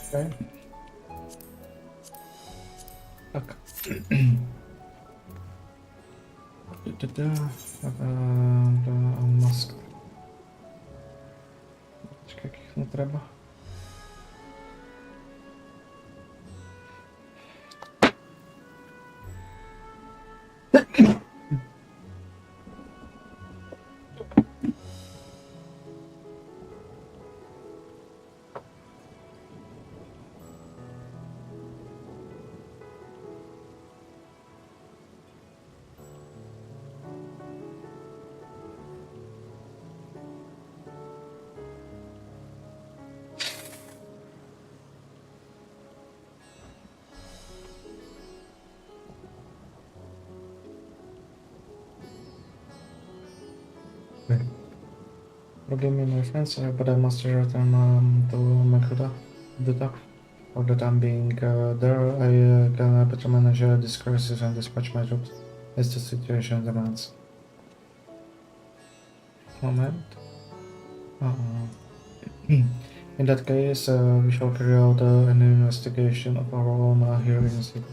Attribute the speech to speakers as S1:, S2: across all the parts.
S1: Okay. Tak. Mask. Počkaj, jakých netreba. Forgive me, my friends, but I must return to Makuta. For the time being there, I can better manage this crisis and dispatch my troops as the situation demands. Moment. In that case, we shall carry out an investigation of our own here in the city.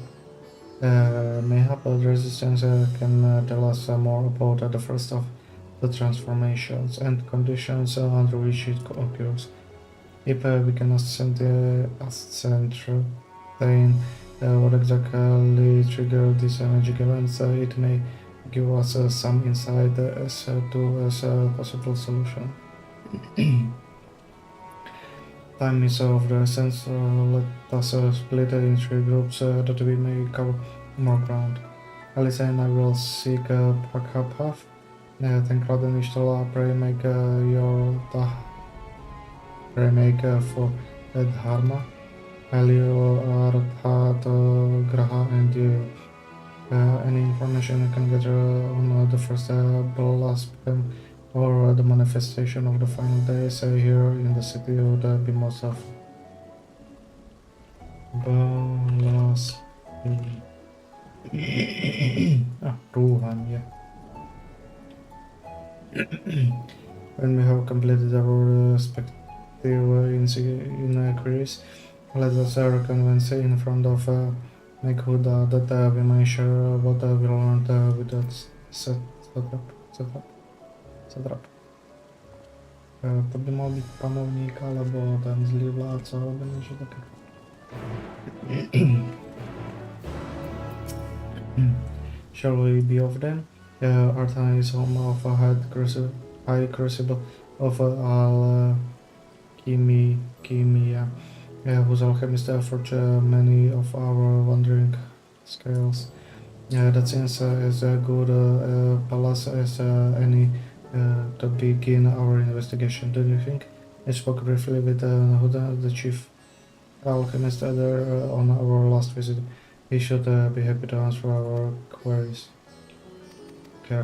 S1: Mayhap the resistance can tell us more about the first of the transformations and conditions under which it occurs. If we can ascertain what exactly triggered these magic events, it may give us some insight as to a possible solution. Time is of the essence. Let us split it in 3 groups that we may cover more ground. Alice and I will seek backup path. Thank God and Ishtala, pray make your pray make for Dharma. Alio Arthat Graha and you. Any information you can get on the first blast or the manifestation of the final days here in the city would be most of Balas. Ruhan, yeah. When we have completed our respective inquiries, let us reconvene in front of Mekhuda that we may share what we learned with that setup. To by mal byť panovník, alebo ten zlý vládca, alebo niečo také. Shall we be off then? Artana is home of a high crucible of alchemia, whose alchemists forge many of our wandering scales. That seems as a good palace as any to begin our investigation, do you think? I spoke briefly with Huda, the chief alchemist there on our last visit. He should be happy to answer our queries. Okay.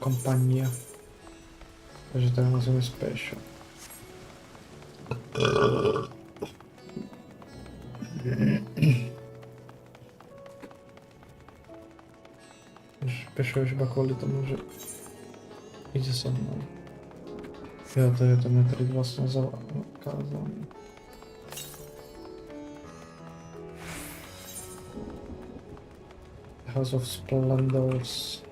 S1: Kompania. Takže to musíme special. Special už iba kvôli tomu, že ide so mnou. Ja, to je ten metrid vlastne zakázaný. House of Splendors.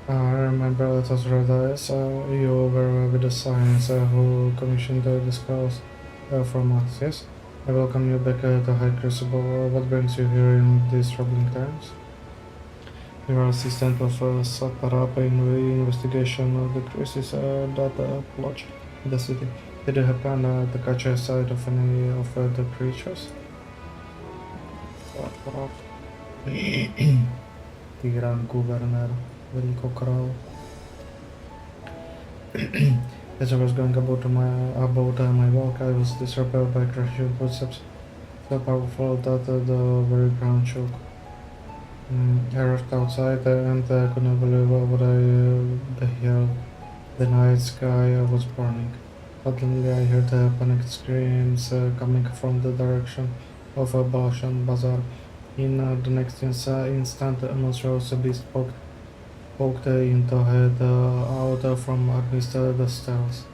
S1: I remember that was rather as you were with the science who commissioned the scrolls from us, yes? I welcome you back to High Crucible. What brings you here in these troubling times? You are assistant of Satarapa in the investigation of the crisis that plot in the city. Did you happen to catch a sight of any of the creatures? Tyran Guverner, Velikokrał. As I was going about my walk, I was disturbed by crashing footsteps, so powerful that the very ground shook. I rushed outside and couldn't believe what I beheld. The night sky was burning. Suddenly I heard panicked screams coming from the direction of a Balshan Bazaar. In the next instant, a monstrous beast poked into head out from amidst the stairs.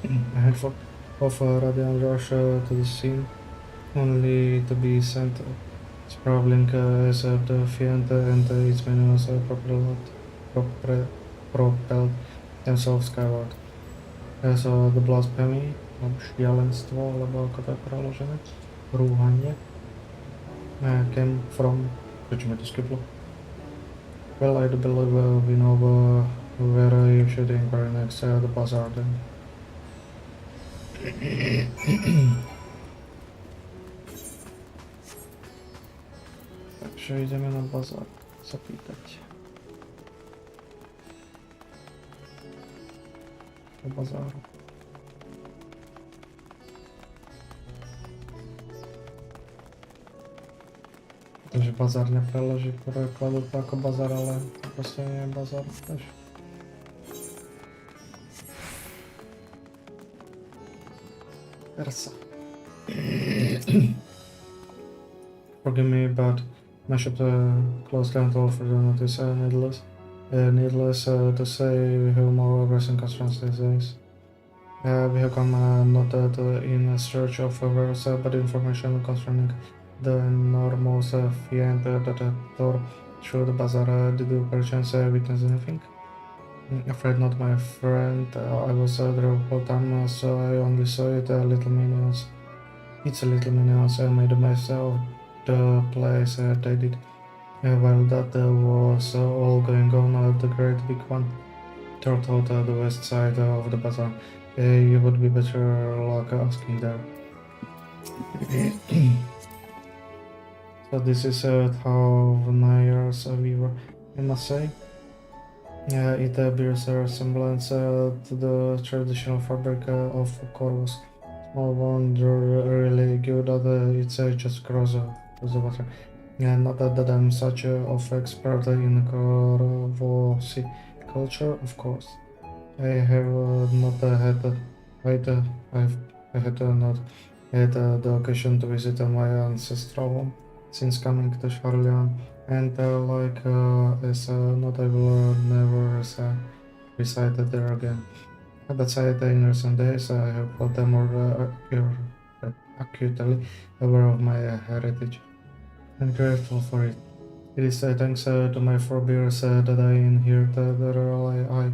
S1: A handful of Radiant rushed to the scene, only to be sent sprawling as the Fiend and its minions propelled, propelled themselves skyward. As the blasphemy, šialenstvo, alebo ako to je preložené, rúhanie, came from, prečo mi to skiplo? Well, I do believe we know where you should inquire next, the bazaar then. Takže ideme na bazár sa pýtať. Do bazáru. Takže bazár nepreloží prekladu to ako bazár, ale to proste nie je bazár tiež. Persa. Forgive me, but I should close down to for the notice. Needless to say, we have more pressing concerns these days. We have come not in search of favors, but information concerning the enormous fiend that tore through the bazaar. Did you perchance witness anything? Afraid not, my friend. I was there whole time, so I only saw it. Little minions. It's a little minions made a mess of the place. They did. While that was all going on, the great big one tore out the west side of the bazaar. You would be better luck asking there. So this is how Nayar's weaver, I must say. It bears a resemblance to the traditional fabric of Corvus. Small wonder really good that it's just across the water. Not that I'm such of expert in Corvosi culture, of course. I have not had not had the occasion to visit my ancestral home since coming to Charlian, and not I will never reside there again. That said, in recent days I have felt more acutely aware of my heritage and grateful for it. It is thanks to my forebears that I inherited the royal eye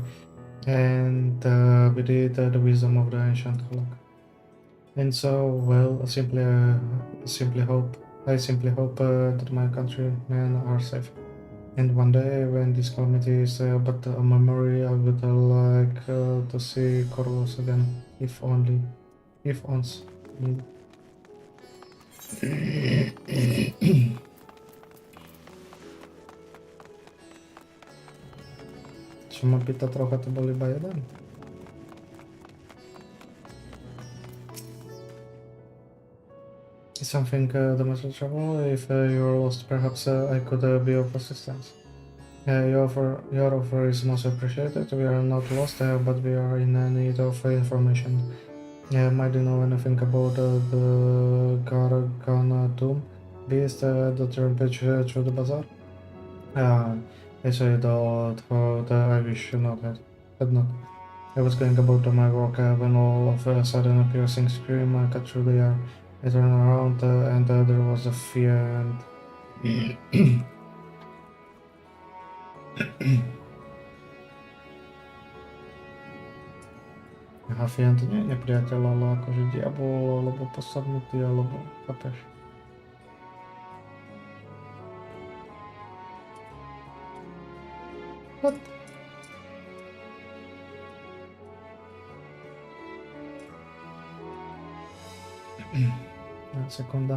S1: and with it the wisdom of the ancient Halak. And so, well, I simply hope that my countrymen are safe. And one day, when this calamity is but a memory, I would like to see Corvus again, if once. Čo ma pýta trocha, to bol iba jeden? Something the message trouble. If you're lost, perhaps I could be of assistance. Your offer is most appreciated. We are not lost, but we are in need of information. Might you know anything about the Gargana tomb beast that rampage through the bazaar? I say that I wish you had not. I was going about my work when all of a sudden a piercing scream cut through the air. I turned around and there was a fiend. Aha, fiend nie je nepriateľ, ale akože diabol, alebo posadnutý, alebo chápeš? What? Sekunda.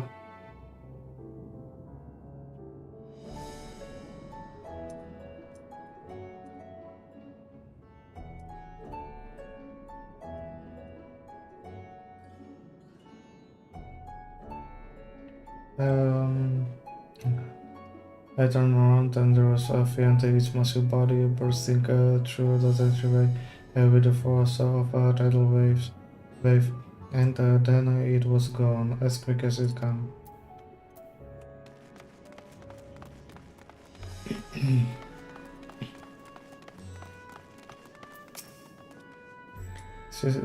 S1: I turned around and there was a fiend, its massive body bursting through the entryway with the force of tidal waves. wave, and then it was gone as quick as it came.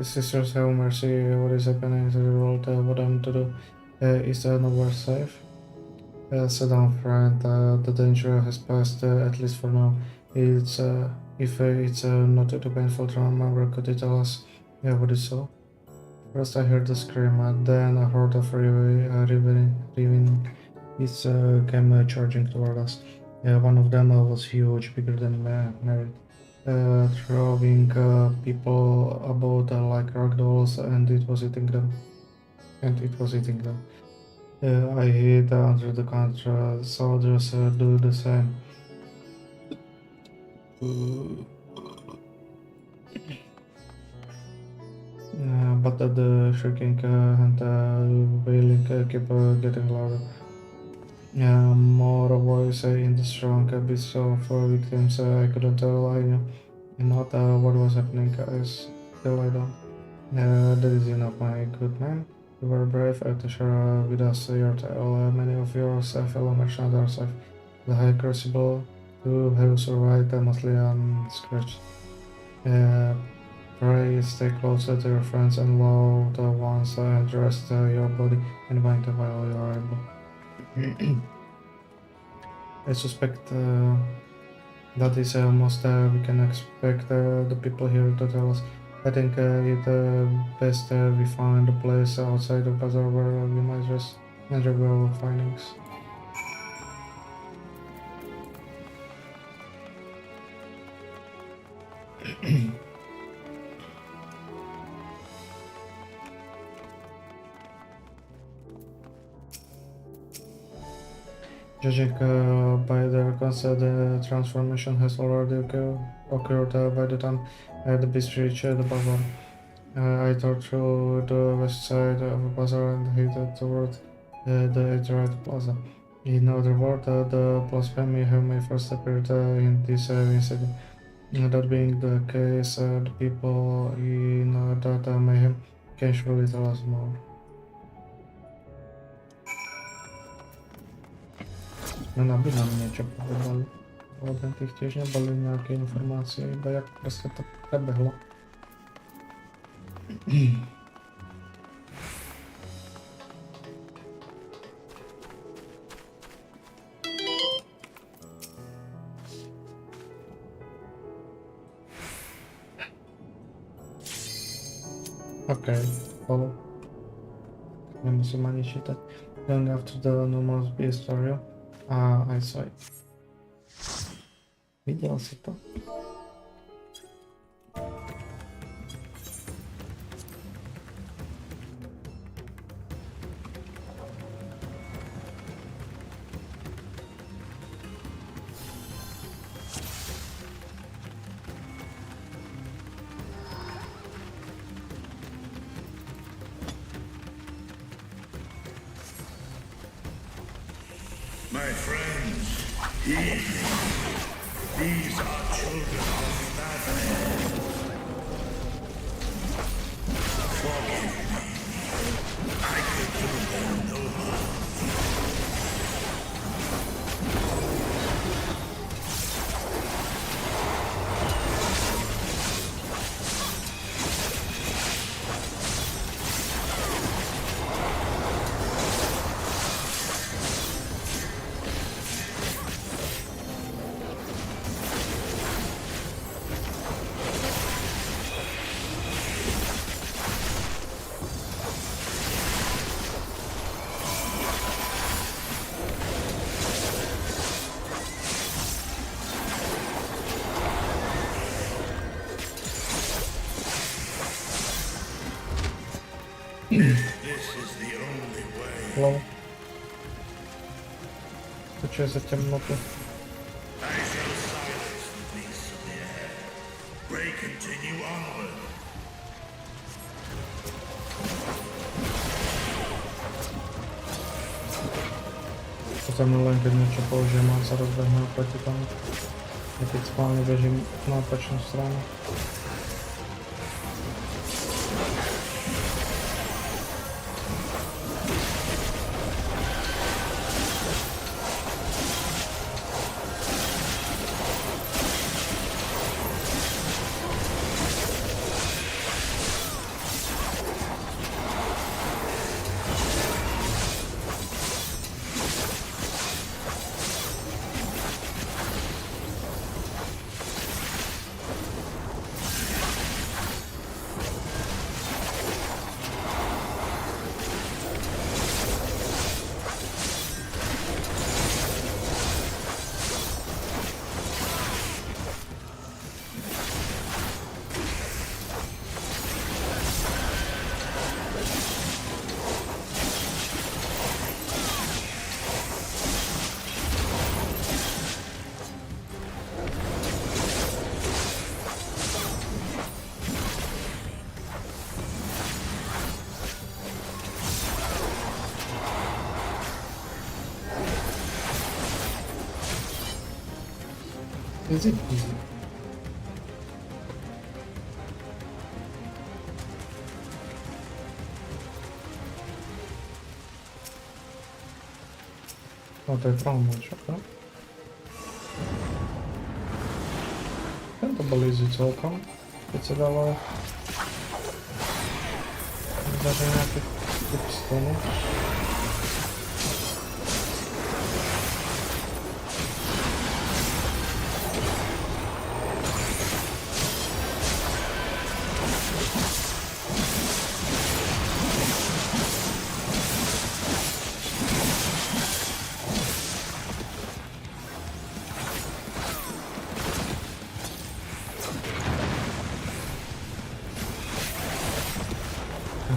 S1: Sisters, have mercy. What is happening to the world? What I'm to do? Is nowhere safe? Sit down, friend. The danger has passed, at least for now. It's if it's not too painful to remember, could you tell us what you saw? First, I heard the scream, then a horde of raving beasts came charging toward us. One of them was huge, bigger than Mary, throwing people about like rag dolls, and it was eating them. I hid under the counter. Soldiers do the same. But the shrieking and wailing kept getting louder. More voice in the strong abyss of victims. I couldn't tell. I knew not what was happening. Still I don't. That is enough, my good man. You were brave to share with us your tale. Many of your fellow merchants are safe. The High Crucible, who have survived mostly unscratched. Pray stay closer to your friends and loved ones and rest your body and mind while you are able. I suspect that is most we can expect the people here to tell us. I think it's best we find a place outside the bazaar where we might rest and review our findings. Judging by their concept, the transformation has already occurred by the time the beast reached the bazaar. I tore through the west side of the bazaar and headed toward the Adriat Plaza. In other words, the blasphemy may first appeared in this city. That being the case, the people in that mayhem can surely tell us more. No aby nám niečo povedali. Len tých tiež neboli nejaké informácie, iba jak proste to prebehlo. OK, follow. Nemusím ani čítať. Going after the numerous beast story. I saw it. Videl si to?
S2: My friends, these are children of madness. Forgive me. I could do them no harm. This is the only way.
S1: Lol. To čo je za temnotu?
S2: I shall silence the beasts of the air. Pray continue onward.
S1: Pozorne len keď niečo použijem a sa rozbehnú proti tomu. A keď spálne bežím na opačnú stranu. Easy peasy. O, to je promówić, okej. Ten to bolizuje całkiem. Zdecydowało zdarzenia tych stonów.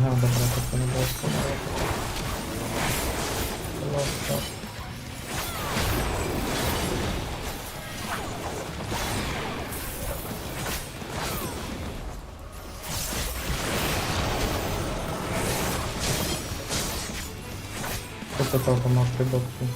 S1: Aha, dobra, to nie było wspomniane. To automaty boku.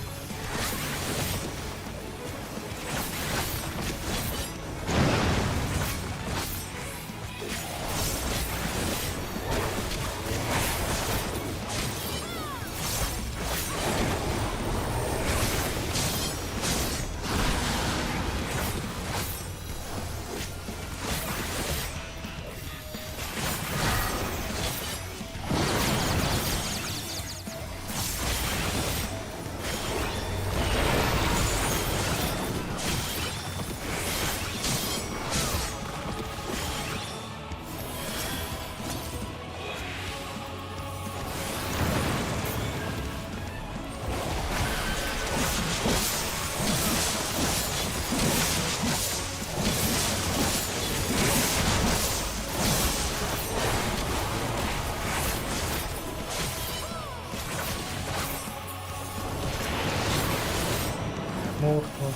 S1: Murko.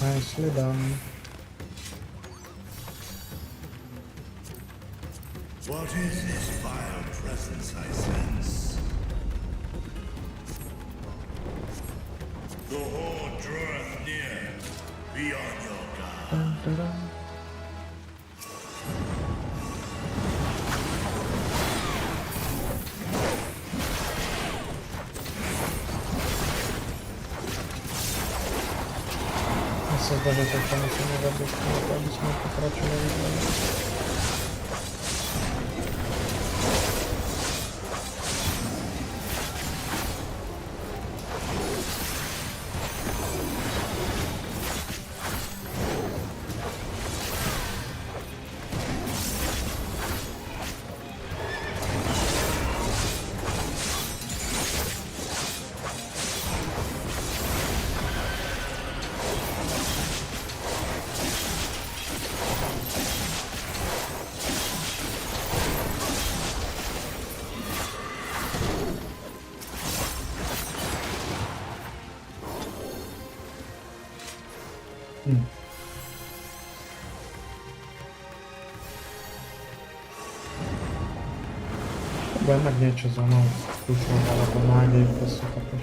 S1: Nicely done.
S2: What is this vile presence I sense? The horde draweth near. Be on your guard.
S1: Dun, dun, dun. Co zdarza się, to muszę nie robić, nie potraciłem. Bo jednak nie cię za mną puszczała, to nagle po prostu jakoś.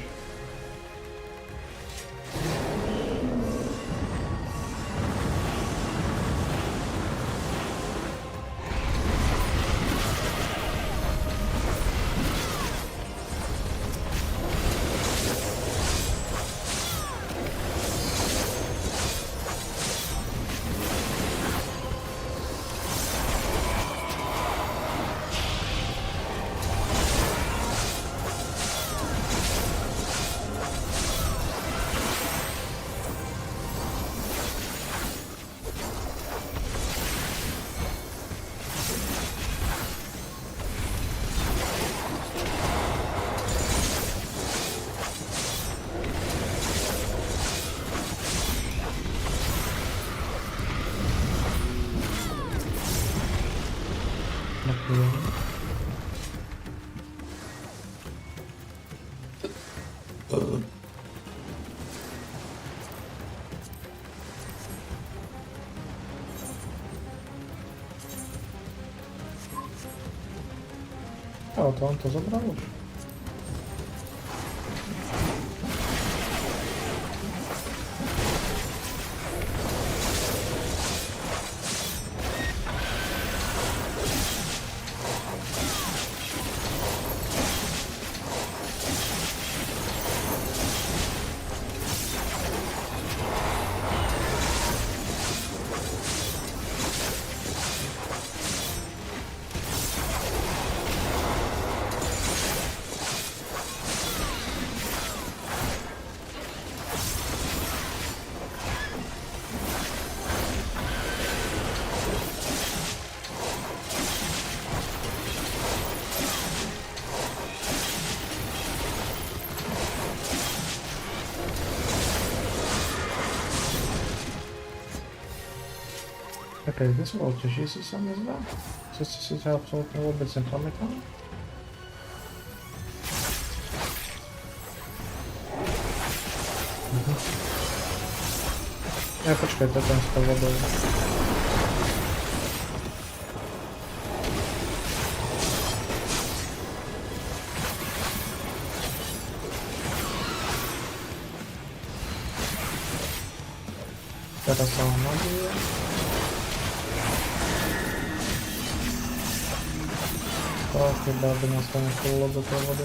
S1: O, to on to zabrał już. Okej, wysłałcie się sam nazywa? Coś się absolutnie obecnie pamiętam? Ja poczekaj, to ten spowodował. Teraz całą magię. To chyba by nas tam było do tej wody.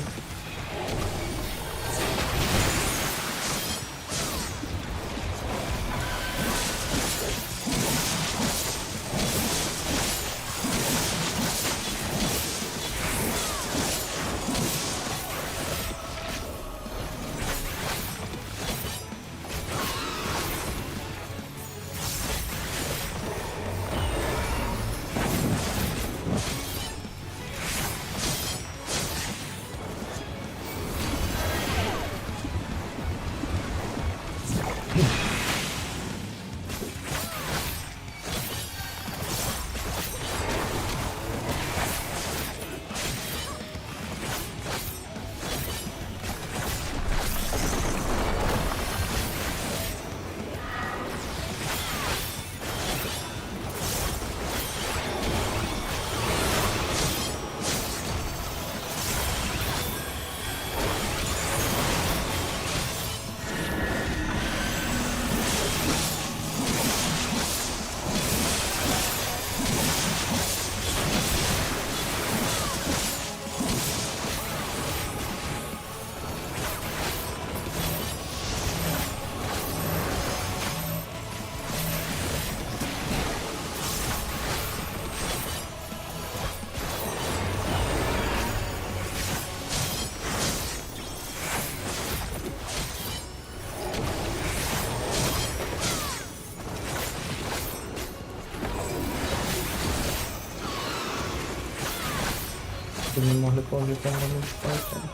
S1: Tu nie mogli położyć tam robić palce.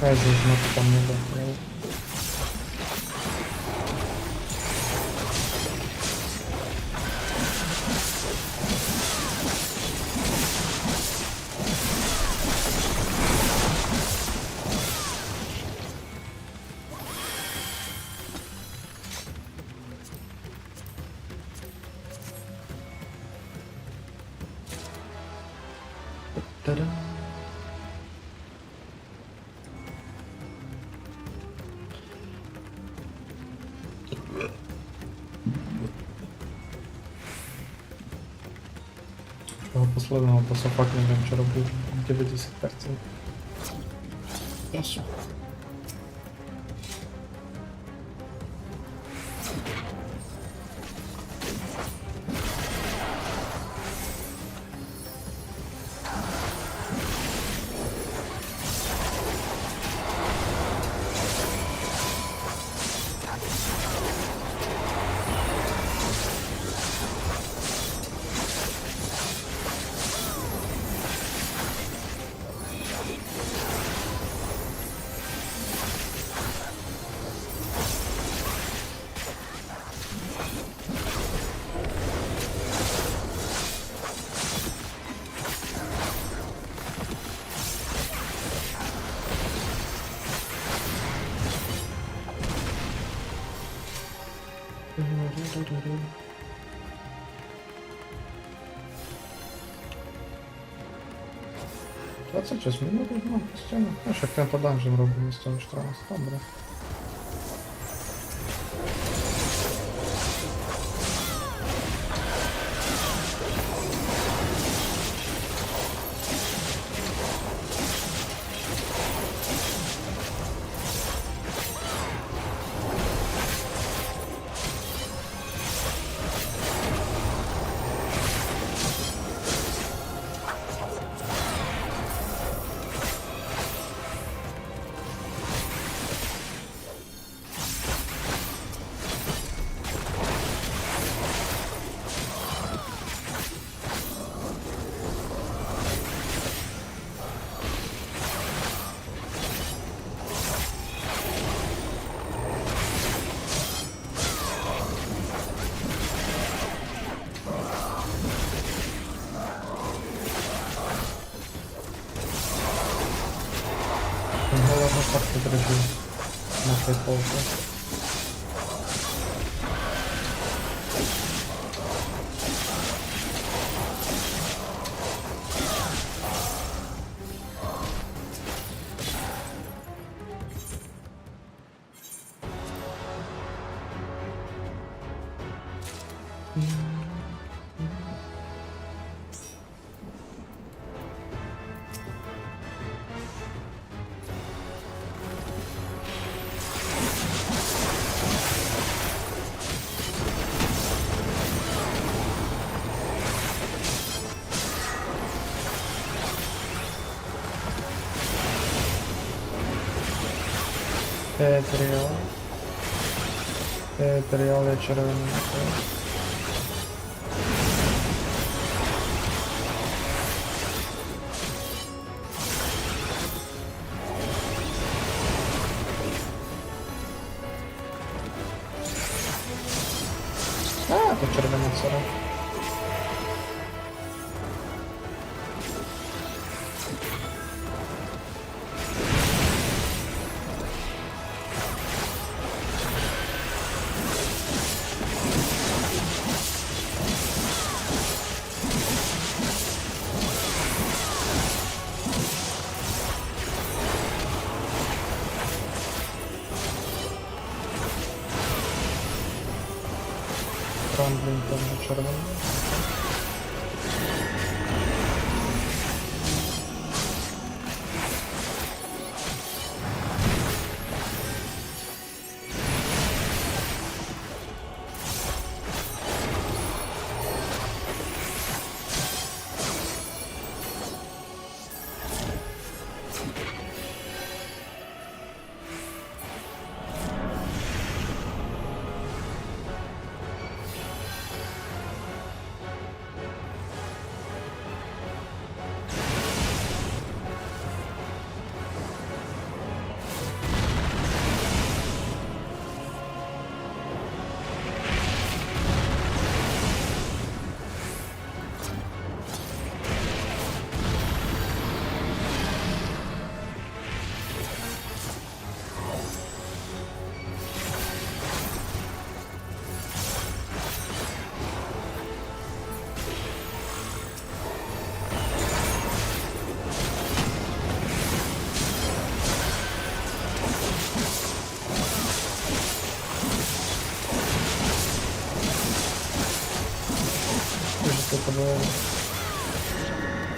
S1: Jezus, no to tam nie da. Ta-da. Chyba posledného bossa fakt neviem, čo robí 90%. Jasne. Двадцять 26 минут, ну, постійно. Ну, ще прям по данжем робимо з цього штрафу. Добре. Головне так підрежу на фейполку. Етеріал я червоний. А, тут червона сора. Блин, там же червоний.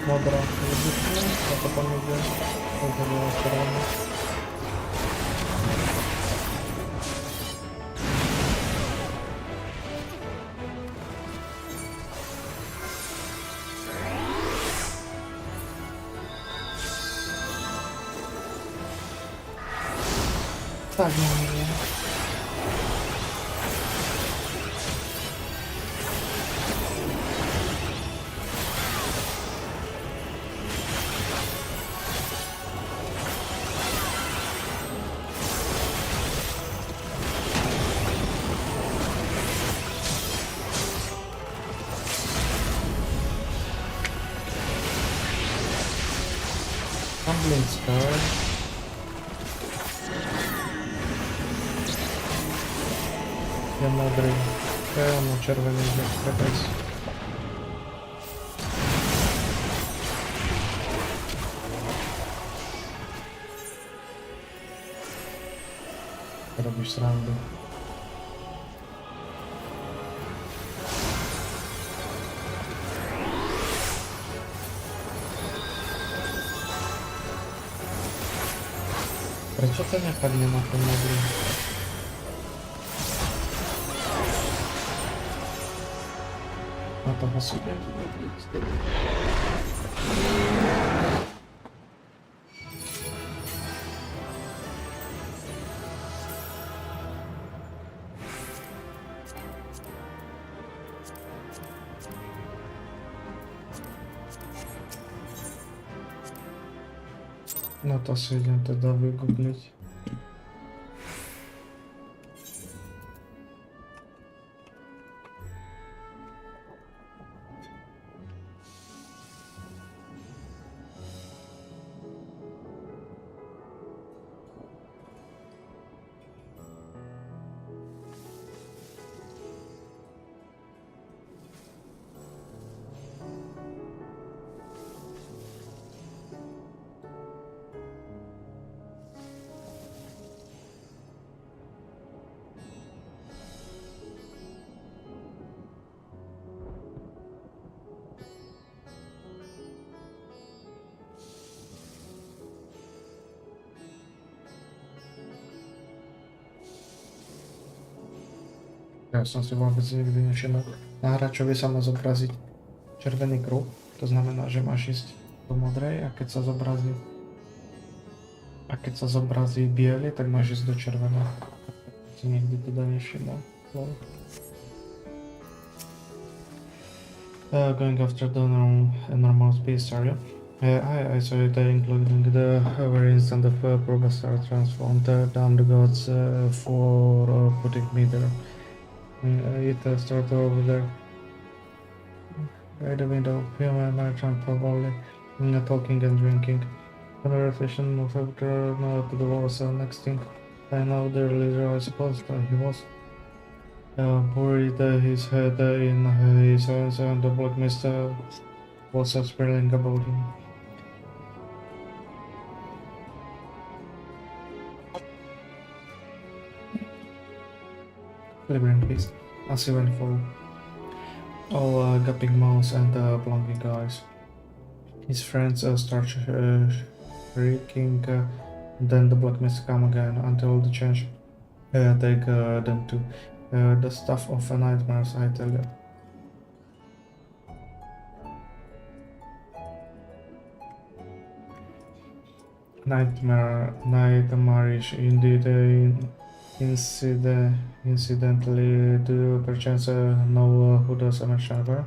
S1: Модера выпустил, а потом идет угорела червона. Так, не. Там, блин, скай. Я мудрый. No červený bez. Robíš srandu. Prečo to nepadne na ten modrý? Na toho super. No to si idem teda vygoogliť. Ja som si vôbec nikdy nevšimol. Na hráčovi sa má zobraziť červený kruh, to znamená, že máš ísť do modrej a keď sa zobrazí biely, tak máš ísť do červeného. Si nikdy teda nevšimol. Going after the normal space area. I saw it, including the variants and the Probus are transformed. Damn the gods for putting me there. It started over there. By the window, human merchant probably talking and drinking. Conversation moved after to the walls. Next thing I know, the leader, I suppose, he was buried his head in his hands, and the black mist was swirling about him. Delivering peace, as he went for all gaping mouths and blinking eyes. His friends start shrieking, then the black mist come again until the change take them to the stuff of nightmares, I tell you. Nightmarish indeed. Incidentally, do you perchance know who the merchant were?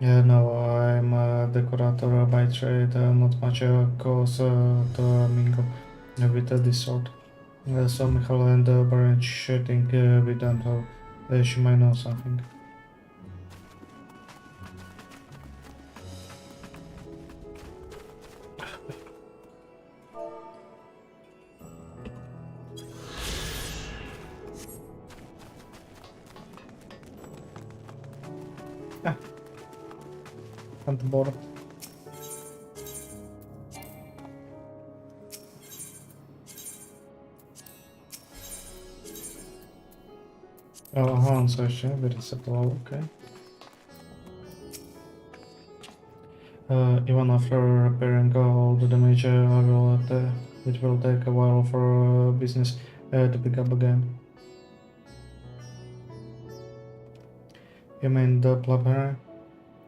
S1: No, I'm a decorator by trade, not much cause to mingle with this sort. So Michal and Baron shooting with them, she might know something. At the bottom. Aha, on se ještě vyresetoval, okay. Even after repairing all the damage, it will take a while for business to pick up again. You mean the plumber?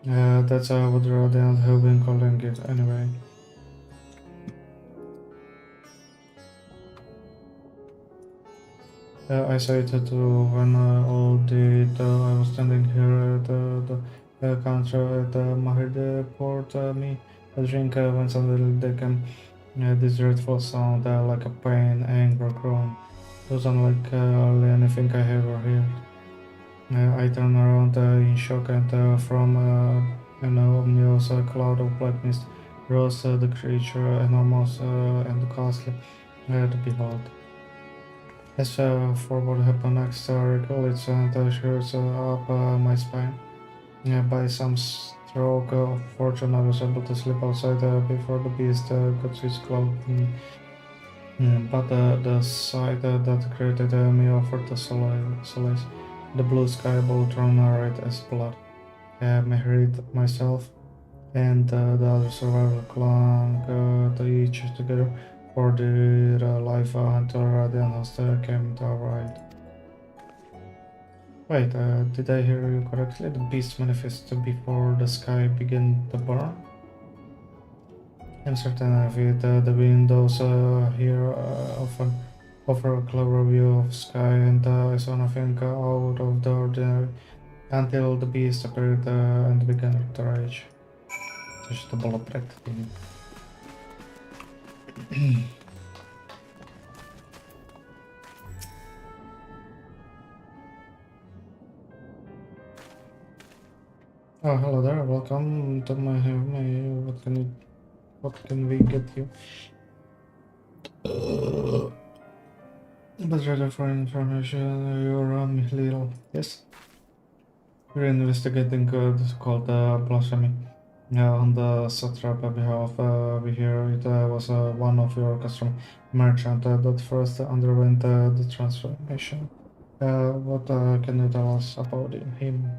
S1: That's what Radiant have been calling it anyway. I saw it too when all did. I was standing here at the counter at Mahid poured me a drink when suddenly there came this dreadful sound like a pain, anger, groan. It was unlike anything I ever heard. I turned around in shock, and from an ominous cloud of black mist rose the creature, enormous and ghastly to behold. As for what happened next, I recall it shoots up my spine. By some stroke of fortune, I was able to slip outside before the beast got to its claw. But the sight that created me offered the solace. The blue sky both drawn red as blood. I read myself and the other survivors clung to each together for their life until Radiant Host came to our aid. Wait, did I hear you correctly? The beast manifested before the sky began to burn? I'm certain of it. The windows here often offer a clever view of sky, and I saw nothing out of the ordinary until the beast appeared and began to rage. Což to bylo předtím. Oh, hello there. Welcome to my home. What can we get you? But rather for information, you're little. Yes. We're investigating this called blasphemy. On the satrap behalf, we hear it was one of your customer merchant that first underwent the transformation. What can you tell us about him?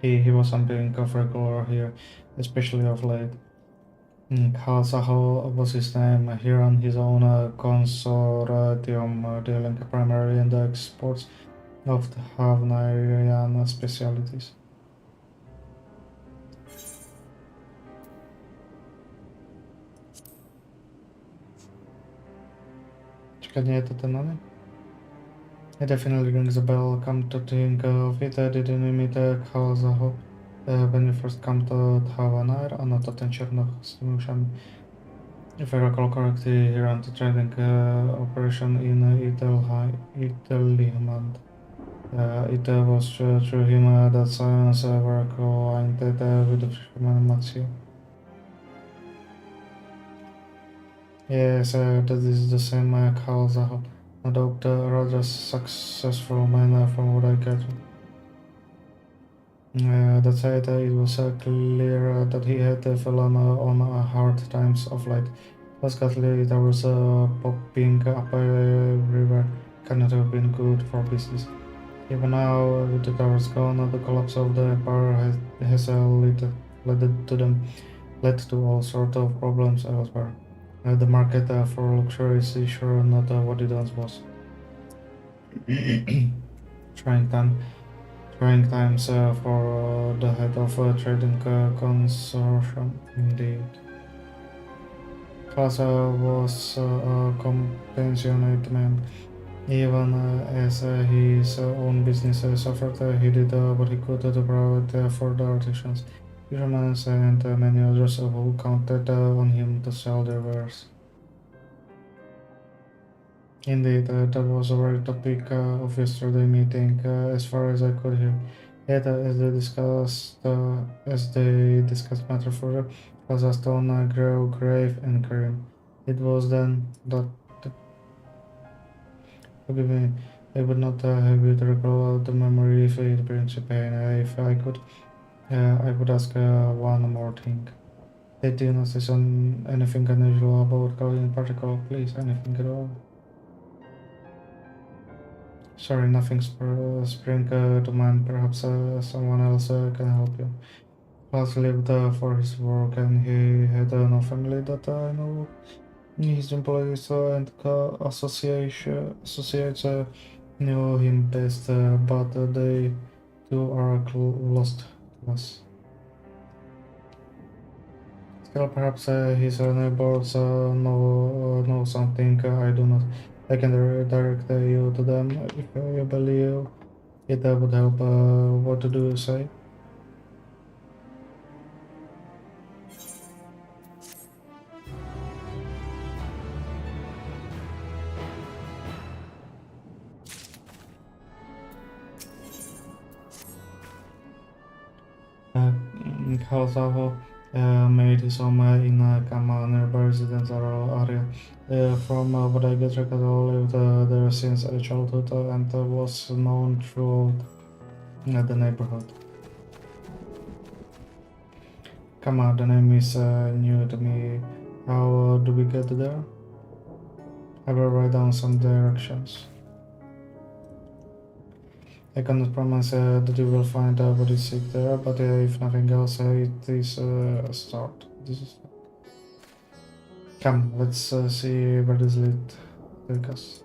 S1: He was something of regular here, especially of late. Saho was his name, here on his own consortium, dealing primarily in the exports of the Havnarian specialties. Čekaj, nie je to ten oný? It definitely rings a bell. Come to think of it, didn't you meet Zaho when you first come to Havanar? Ano, to ten černoch s tými ušami. If I recall correctly, he ran the trading operation in Italyhmand. It was through him that science were acquainted with the fisherman Matsio. Yes, that is the same Zaho. No doubt rather successful man from what I get. That said, it was clear that he had fallen on hard times of late. Lastly, there was popping up everywhere. Cannot have been good for business. Even now, with the towers gone, the collapse of the empire has led to all sorts of problems elsewhere. The market for luxury is sure not what it once was. Trying times for the head of a trading consortium, indeed. Klaus was a compassionate man. Even as his own business suffered, he did what he could to provide for the artisans, fishermen, and many others who counted on him to sell their wares. Indeed, that was a very topic of yesterday meeting, as far as I could hear. Yet, as they discussed matter further, Kazakhstan grew grave and grim. It was then that, forgive me, I would not have you to recall the memory if it brings you pain. If I could, I would ask one more thing. Did you notice anything unusual about Colin in particular? Please, anything at all? Sorry, nothing spring to mind. Perhaps someone else can help you. Klaus lived for his work and he had no family that I know. His employees and associates knew him best, but they too are lost to us. Still, perhaps his neighbors know something I do not. I can direct you to them if you believe it would help. What do you say? Zaho made his home in Kama, nearby residential area. From what I get, Ricardo lived there since childhood and was known throughout the neighborhood. Kama, the name is new to me. How do we get there? I will write down some directions. I cannot promise that you will find what you seek there, but if nothing else, it is a start. Come, let's see where this leads us.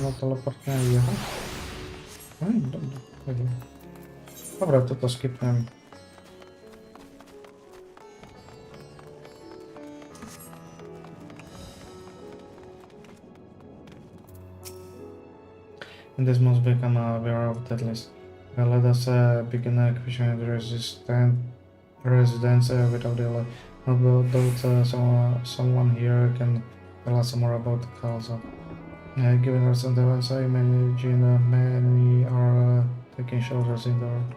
S1: Mau teleportnya iya kan? Udah. Oke. Dobra, to skipnę. And this must become aware of that list. Let us begin questioning the residents without delay. About someone here can tell us more about the cause of. Given recent events, I imagine many are taking shelters in the road.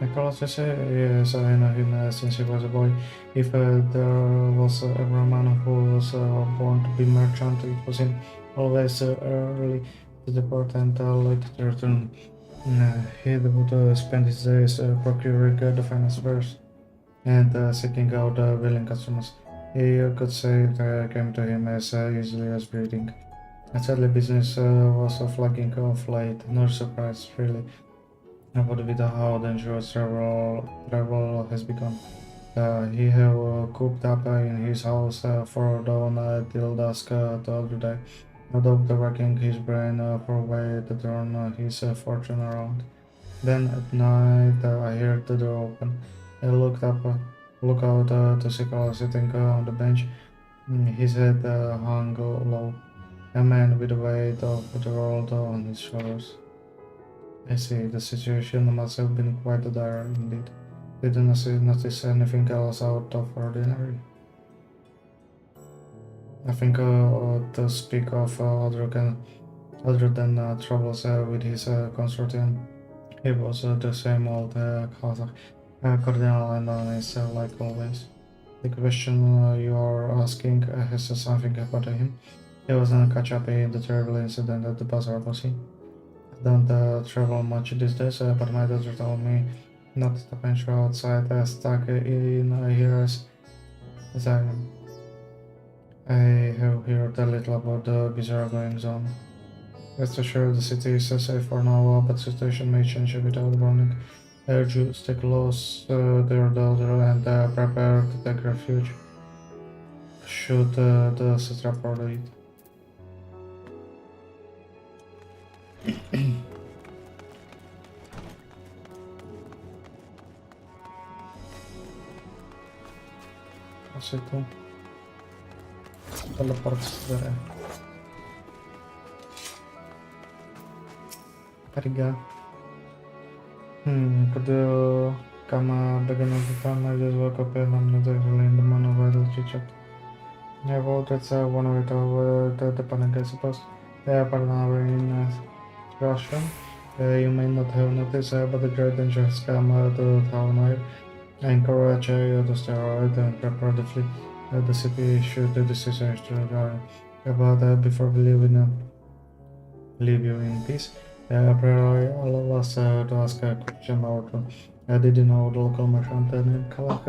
S1: Nicholas is I know him since he was a boy. If there was ever a man who was born to be merchant, it was him. Always early to depart and late to return. He would spend his days procuring the finest wares and seeking out willing customers. He could say it came to him as easily as breathing. And sadly, business was flagging off late. No surprise, really. But with how dangerous travel has become. He have cooped up in his house for dawn till dusk the other day. No doubt racking his brain for a way to turn his fortune around. Then at night I heard the door open. I looked out to see Carl sitting on the bench. His head hung low. A man with the weight of the world on his shoulders. I see, the situation must have been quite dire indeed. Didn't notice anything else out of ordinary. Nothing to speak of other than troubles with his consortium. He was the same old Kazakh cardinal and honest like always. The question you are asking has something about him. He wasn't catch up in the terrible incident at the bazaar, was he? I don't travel much these days, but my daughter told me not to venture outside, stuck in here as I am. I have heard a little about the bizarre goings on. Rest assured, the city is safe for now, but the situation may change without warning. I urge you to stay close to your daughter and prepare to take refuge should the setup order it. Asi tu teleport sebenarnya. Kariga. Could come begin of the time I just woke up and I'm not actually in the mood of idle chit-chat. Yeah, well, that's one way to the panic, I suppose. Partner in Russia. You may not have noticed, but the great danger has come to town here. I encourage you to stay alright and prepare the fleet. The city should the decision to but before we leave you in peace, probably allow us to ask a question or two. Did you know the local merchant named Kalak?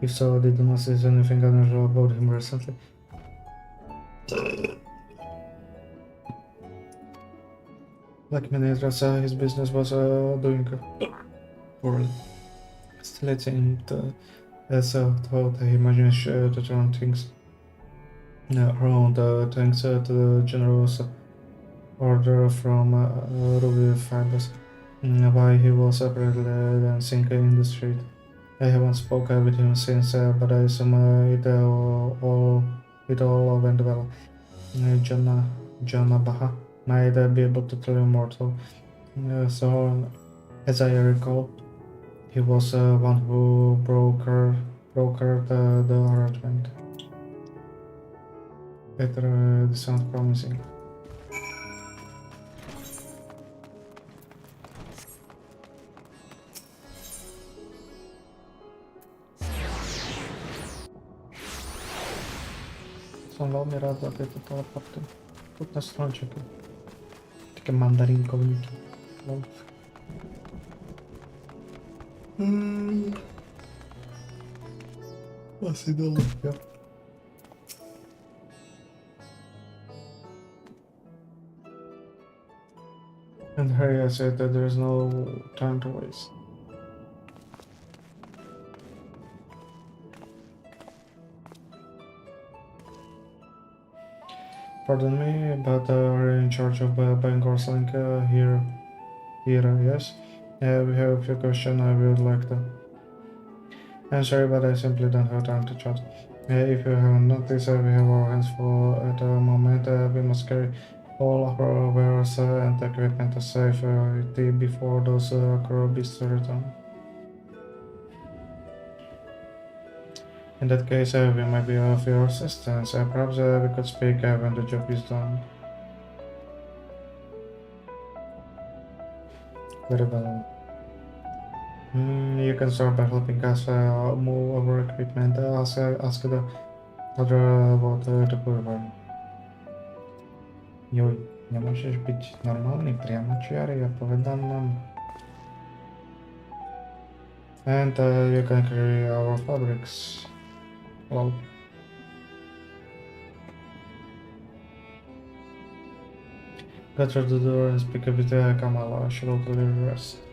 S1: If so, did you notice anything unusual about him recently? Like many others, his business was doing poorly. Still, it seemed as though he managed to turn things around thanks to the generous order from Ruby Fibers. Why he was apparently dancing in the street. I haven't spoken with him since, but I assume it all with all of Endwell. Jonah Baha might be able to tell you more. So, as I recall, he was one who brokered the arrangement. This sounds promising. Som veľmi rád za tieto teleporty. Chutné strončeky. Také mandarínkovníky. No. Asi dole, jo. And Harry, I said that there's no time to waste. Pardon me, but are you in charge of Bangor's Link here, yes? We have a few questions I would like to. I'm sorry, but I simply don't have time to chat. If you haven't noticed, we have our hands full at the moment. We must carry all our wares and equipment to safety before those cruel beasts return. In that case, we might be of your assistance. Perhaps we could speak when the job is done. Very well. You can start by helping us move our equipment. Ask the other about the courier. Joj, nemôžeš byť normálny priamočiary a povedám nám. And you can carry our fabrics. Lol. Go through the door and speak with Kamala. She will clearly rest.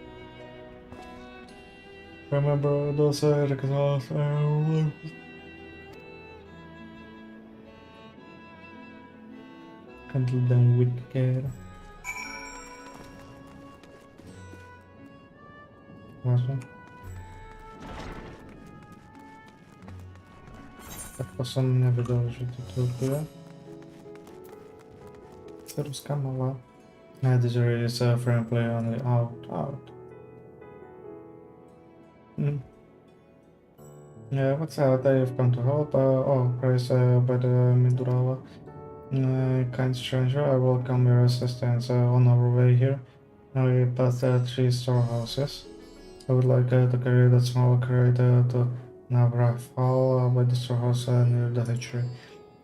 S1: Remember those recognize handle them with care. Vážne. Tak to som nevedel, že to bude. Ruská mala. This is friendly only out. Yeah, what's out there? You've come to help. Praise by the Midurava. Kind stranger, I welcome your assistance on our way here. Now we passed 3 storehouses. I would like to carry that small crate to Navrafal by the storehouse near the hatchery.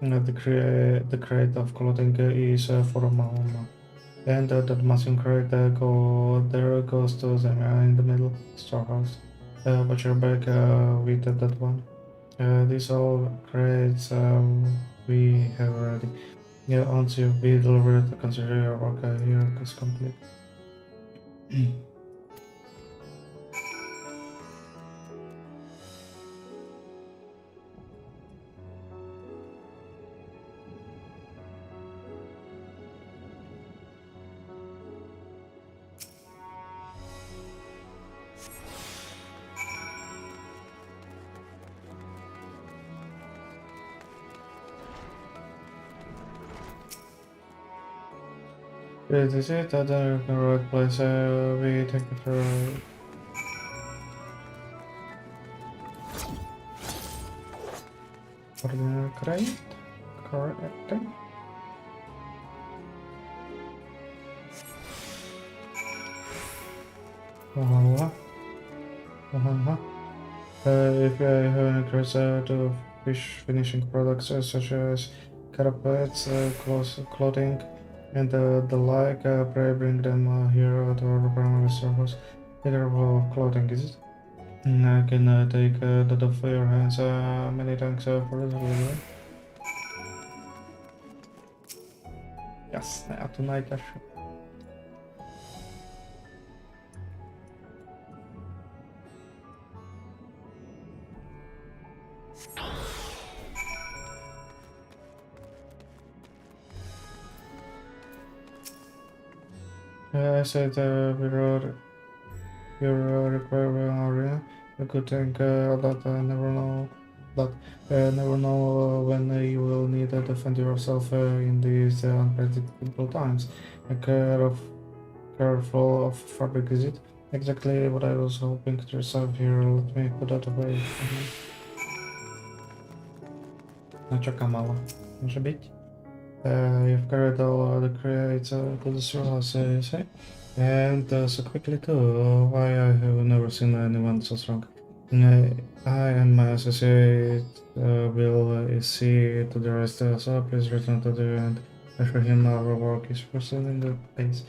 S1: The crate of clothing is for Mahoma. And that massive crate goes to Zemia in the middle storehouse. Watch your back with that one. These all crates we have already. Yeah, once you've been delivered, consider your work here is complete. This is it, the right place. We take it for ordinary crate. Correct. If you have any crates to fish finishing products such as carpets, clothing, and the like, pray bring them here to our primary storehouse. Take care of clothing, is it? I can take that off your hands. Many thanks for the delivery. Jasné, a to najťažšie. I said you're requiring area. You could think that I never know but never know when you will need to defend yourself in these unpredictable times. A careful of fabric is it? Exactly what I was hoping to resolve here. Let me put that away. No čaká malo. Môže byť? You've carried all the crates to the surface, you say? And so quickly too. Why I have never seen anyone so strong. I and my associate will see to the rest, so please return to the end. Assure him our work is proceeding the pace.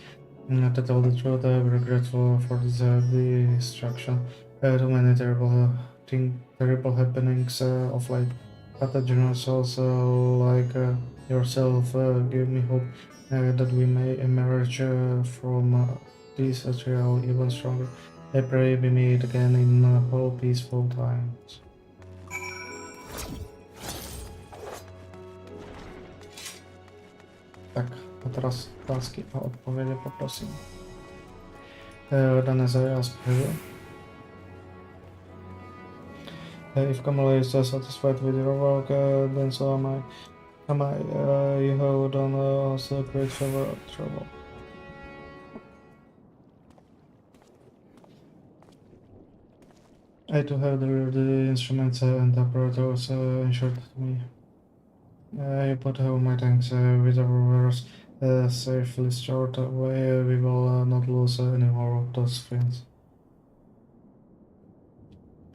S1: To tell the truth, I'm regretful for this destruction. Too many terrible happenings of late. But the general souls like yourself give me hope that we may emerge from this trial even stronger. I pray we meet again in all peaceful times. Tak, a teraz otázky a odpovědi poprosím. Dané za zpěvu. If Kamala is satisfied with your work, then so am I. You have done us a great favor of trouble. I too have the instruments and apparatus insured to me. I put my thanks with our wares safely stored away. We will not lose any more of those things.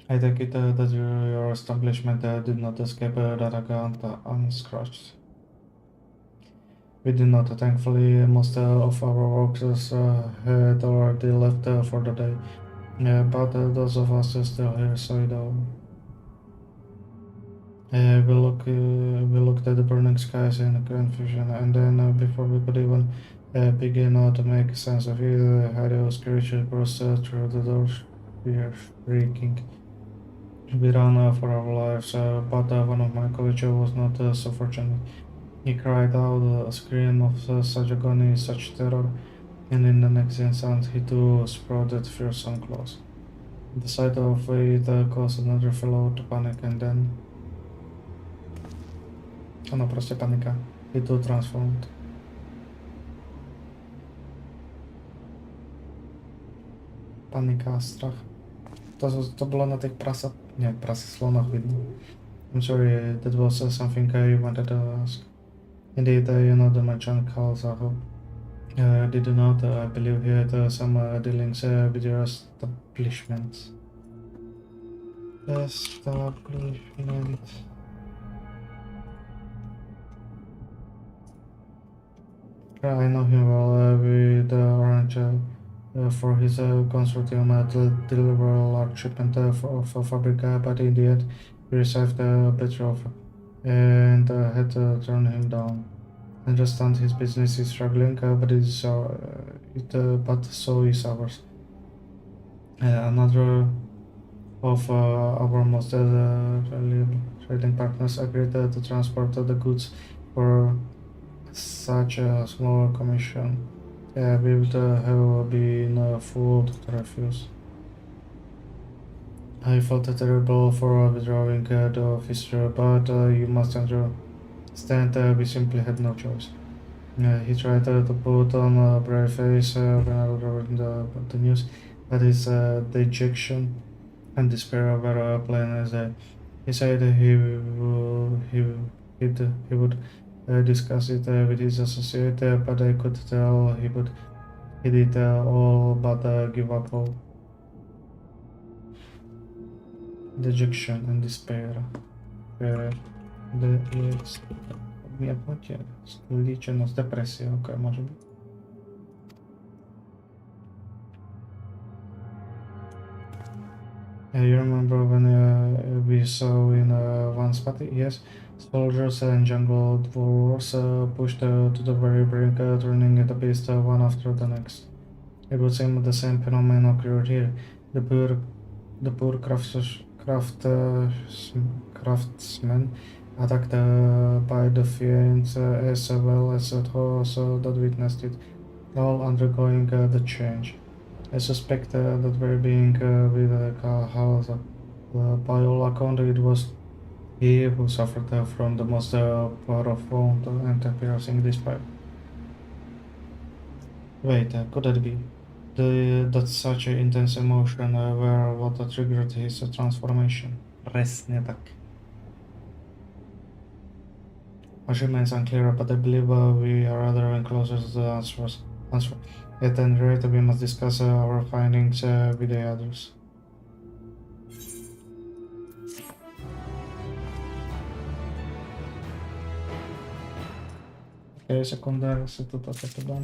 S1: I take it that your establishment did not escape that account unscratched. We did not, thankfully. Most of our workers had already left for the day, but those of us still here, so it all. We looked at the burning skies in confusion, and then before we could even begin to make sense of it, hideous creatures burst through the doors, fear shrieking. We ran for our lives, but one of my colleagues was not so fortunate. He cried out a scream of such agony, such terror, and in the next instant he too sprouted fearsome claws. The sight of it caused another fellow to panic, and then... Ano, prostě panika. He too transformed. Panika a strach. To bylo na těch slonoch vidno. I'm sorry, that was something I wanted to ask. Indeed, you know the merchant calls Ahoj. Did you not? I believe he had some dealings with your establishment. Establishment. I know him well with Orange for his consortium to deliver a large shipment of fabric, but in the end he received a better offer and had to turn him down. I understand his business is struggling, but so is ours. Another of our most reliable trading partners agreed to transport the goods for such a small commission. We would have been fooled to refuse. I felt terrible for withdrawing the officer, but you must understand we simply had no choice. He tried to put on a brave face when I read the news, but his dejection and despair were plain as day. He said he would discuss it with his associate, but I could tell he did all but give up hope. Dejection and despair. Líčenosť, depresia, ok, môže byť. You remember when we saw in one spot? Yes. Soldiers and jungle dwarves pushed to the very brink, turning the beast one after the next. It would seem the same phenomenon occurred here. The poor craftsmen attacked by the fiends as well as those that witnessed it, all undergoing the change. I suspect that very being with Kahaza. By all account, it was He who suffered from the most powerful wound and piercing this pipe. Wait, could that be? That's such an intense emotion where what triggered his transformation. Presne tak. Much remains unclear, but I believe we are rather closer to the answer. At any rate, we must discuss our findings with the others. Ok, secundário, se tu tá tudo.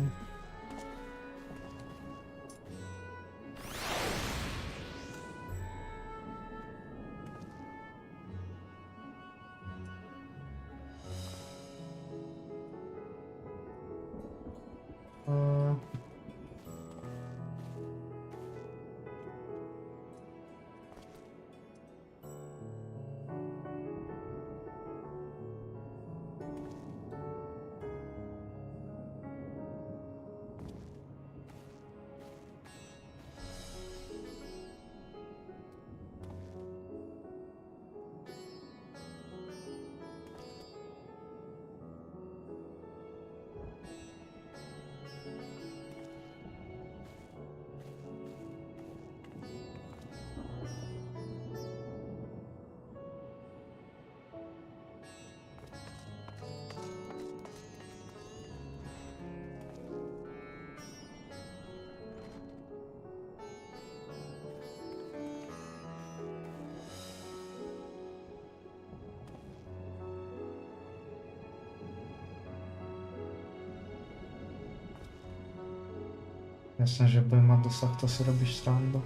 S1: Jasne, že budem mať dosah, to si robíš srandu.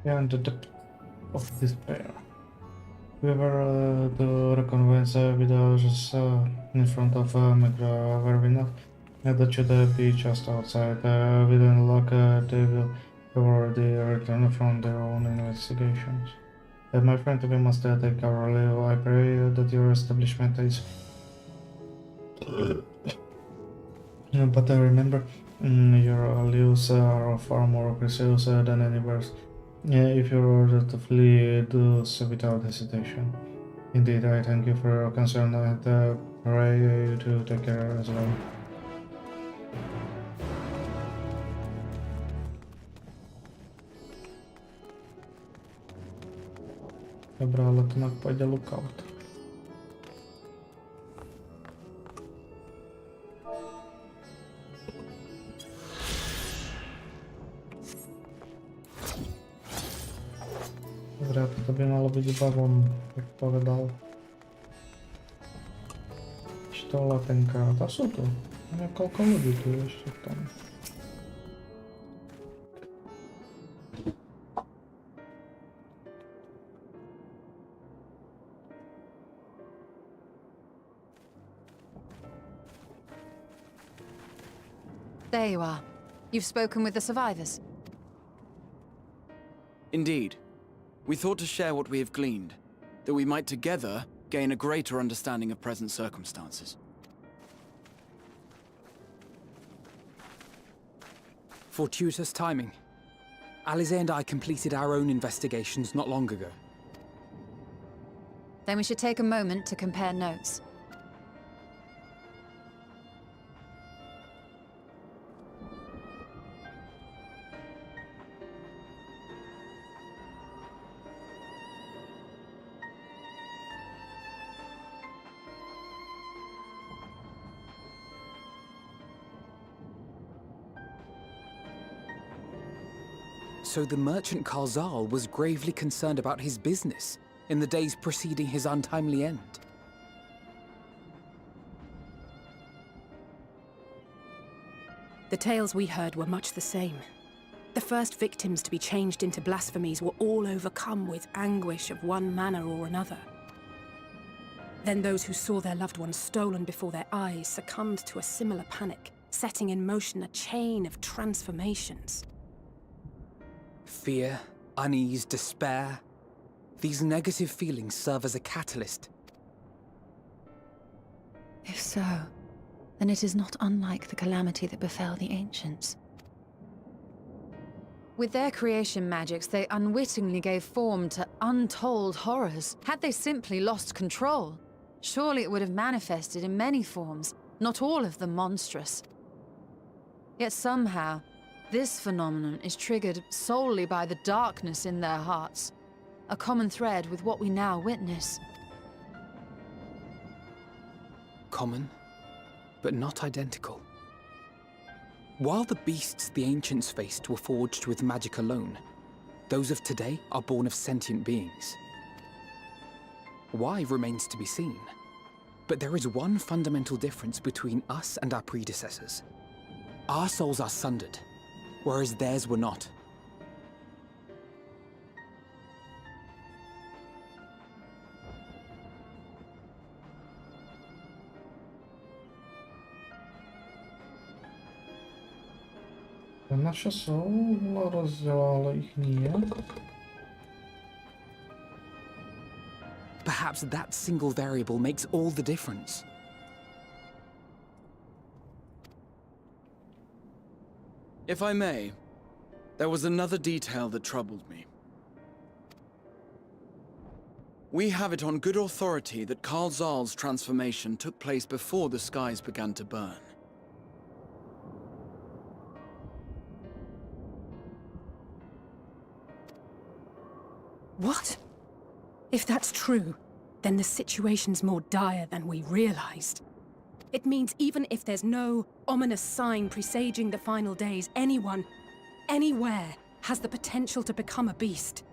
S1: Yeah, and the depth of despair. We were to reconvene with us in front of Micro Vervina. That should be just outside. Within luck, they will have already returned from their own investigations. My friend, we must take our leave. I pray that your establishment is. But remember, your lives are far more precious than any birth. If you're ordered to flee, do so without hesitation. Indeed, I thank you for your concern and pray you to take care as well. Dobrá, ale to pôjde lookout. Dobre, toto by malo byť iba von, jak povedal. Čo letenka, tá sú tu. Koľko ľudí tu je ešte v tom.
S3: There you are. You've spoken with the survivors.
S4: Indeed. We thought to share what we have gleaned, that we might together gain a greater understanding of present circumstances.
S5: Fortuitous timing. Alize and I completed our own investigations not long ago.
S3: Then we should take a moment to compare notes.
S5: So the merchant Karzal was gravely concerned about his business in the days preceding his untimely end.
S6: The tales we heard were much the same. The first victims to be changed into blasphemies were all overcome with anguish of one manner or another. Then those who saw their loved ones stolen before their eyes succumbed to a similar panic, setting in motion a chain of transformations.
S5: Fear, unease, despair. These negative feelings serve as a catalyst.
S3: If so, then it is not unlike the calamity that befell the ancients. With their creation magics, they unwittingly gave form to untold horrors. Had they simply lost control, surely it would have manifested in many forms, not all of them monstrous. Yet somehow, this phenomenon is triggered solely by the darkness in their hearts, a common thread with what we now witness.
S5: Common, but not identical. While the beasts the ancients faced were forged with magic alone, those of today are born of sentient beings. Why remains to be seen, but there is one fundamental difference between us and our predecessors. Our souls are sundered, whereas theirs were not.
S1: Naše soul rozdělala, ale jich nie.
S5: Perhaps that single variable makes all the difference.
S4: If I may, there was another detail that troubled me. We have it on good authority that Karzal's transformation took place before the skies began to burn.
S6: What? If that's true, then the situation's more dire than we realized. It means even if there's no ominous sign presaging the final days, anyone, anywhere, has the potential to become a beast.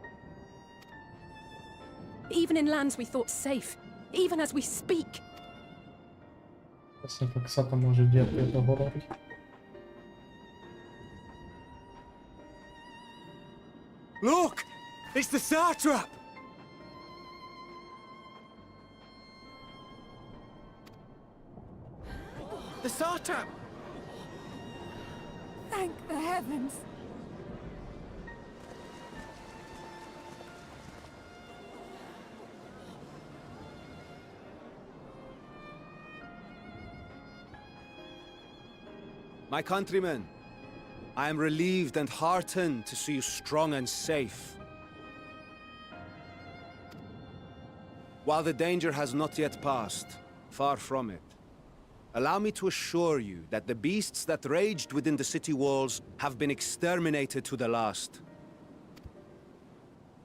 S6: Even in lands we thought safe, even as we speak.
S1: Presne tak sa to môže diať tieto horory.
S7: Look! It's the satrap! The satrap!
S3: Thank the heavens!
S7: My countrymen, I am relieved and heartened to see you strong and safe. While the danger has not yet passed, far from it, allow me to assure you that the beasts that raged within the city walls have been exterminated to the last.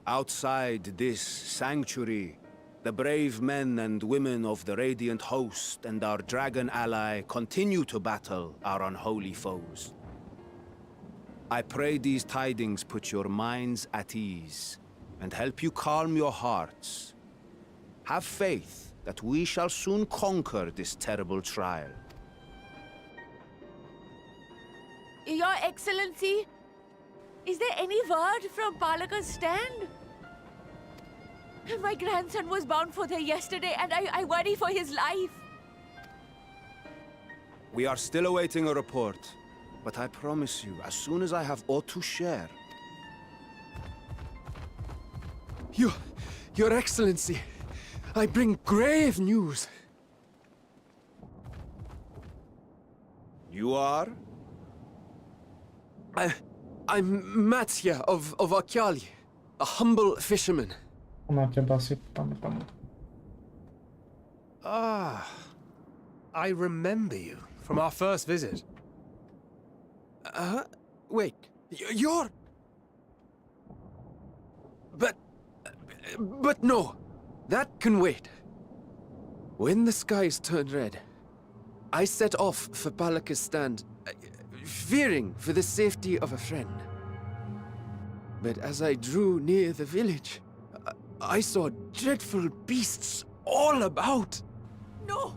S7: Outside this sanctuary, the brave men and women of the Radiant Host and our dragon ally continue to battle our unholy foes. I pray these tidings put your minds at ease and help you calm your hearts. Have faith that we shall soon conquer this terrible trial.
S8: Your Excellency, is there any word from Palaka's stand? My grandson was bound for there yesterday, and I worry for his life.
S7: We are still awaiting a report, but I promise you, as soon as I have aught to share...
S9: Your Excellency, I bring grave news.
S7: You are?
S9: I'm Matja of Akyali, a humble fisherman.
S1: Na teba si pamätám.
S9: Ah, I remember you from our first visit. Wait, you're... But no, that can wait. When the skies turned red, I set off for Palaka's stand, fearing for the safety of a friend. But as I drew near the village, I saw dreadful beasts all about.
S8: No!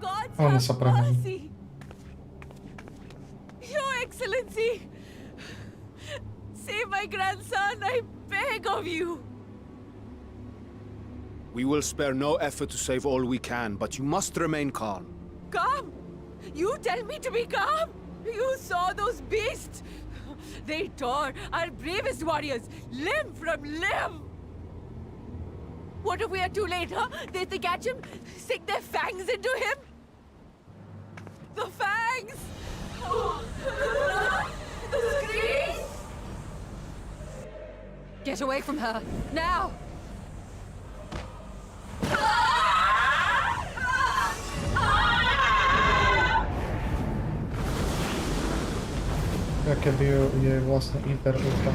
S8: Gods
S1: On
S8: have
S1: zapraví.
S8: mercy! Your Excellency! Save my grandson, I beg of you!
S7: We will spare no effort to save all we can, but you must remain calm.
S8: Calm? You tell me to be calm? You saw those beasts? They tore our bravest warriors limb from limb! What if we are too late, huh? They catch him, sink their fangs into him? The fangs! Oh, the screams!
S3: Get away from her, now!
S1: Keby je vlastne interpretátor.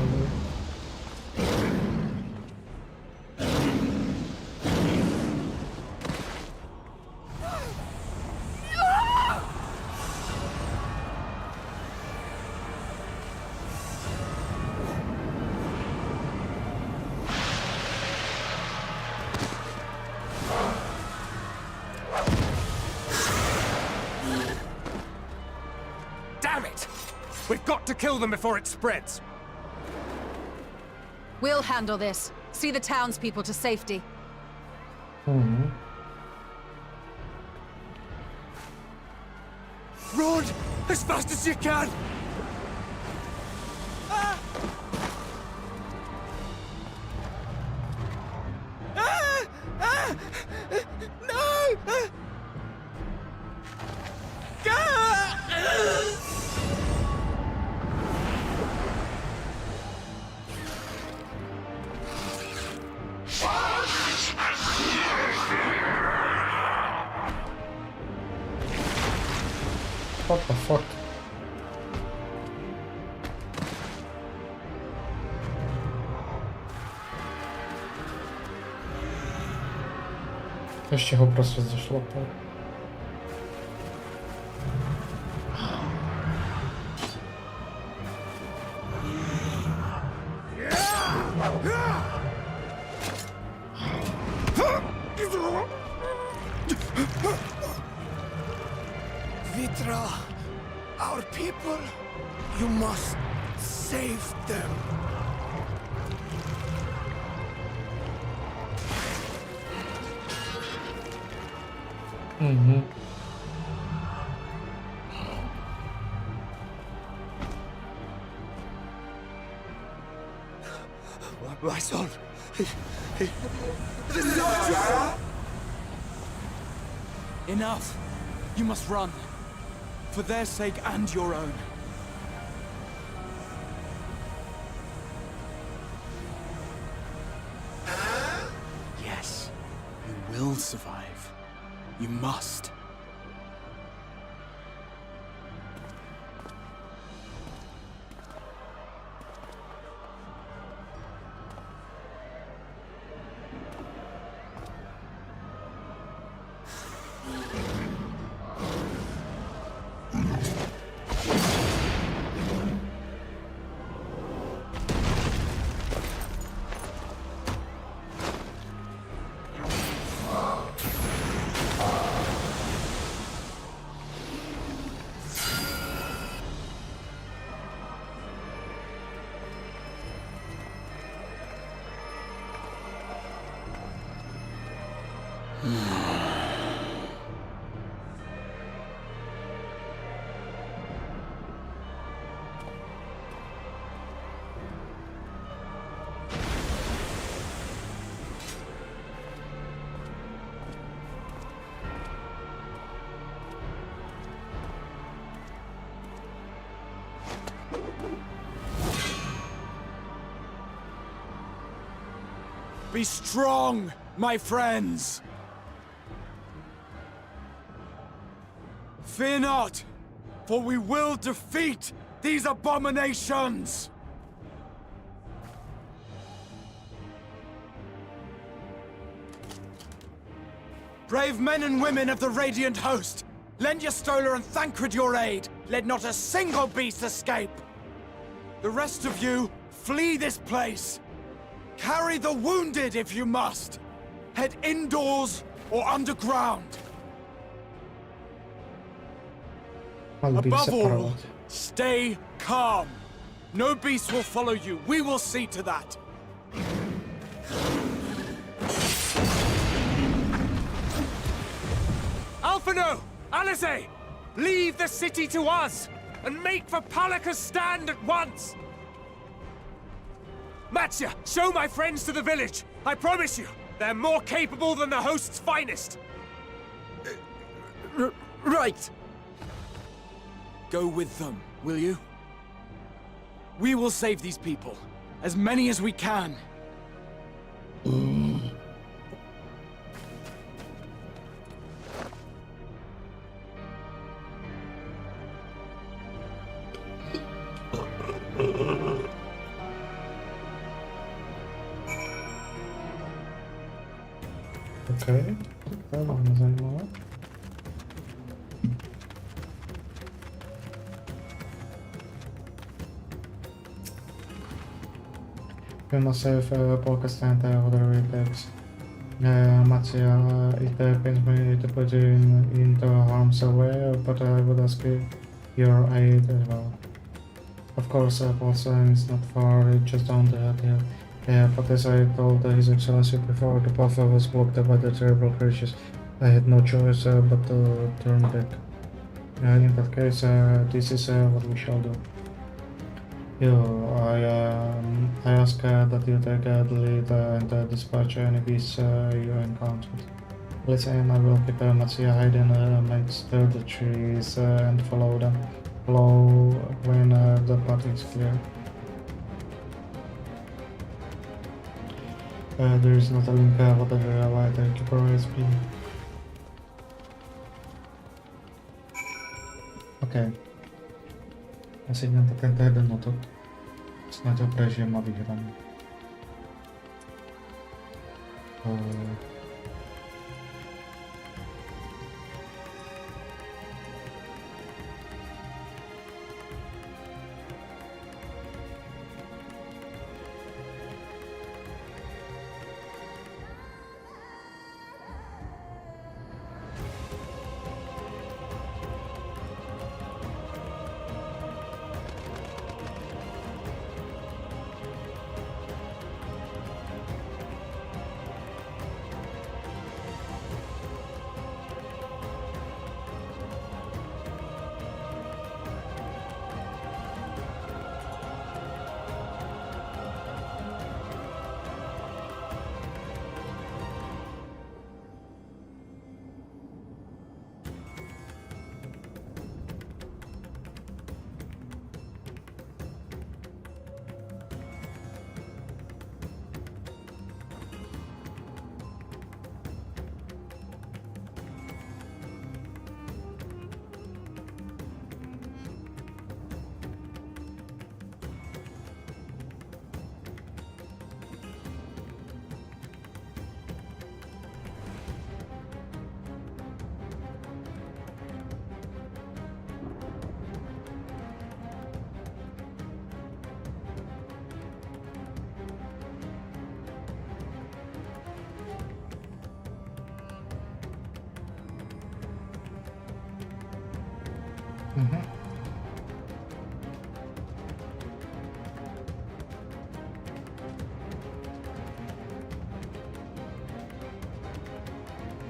S10: Damn it! We've got to kill them before it spreads.
S3: We'll handle this. See the townspeople to safety.
S10: Run as fast as you can! No!
S1: What the fuck? Ešte ho proste zašlapal.
S7: Vitra, our people, you must save them. My son,
S4: Enough! You must run. For their sake and your own. Yes, you will survive. You must. Be strong, my friends! Fear not, for we will defeat these abominations! Brave men and women of the Radiant Host, lend your Stola and Thancred your aid. Let not a single beast escape. The rest of you, Flee this place! Carry the wounded if you must! Head indoors or underground!
S1: I'll be
S4: Above all,
S1: separate.
S4: stay calm! No beast will follow you, we will see to that!
S10: Alphino! Alice! Leave the city to us! And make for Palaka's stand at once! Matya, show my friends to the village! I promise you, they're more capable than the host's finest!
S9: Right!
S4: Go with them, will you? We will save these people. As many as we can.
S1: Okej, to mamy zajmować. We must save Polka's Santa, whatever it takes. Matsuya, it pains me to put you into harm's way, but I would ask your aid as well. Of course, Polsheim is not far, it's just down the hill. But as I told His Excellency before, the path was blocked by the terrible creatures. I had no choice but to turn back. In that case, this is what we shall do. I ask that you take the lead and dispatch any beasts you encounter. Listen, I will keep Matsuya hidden amongst the trees and follow them. Follow when the path is clear. There is not a link, whatever I take for SP. Okej. Asi na ten jeden, no to snad opražím a vyhrám.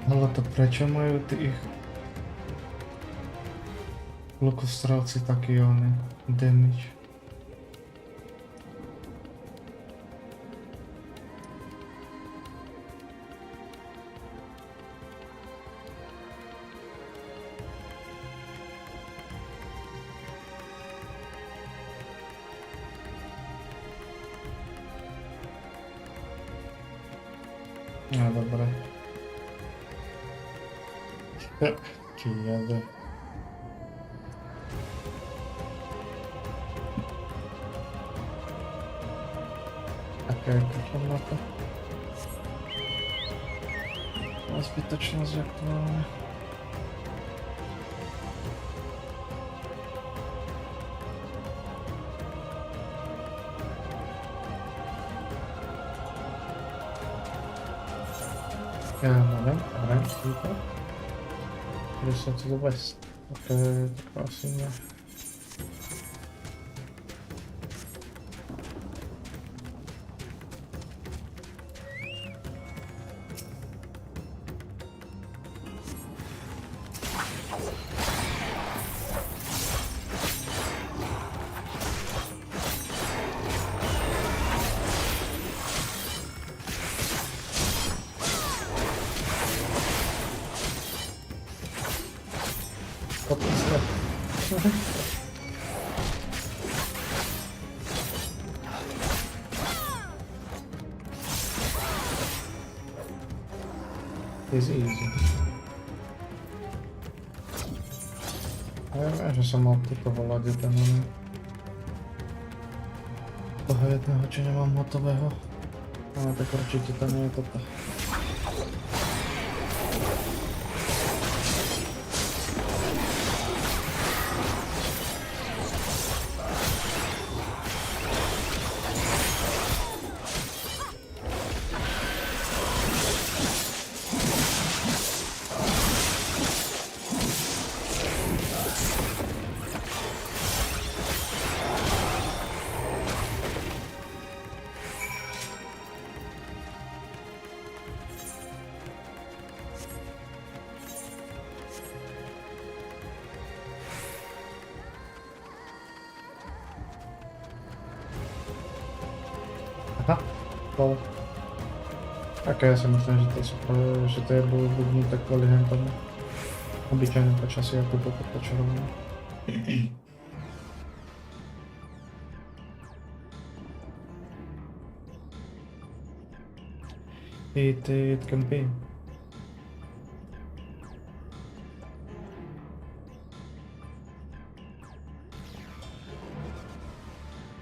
S1: Ale to prečo majú tých lukostrelci taký oný damage? No dobre. Či jadę. Okej, klikam na to. A zbyteczne zdeaktywowane. Morning, people. Listen to the west. Okay, the crossing here. What is that? It's easy. Ja že som mal toto volať jeden toho jedného, či nemám hotového. Ale tak určite to nie je toto. Aha, lol. Tak ja si myslím, že to je bubnuté kvôli hentomu. Obyčajné počasí ako toto počarovanie. It can be.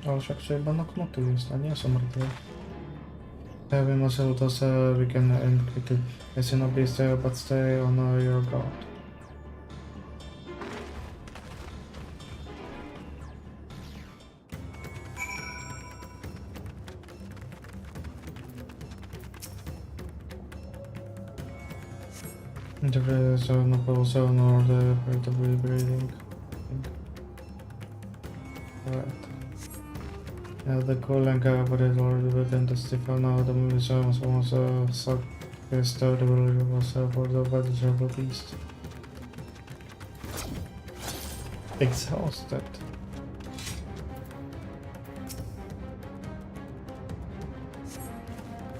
S1: Ale však čo iba knoknutý list, a nie som mŕtvý. We must hold us, we can end quickly. Yes, not be stay, but stay on your guard. The zone of also nor the rate of breathing. Right. The cooling but is already within the Stefan now the museum was sucked was for the badge of the beast. Exhausted.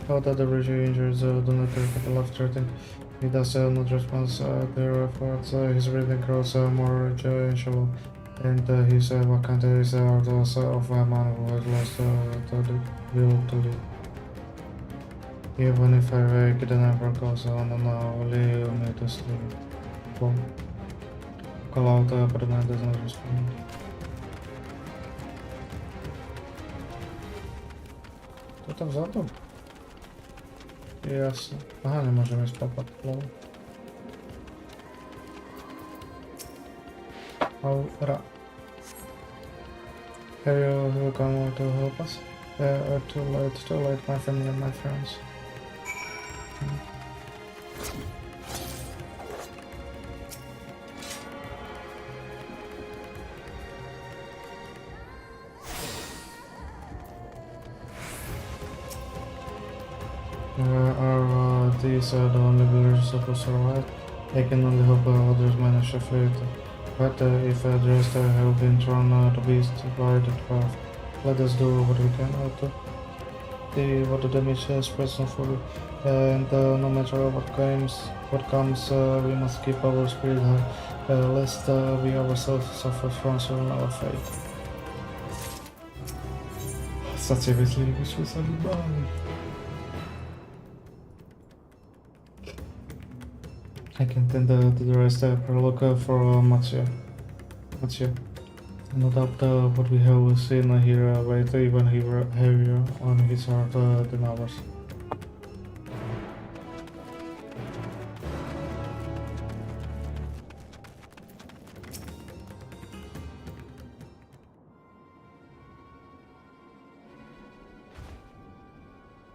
S1: How that the regime injuries do not take a life threatening. He does not respond to their efforts. His breathing grows more unusual. And his vacant is those of a man who has lost the will to live. Even if I wake, it never goes on and only me to sleep. Boom. Call out, but the man does not respond. Kto tam vzadu? Jasne. Aha, nemôžeme ísť popať plovu. Aura. Have you come to help us? Too late, my family and my friends. Are these the only villagers supposed to survive? I can only hope others manage to flee it. But if the rest have been thrown to beast by the craft, let us do what we can to see what the damage spreads not fully. And no matter what comes, we must keep our spirit high, lest we ourselves suffer from our fate. Stacja wyślij, wyszły sobie bani. I can tend to the rest look for Matsuya. No doubt what we have seen here later even heavier on his heart than ours.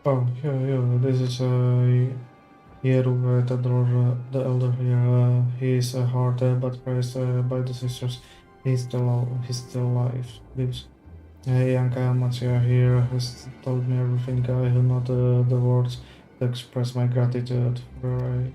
S1: Oh, yeah, this is Here, the elder here, he is hard but praised by the sisters. He still lives. Young Matsuya here has told me everything. I have not the words to express my gratitude for it.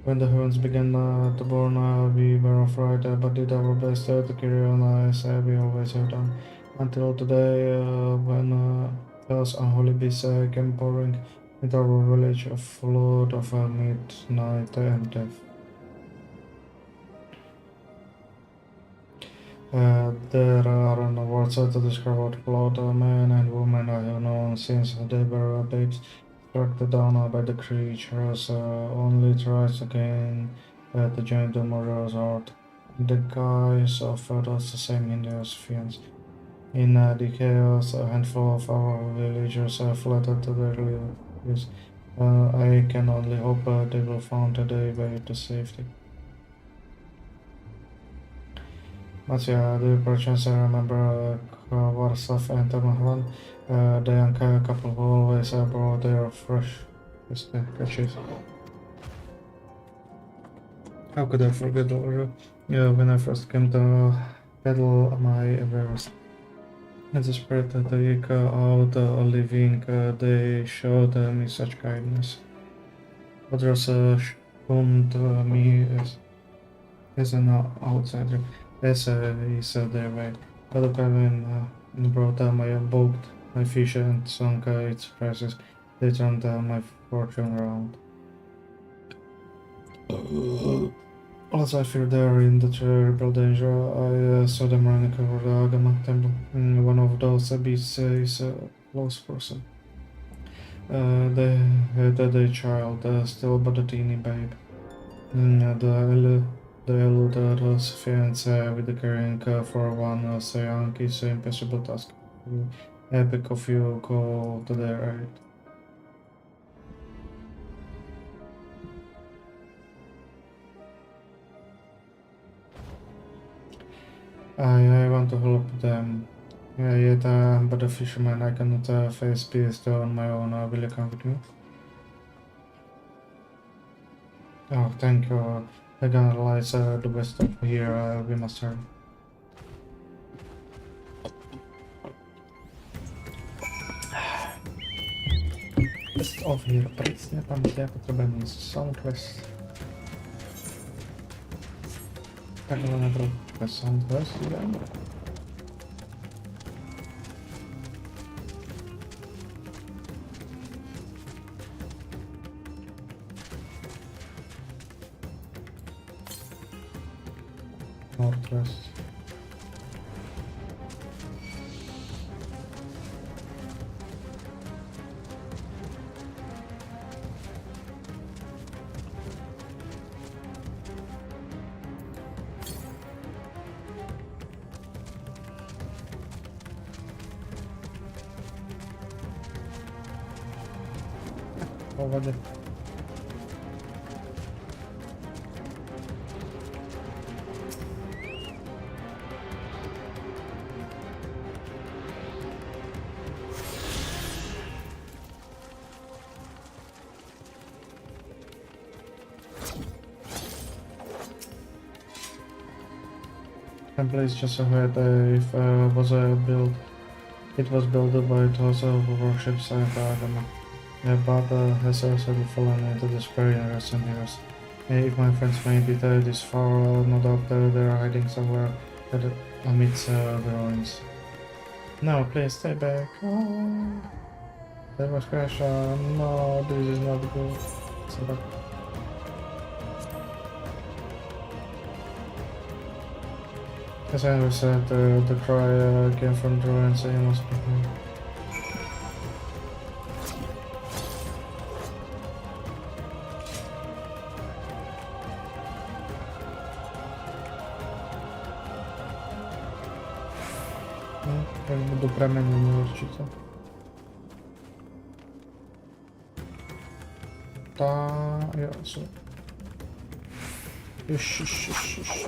S1: When the heavens began to burn, we were afraid, but did our best to carry on as we always have done. Until today, when those unholy beasts came pouring into our village, a flood of midnight and death. There are no words to describe what flood men and women I have known since they were babes. Struck down by the creatures, only tries again to join the murderer's heart. The guise of those same hideous fiends. In the chaos, a handful of our villagers fled to their lives. I can only hope they will find their way to safety. Matsuya, do you perchance remember Warsaw and Mahlan, the young couple who always brought their fresh catches? How could I forget when I first came to peddle my wares? As a spirit to take out a living, they showed me such kindness. Others shunned me as an outsider. As is their way. But when brought my boat, my fish, and sunk its prices, they turned my fortune around. Also, I fear they are in the terrible danger. I saw them running over the Agama temple. One of those beasts is a close person. They had a child, still but a teeny babe. The elder's fiance with the carrying for one so young is an impossible task. Epic of you go to their aid. I want to help them. Yet but a fisherman, I cannot face beasts on my own. Will you come with me? Oh, thank you. The gunner lies the best of here. We must hurry. Best of here, presne tam, kde potřebujeme Soundwest. Takhle nebyl Soundwest, jo? Northwest. Over there. Temple is just ahead. If was built, it was built by those who worship Saint Agama. But has also fallen into despair in recent years. If my friends made it this far, no doubt they are hiding somewhere amidst the ruins. No, please stay back. Oh, there was crash. No, this is not good. So that as I understand, the cry came from the ruins. You must be here. Budu pramenení určitě. Jo, co? Ježiš.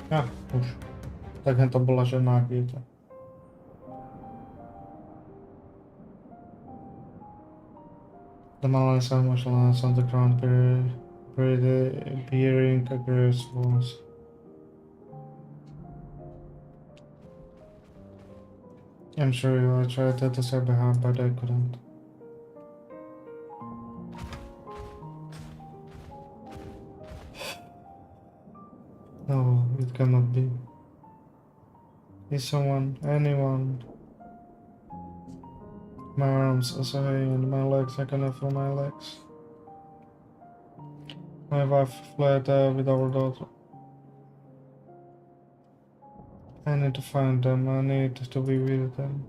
S1: Už. Tak to bola žena, ak je to. The Malays are marshlands on the ground bearing aggressive wounds. I'm sure I tried to stay behind, but I couldn't. No, it cannot be. Is someone, anyone? My arms are swaying and my legs, I cannot feel my legs. My wife fled with our daughter. I need to find them, I need to be with them.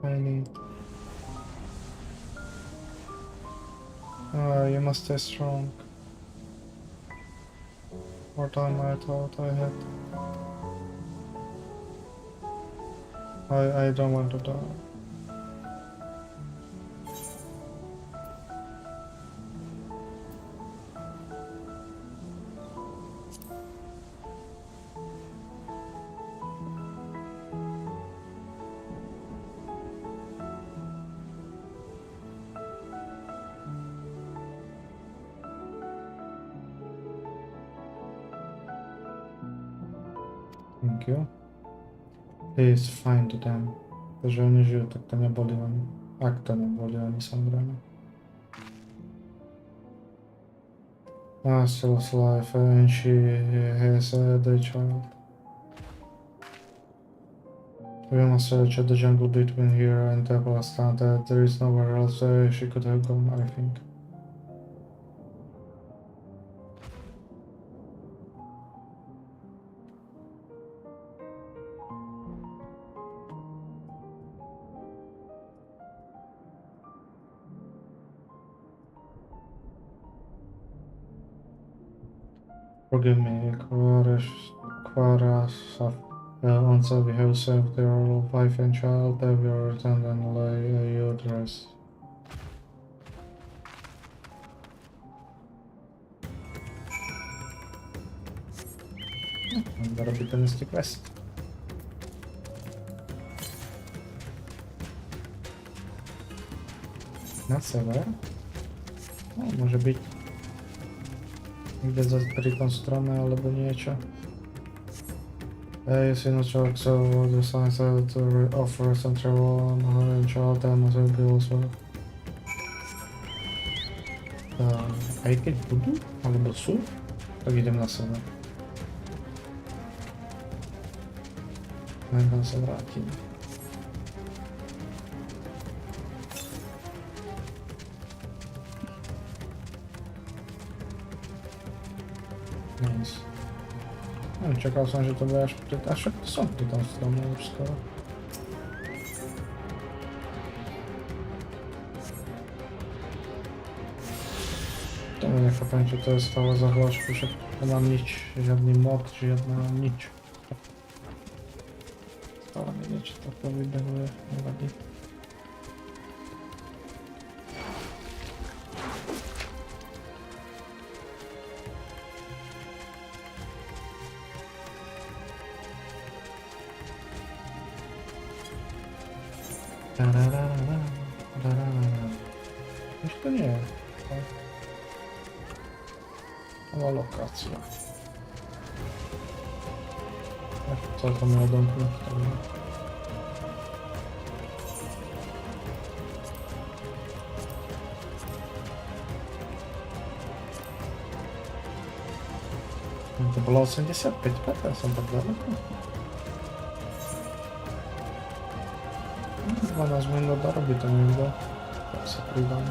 S1: I need. You must stay strong. More time I thought I had. I don't want to die. Thank you. Please find them. Jeżeli oni żyją, tak to nie boli oni. Jak to nie boli oni są grani? Still alive and she has the child. We must search the jungle between here and the Palestine. There is nowhere else she could have gone, I think. Forgive me, Quaras, once we have saved your wife and child, we will return and lay you to rest. Gotta be ten jest quest. Na sever? No, może być. Idę za tą stronę, albo niečo. Jest jednoczek, so the signs to offer some travel on her and child that must be also. Aj keď budú, alebo sú, tak idem na sebe. Nechám sa vrátim. Nice. Čakal som, že to bude až pri... A však som pri tom stromu už skoro. To nechápem, čo to je stále za hlášku, však to mám nič, žiadny mod, žiadna nič. Stále mi niečo takto vybehuje, nevadí. Už to nie je. Nová lokácia. Celkom je odomknúť. To bolo 85, ja som tak ďaleko. 12 minút dorobí to niekto. Tak sa pridám.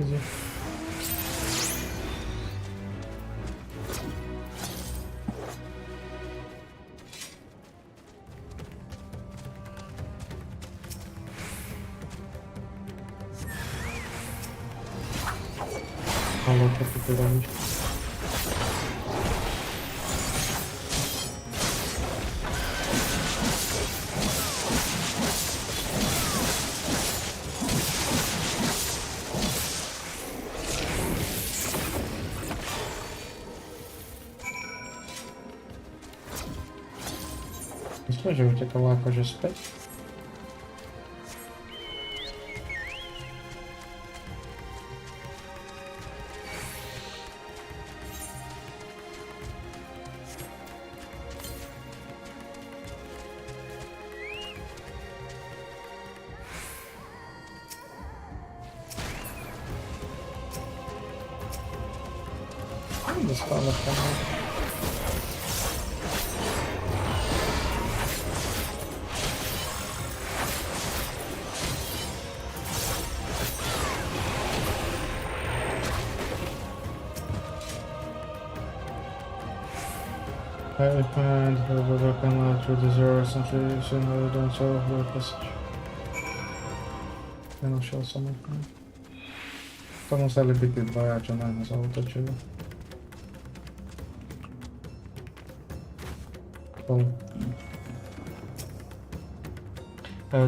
S1: Easy. Halo, co ty tu robisz? Myślę, że uciekała jakoś spać. Dostała tam. I find the camera through the doors and soon I don't solve the passage. Nie no, się osamotnię. To musieli być te dwa jacze na nas otoczyły.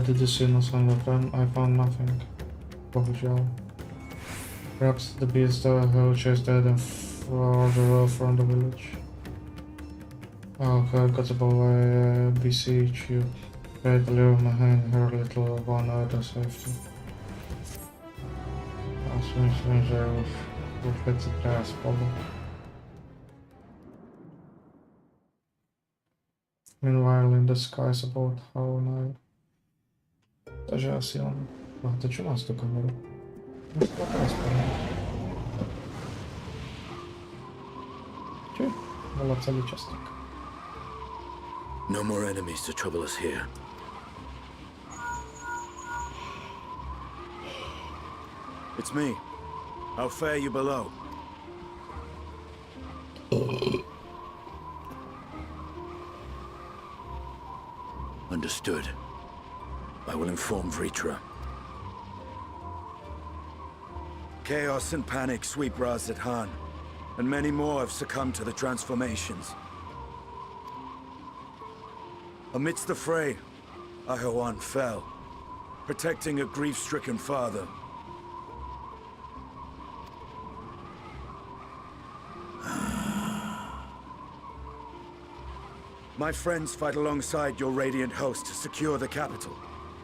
S1: Did you see us on the front? I found nothing. Bohužel. Perhaps the beast who chased them further from the village. Oh, God above, I beseech you, try to leave my hand her little one out of safety. Stranger with its grass problem. Meanwhile, in the skies about how now. Даже asi on. No, to čo má z tú kameru? No, to teraz poviem. Či? Bola celý čas tak.
S2: No more enemies to trouble us here.
S7: It's me. How fare you below?
S2: Understood. I will inform Vritra.
S7: Chaos and panic sweep Raz-at-Han, and many more have succumbed to the transformations. Amidst the fray, Ahoj fell, protecting a grief-stricken father. My friends fight alongside your Radiant host to secure the capital.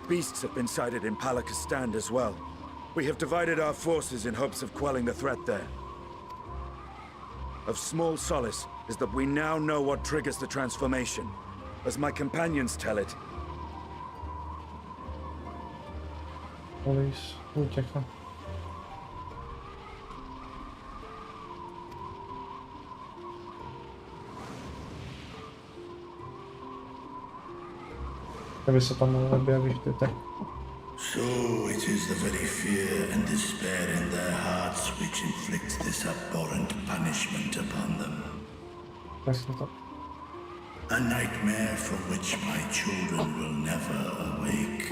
S7: Beasts have been sighted in Palakistan as well. We have divided our forces in hopes of quelling the threat there. Of small solace is that we now know what triggers the transformation. As my companions tell it,
S1: Police, ucieka. Żeby się tam objawić tutaj.
S2: So it is the very fear and despair in their hearts which inflicts this abhorrent punishment upon them.
S1: Właśnie to.
S2: A nightmare from which my children will never awake.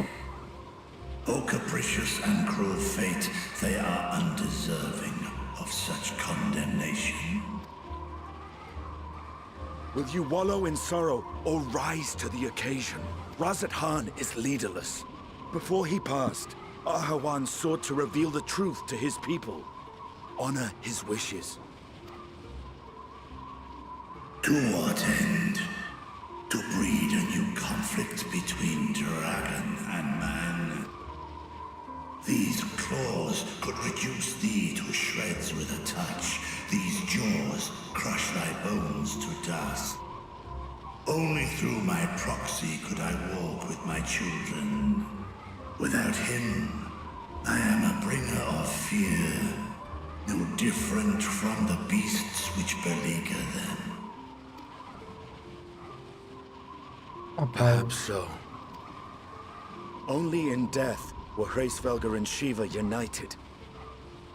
S2: O capricious and cruel fate, they are undeserving of such condemnation.
S7: will you wallow in sorrow or rise to the occasion? Raz-at-Han is leaderless. Before he passed, Ahoj sought to reveal the truth to his people. Honor his wishes.
S2: To what end? To breed a new conflict between dragon and man. These claws could reduce thee to shreds with a touch. These jaws crush thy bones to dust. Only through my proxy could I walk with my children. Without him, I am a bringer of fear, no different from the beasts which beleaguer them.
S7: Perhaps so. Only in death were Hraesvelgr and Shiva united.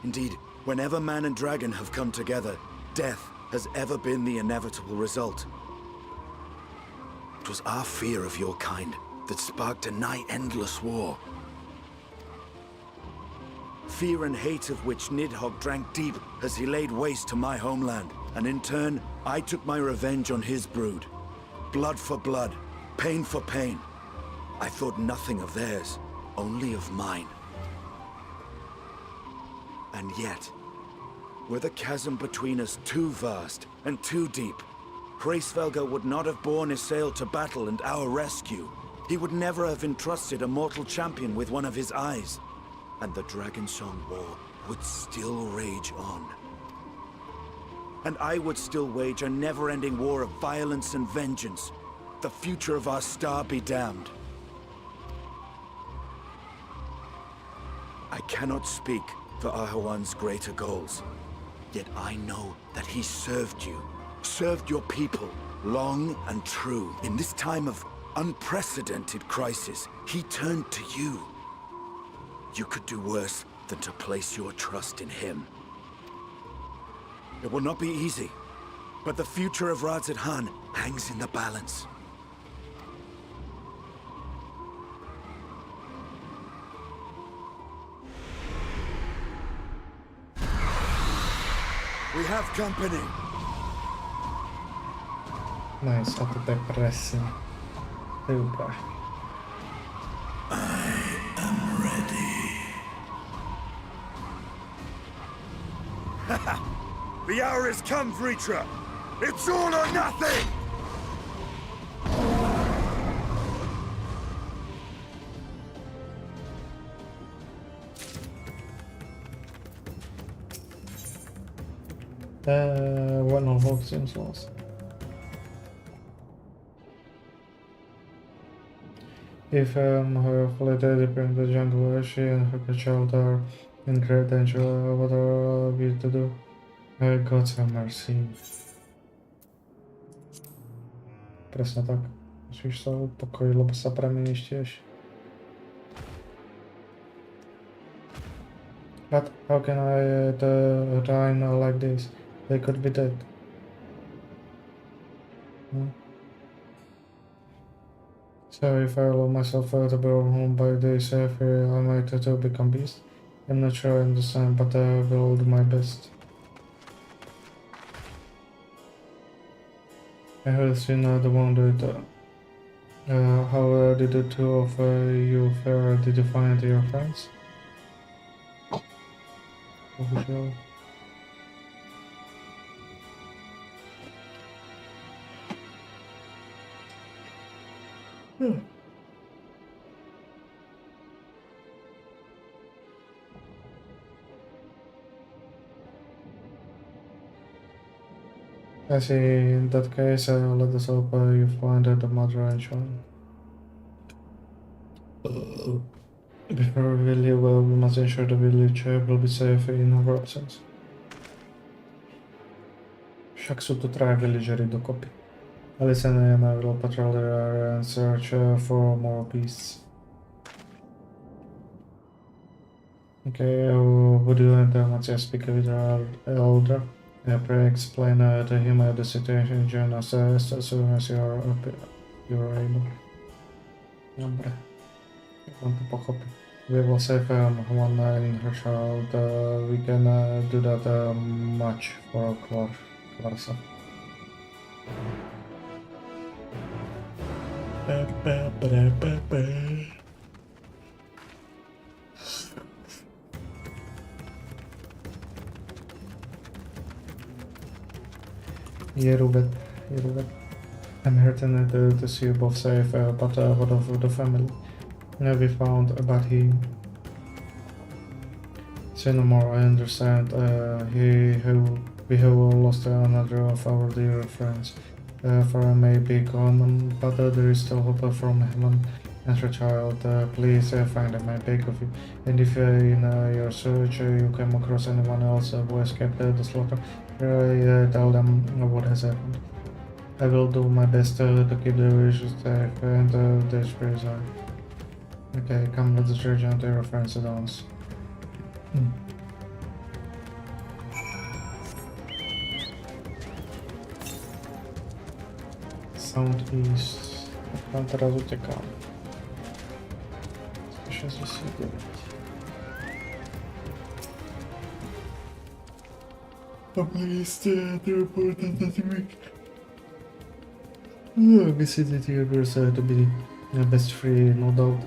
S2: Indeed, whenever man and dragon have come together, death has ever been the inevitable result. It was our fear of your kind that sparked a nigh-endless war. Fear and hate of which Nidhogg drank deep as he laid waste to my homeland, and in turn, I took my revenge on his brood. Blood for blood, pain for pain. I thought nothing of theirs, only of mine. And yet, were the chasm between us too vast and too deep, Hraesvelgr would not have borne his sail to battle and our rescue. He would never have entrusted a mortal champion with one of his eyes. And the Dragonsong War would still rage on. And I would still wage a never-ending war of violence and vengeance. The future of our star be damned. I cannot speak for Ahhuan's greater goals. Yet I know that he served you, served your people, long and true. In this time of unprecedented crisis, he turned to you. You could do worse than to place your trust in him. It will not be easy, but the future of Radzed Han hangs in the balance. We have company.
S1: Nice, a tutaj presję. Dobra.
S2: The hour has come, Vritra! It's all or nothing!
S1: One of Hawk seems lost. If her fully deep in the jungle, she and her child are in great danger. What are we to do? Gods have mercy. Presne tak. Musíš sa upokojiť, lebo sa premeníš tiež. But how can I dying like this? They could be dead. So if I allow myself to be overwhelmed by this fear, I might too become beast. I'm not sure I understand, but I will do my best. I have seen the wounded. How did the two of you fare? Did you find your friends? Bohužel. I see. In that case, let us hope you find the mother and child. Before we leave, we must ensure the village will be safe in our absence. Však sú tu traja villagery dokopy. Alison and I will patrol the area and search for more beasts. Okay, would you and Matthias speak with our elder? Pray explain to him the situation, join us as soon as you are able. Dobre. On to pochopí. We will save one in her child. We can do that much for Clarsa. Yerubet. I'm hurting to see you both safe, but what of the family? We found about him. Say no more, I understand. We have lost another of our dear friends. For I may be gone, but there is still hope from heaven and her child. Please find him, I beg of you. And if in your search you come across anyone else who escaped the slaughter, tell them what has happened. I will do my best to keep the villages safe and the spirits are. Okay, come, let's return to your friends at once. Southeast. Tam teraz uciekam. 169. Please report that week. Visited Tigers to be best free, no doubt.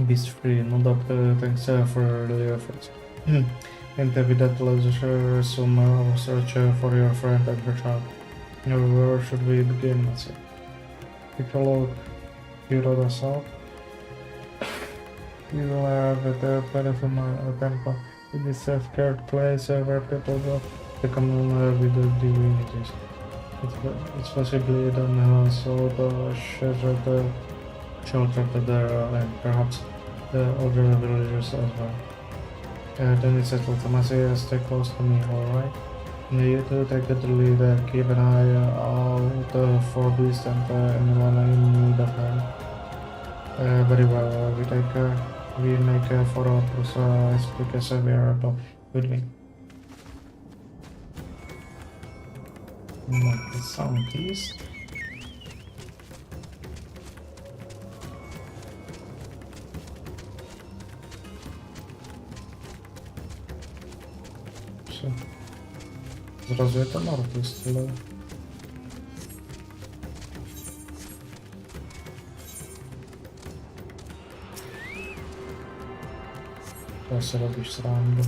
S1: Beast free, no doubt. Thanks for early efforts. And with that, let's resume our search for your friend and her child. Where should we begin? Let's see. Take a look. You wrote us out. You will have a benefit temple. It is a scared place where people go to commune with the divinities. It's possibly done so the sheltered there and perhaps the other villagers as well. Then it's settled. Tomasi, stay close to me, alright? You two take the lead and keep an eye out for beasts and anyone in need of help. Very well, we make for outposts as quick as we are able. With me. The southeast. So, zrazu je to northeast, ale... To se robíš srandu.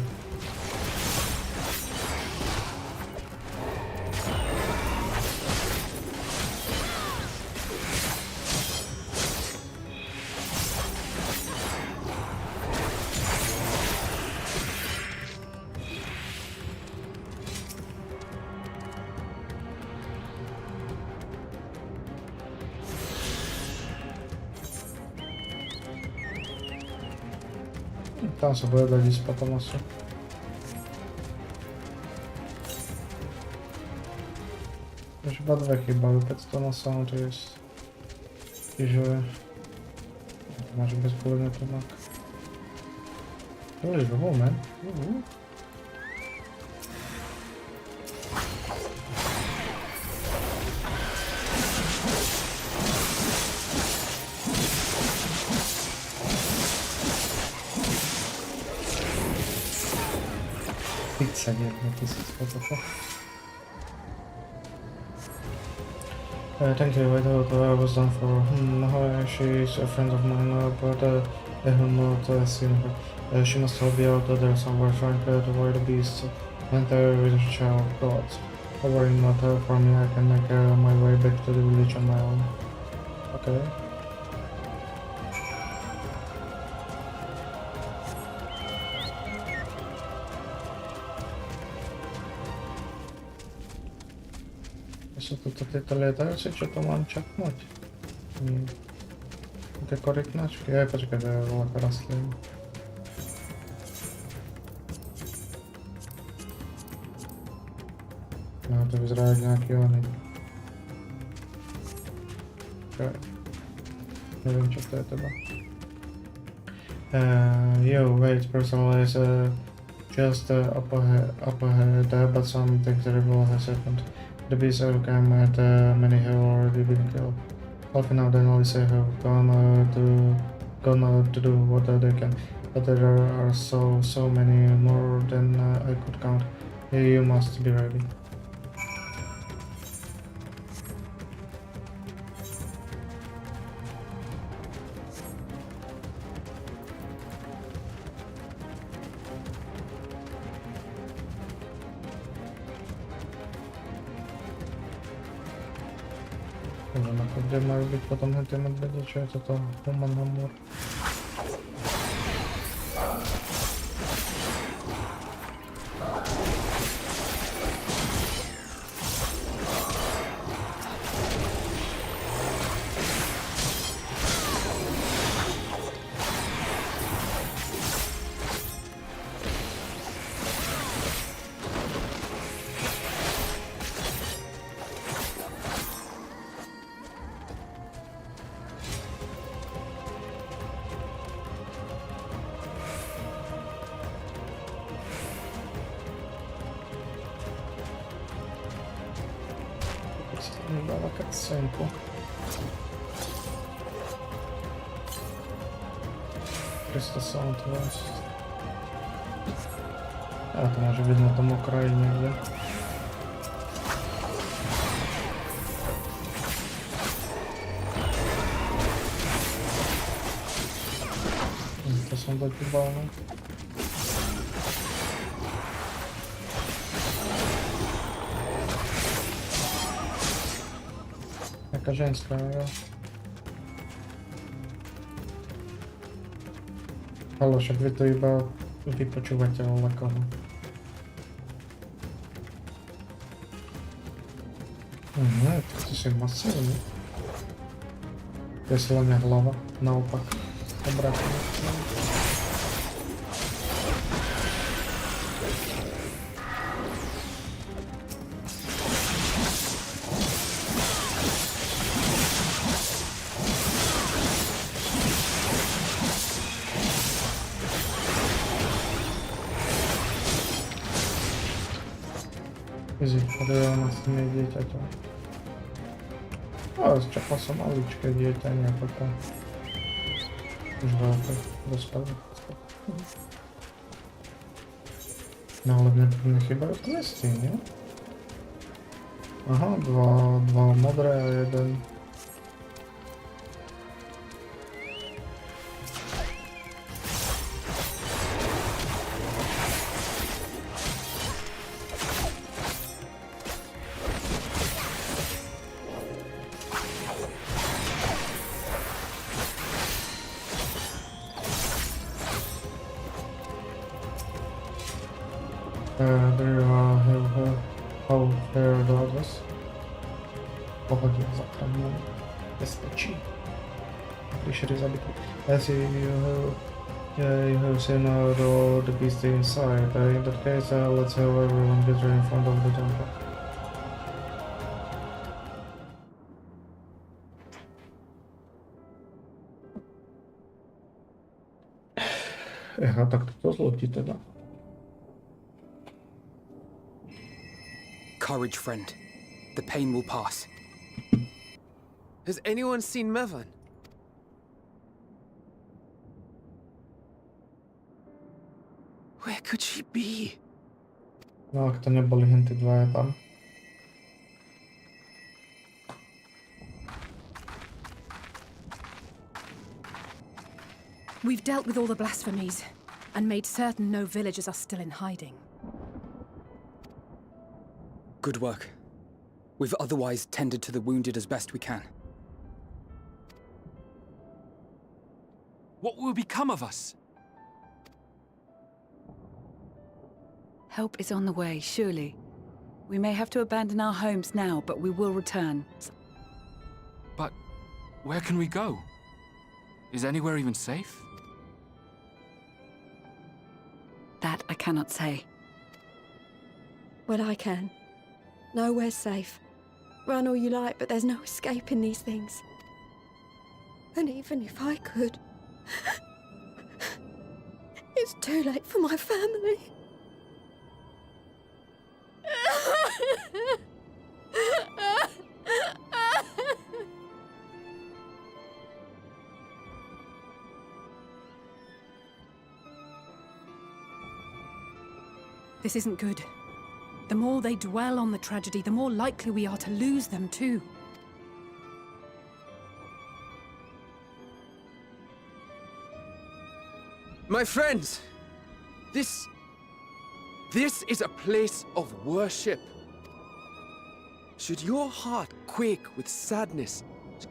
S1: Tam se bude dát potom asi. Už iba dve chýbajú, 500 na Southeast. Čiže... Máš bezpolivný tomak. To je go, man. Pizza jedna 1000 Thank you, I thought I was done for. Ahoj, she's a friend of mine, but I have not seen her. She must be out there somewhere trying to avoid the beasts and with her child. God, worrying not for me, I can make my way back to the village on my own. Okay. Sú tu tieto lietajúce, čo to mám čaknúť? Tie korytnačky? Počkaj, to je veľká rastlina. No, to vyzerá jak nejaký oný. Neviem, čo to je teda. Yo, wait, personal is just up ahead, but something terrible has happened. The beasts have come at many have already been killed. Half an hour then Alice have gone to do what they can, but there are so many more than I could count. You must be ready. Kde majú byť potom tie medvede, čo je toto human hammer? Dáva cutscenku. 300 Southwest. A to może być na tą Ukrainie, gdzie? To są dokibalne. Jaka żeńska, ja. Halo, však vy to iba vypočúvate o Lakohu. To si masívne. Kreslenia hlava, naopak. Obrátené. Vypadá na syne dieťaťa. Ale z čapa som maličké dieťa, nie ako to. Už veľké, dospelé. No ale mne chýbajú questy, nie? Aha, dva modré a jeden. There how fair dollars. Pohodě zachránil bezpečí. Vyšli zabití. As you have seen the beast inside. In that case, let's have everyone gather in front of the temple. Tak to zlotí teda.
S5: Courage, friend. The pain will pass.
S9: Has anyone seen Mevan? Where could she be?
S1: No, ak to neboli hen tí dvaja tam.
S6: We've dealt with all the blasphemies, and made certain no villagers are still in hiding.
S5: Good work. We've otherwise tended to the wounded as best we can.
S10: What will become of us?
S11: Help is on the way, surely. We may have to abandon our homes now, but we will return.
S10: But where can we go? Is anywhere even safe?
S11: That I cannot say.
S12: Well, I can. Nowhere's safe. Run all you like, but there's no escaping these things. And even if I could, it's too late for my family.
S6: This isn't good. The more they dwell on the tragedy, the more likely we are to lose them too.
S9: My friends! This is a place of worship. Should your heart quake with sadness,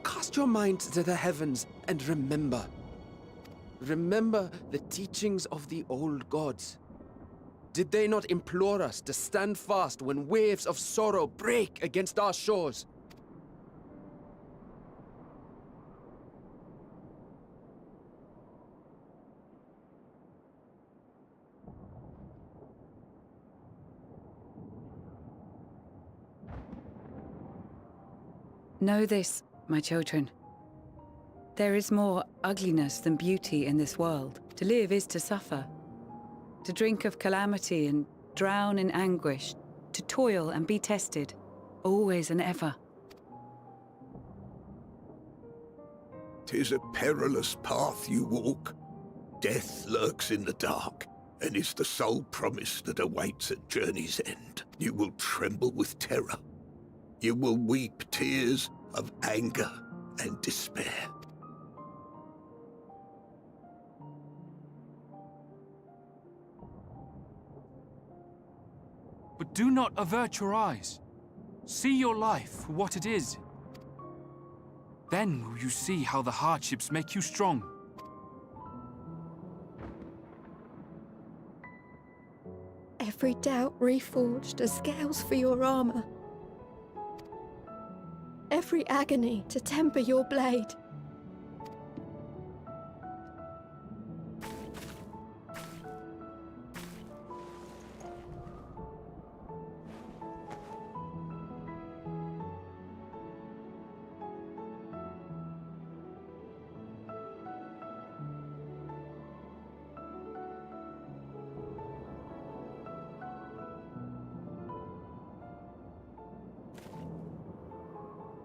S9: cast your mind to the heavens and remember. Remember the teachings of the old gods. Did they not implore us to stand fast when waves of sorrow break against our shores?
S11: Know this, my children. There is more ugliness than beauty in this world. To live is to suffer. To drink of calamity and drown in anguish. To toil and be tested, always and ever.
S2: 'Tis a perilous path you walk. Death lurks in the dark, and is the sole promise that awaits at journey's end. You will tremble with terror. You will weep tears of anger and despair.
S10: But do not avert your eyes. See your life for what it is. Then will you see how the hardships make you strong.
S12: Every doubt reforged as scales for your armor. Every agony to temper your blade.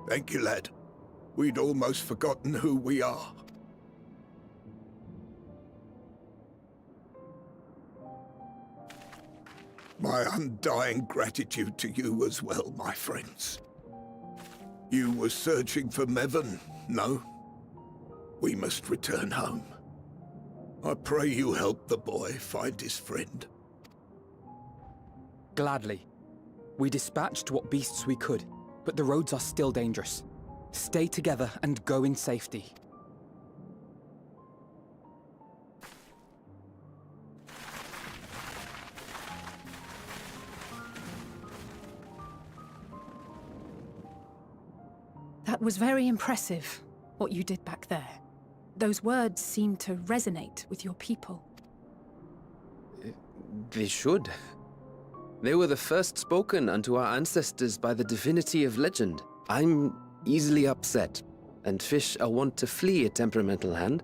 S2: Thank you, lad. We'd almost forgotten who we are. My undying gratitude to you as well, my friends. You were searching for Mevon, no? We must return home. I pray you help the boy find his friend.
S5: Gladly. We dispatched what beasts we could, but the roads are still dangerous. Stay together and go in safety.
S6: That was very impressive, what you did back there. Those words seem to resonate with your people.
S9: They should. They were the first spoken unto our ancestors by the divinity of legend. I'm easily upset, and fish are wont to flee a temperamental hand,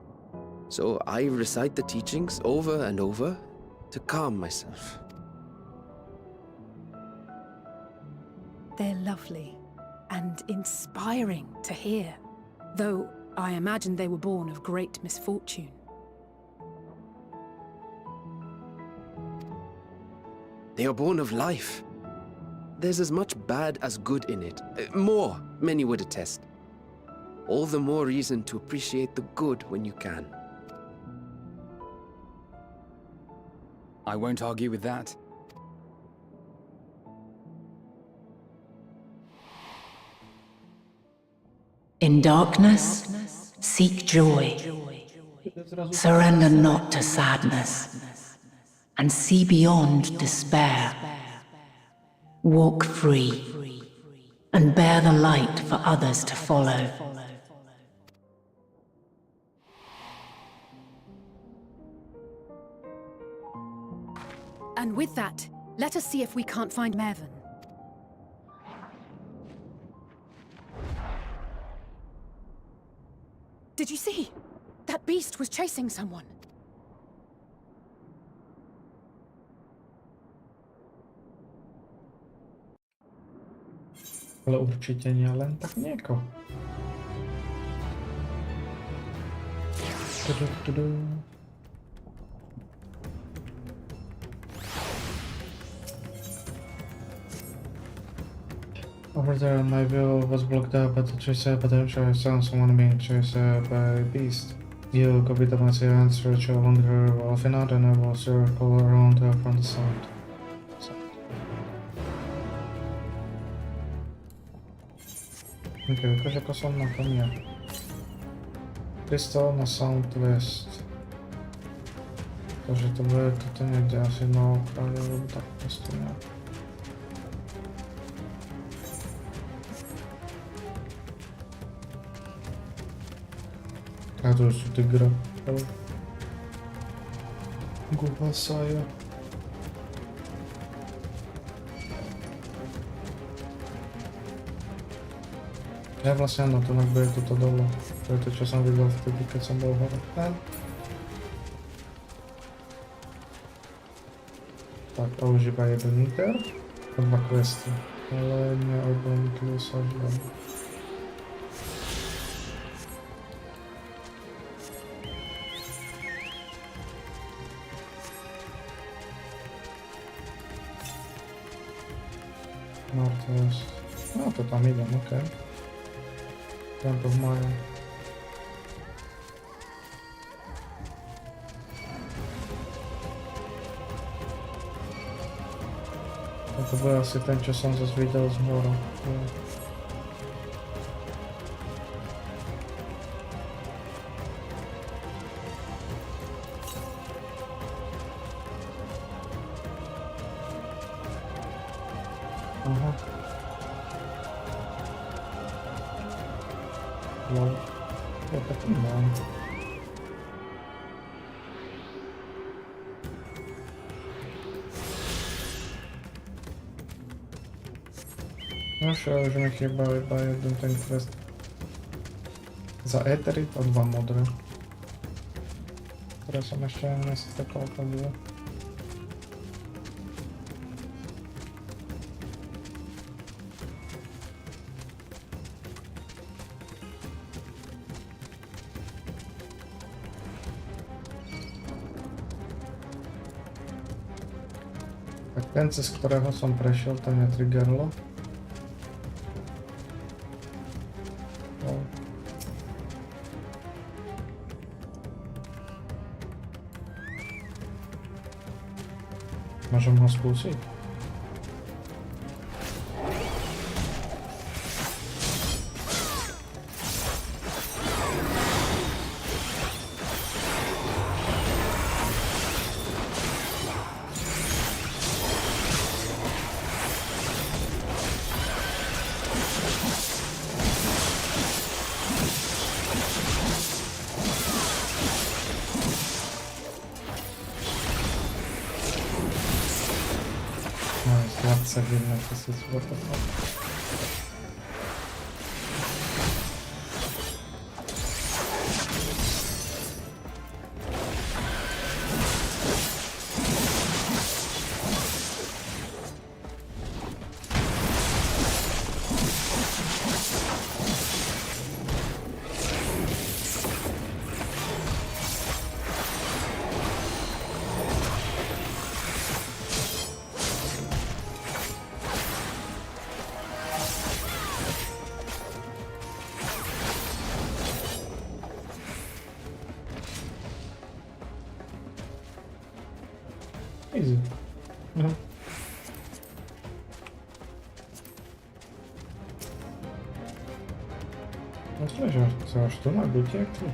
S9: so I recite the teachings over and over to calm myself.
S6: They're lovely and inspiring to hear, though I imagine they were born of great misfortune.
S9: They are born of life. There's as much bad as good in it. More, many would attest. All the more reason to appreciate the good when you can.
S5: I won't argue with that.
S13: In darkness, seek joy. Surrender not to sadness, and see beyond despair. Walk free, and bear the light for others to follow.
S6: And with that, let us see if we can't find Mevon. Did you see? That beast was chasing someone.
S1: Ale určitě nie len tak nieko. Over there, my view was blocked up by the trees, but eventually I saw someone being chased by a beast. You copied the message and search along the river of Finland, and I will circle around from the side. Okay, jakože jako som na tom je. Krystal na Southwest. Takže to bude toto někde asi na okraji, nebo tak prostě nějak. A to jsou ty grapy. Google Saja. Ja vlastne áno, to bude toto dole. To je to, čo som videl vtedy, keď som bol hore. Tak, to už iba jeden inter a dva questy. Ale neoblonkli sa žiadne. Northwest. No to tam idę, okej. Tempo w mają. No to była asi ten, čo som zase videl z hora. Aha. Lol. Ja tak nie mam. No już mi chyba jeden ten quest. Za etery to 2 modre. Które są jeszcze niestety kołka były. Tak ten, z którego są presiol, to nie triggerlo. Możemy ho skúsiť? Władca Wilna, to jest what the fuck. Easy. No. No co aż tu ma być jak tu?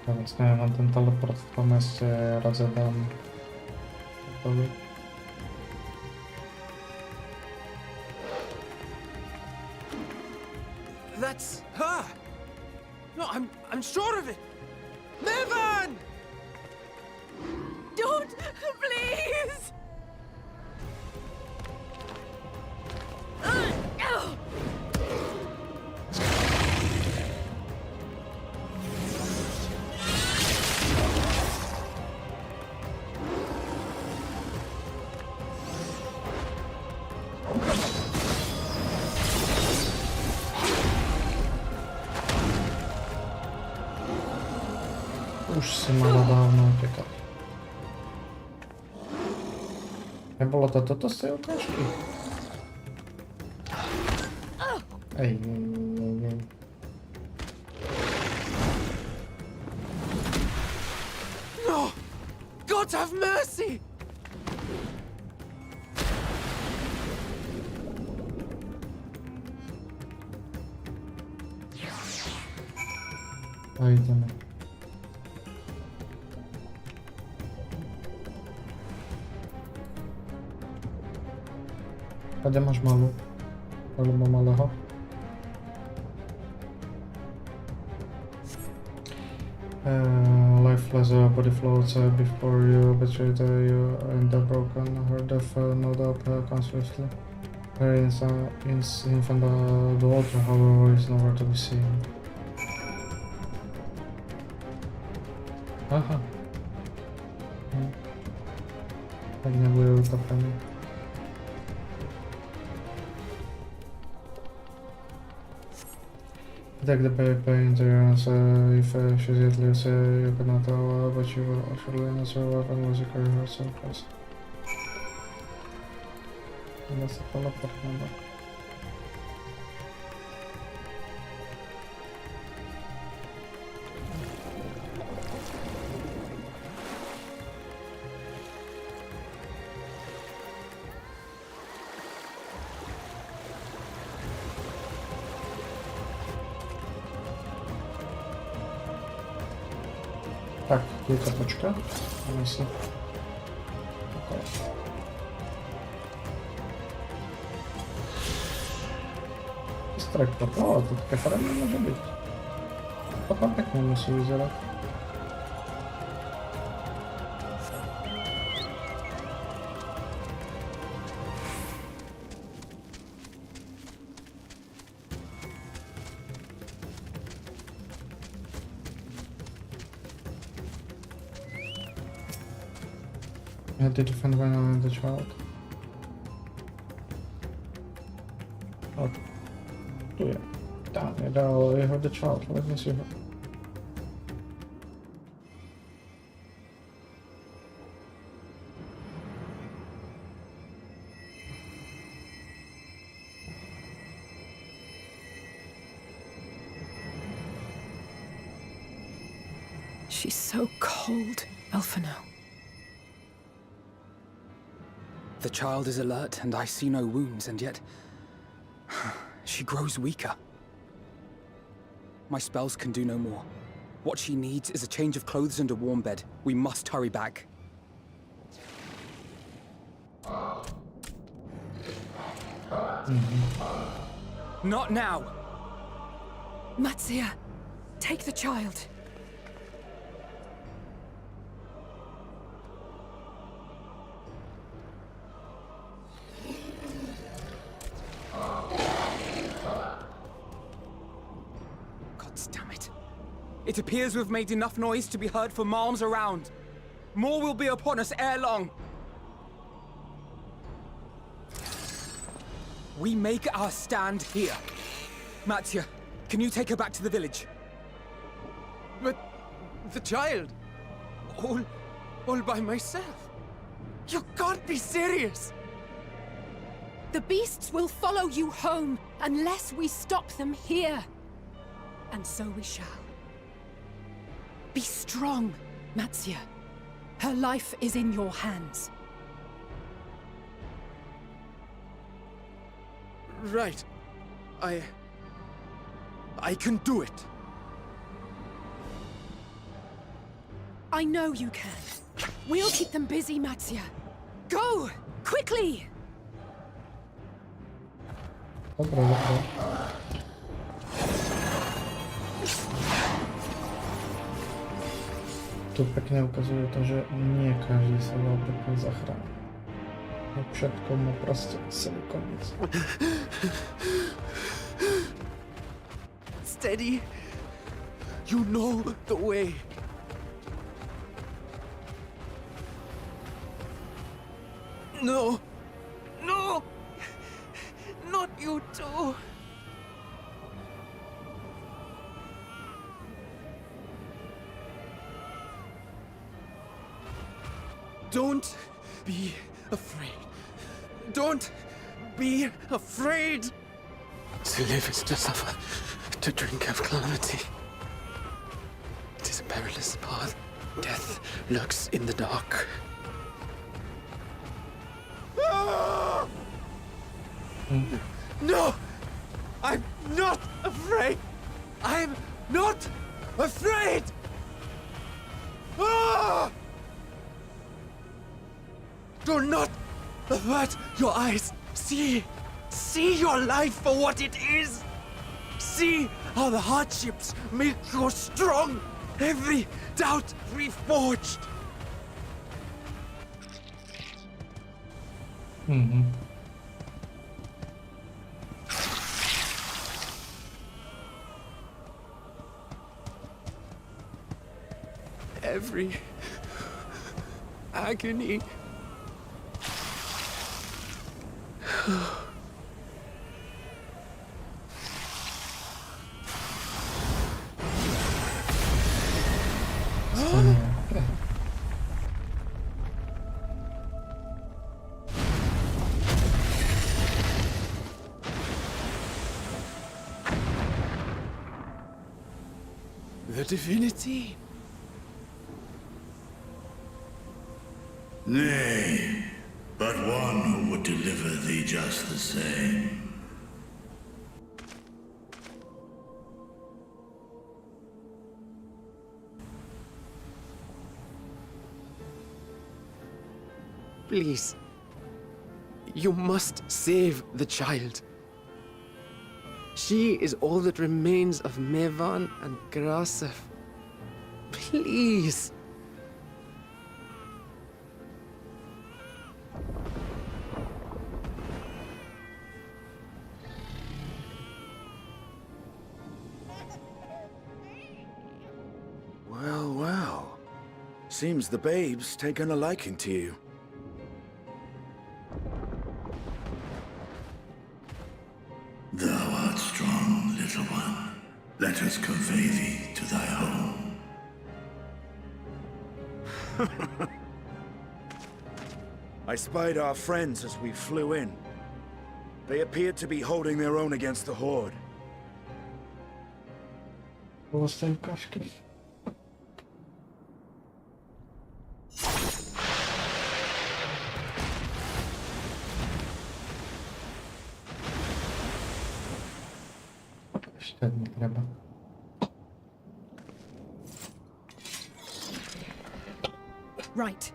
S1: Więc nie wiem, mam ten teleport w pomysłie razem dam.
S9: That's her! No, I'm sure of it! Niven!
S8: Don't! Please!
S1: Už si mala dávno utekať. Nebolo to toto z tej ukážky? Ej.
S9: No! God have mercy!
S1: A ideme. Kde máš malú? Alebo malého? Lifeless body floats before you betrayed you and the broken. Her death no doubt consciously. Her infant daughter, however, is nowhere to be seen. Aha. Tak nebude utopený. Attack the paper interference if she's yet lives, you cannot allow, but you will surely survive and lose her some class. Unless the teleport number. Tak, kilka poczka. Myślę. Okay. Strektor. O, to taka farma może być. Popatek nie musi wyzierać. Ja did find Final and the child. O, tu jest. Tam, nie dało jechać the child, let me see her.
S6: She's so cold, Elfino.
S5: The child is alert, and I see no wounds, and yet... she grows weaker. My spells can do no more. What she needs is a change of clothes and a warm bed. We must hurry back. Not now!
S6: Matsia, take the child.
S5: It appears we've made enough noise to be heard for miles around. More will be upon us ere long. We make our stand here. Mattia, can you take her back to the village?
S9: But the child, all by myself. You can't be serious.
S6: The beasts will follow you home unless we stop them here. And so we shall. Be strong, Matsia. Her life is in your hands.
S9: Right. I can do it.
S6: I know you can. We'll keep them busy, Matsia. Go! Quickly!
S1: Tu pekne ukazuje to, że nie każdy sobie pekne zachrani. Przodką mu prosto sobie koniec.
S9: Steady. You know the way. No! No! Not you too! Don't be afraid. Don't be afraid!
S14: To live is to suffer, to drink of calamity. It is a perilous path. Death lurks in the dark.
S9: No! I'm not afraid! I'm not afraid! Ah! Do not avert your eyes. See your life for what it is. See how the hardships make you strong. Every doubt reforged. Every agony. the divinity?
S2: Nay, but one who would deliver thee just the same.
S9: Please. You must save the child. She is all that remains of Mevan and Grasef. Please.
S15: Well, well. Seems the babe's taken a liking to you.
S2: Thou art strong, little one. Let us convey thee to thy home.
S15: I spied our friends as we flew in. They appeared to be holding their own against the Horde.
S1: Dostałem kaszki. Jeszcze nie треба.
S6: Right.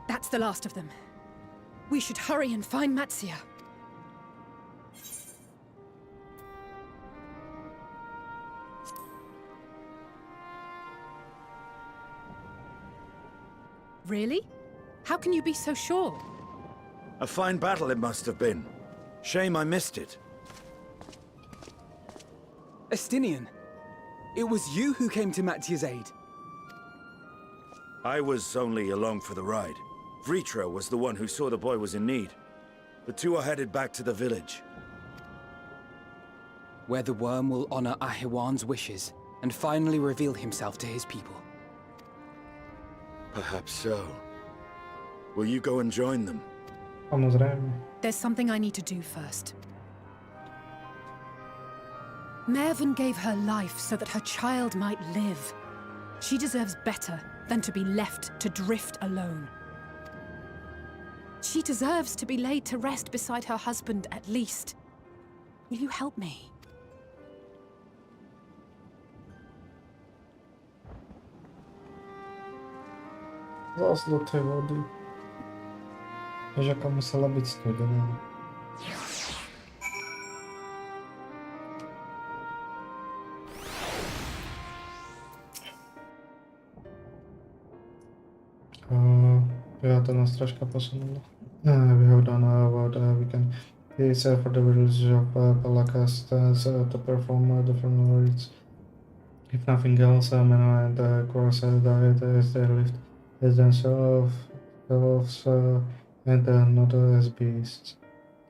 S6: That's the last of them. We should hurry and find Matsia. Really? How can you be so sure?
S15: A fine battle it must have been. Shame I missed it.
S5: Estinian, it was you who came to Matia's aid.
S15: I was only along for the ride. Vritra was the one who saw the boy was in need. The two are headed back to the village.
S5: Where the worm will honor Ahiwan's wishes and finally reveal himself to his people.
S15: Perhaps so. Will you go and join them?
S6: There's something I need to do first. Mervyn gave her life so that her child might live. She deserves better than to be left to drift alone. She deserves to be laid to rest beside her husband at least. Will you help me?
S1: Zas do tej wody. Rzeka musiała być studiona. Ja to nas troszkę posunęło. We have done what we can. He said for the village of Palakas to perform different rites. If nothing else, Meno and Cross died as they lived as themselves and not as beasts.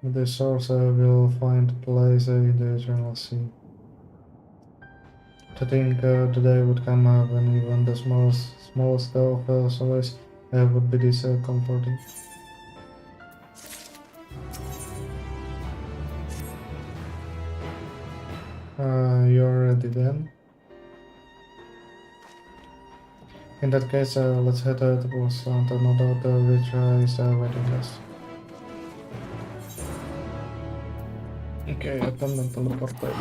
S1: The source will find place in the eternal sea. To think the day would come when even the smallest of solace would be this comforting. You're ready then? In that case, let's head towards no doubt Vritra is waiting us. Okay, ja tam teleportuję.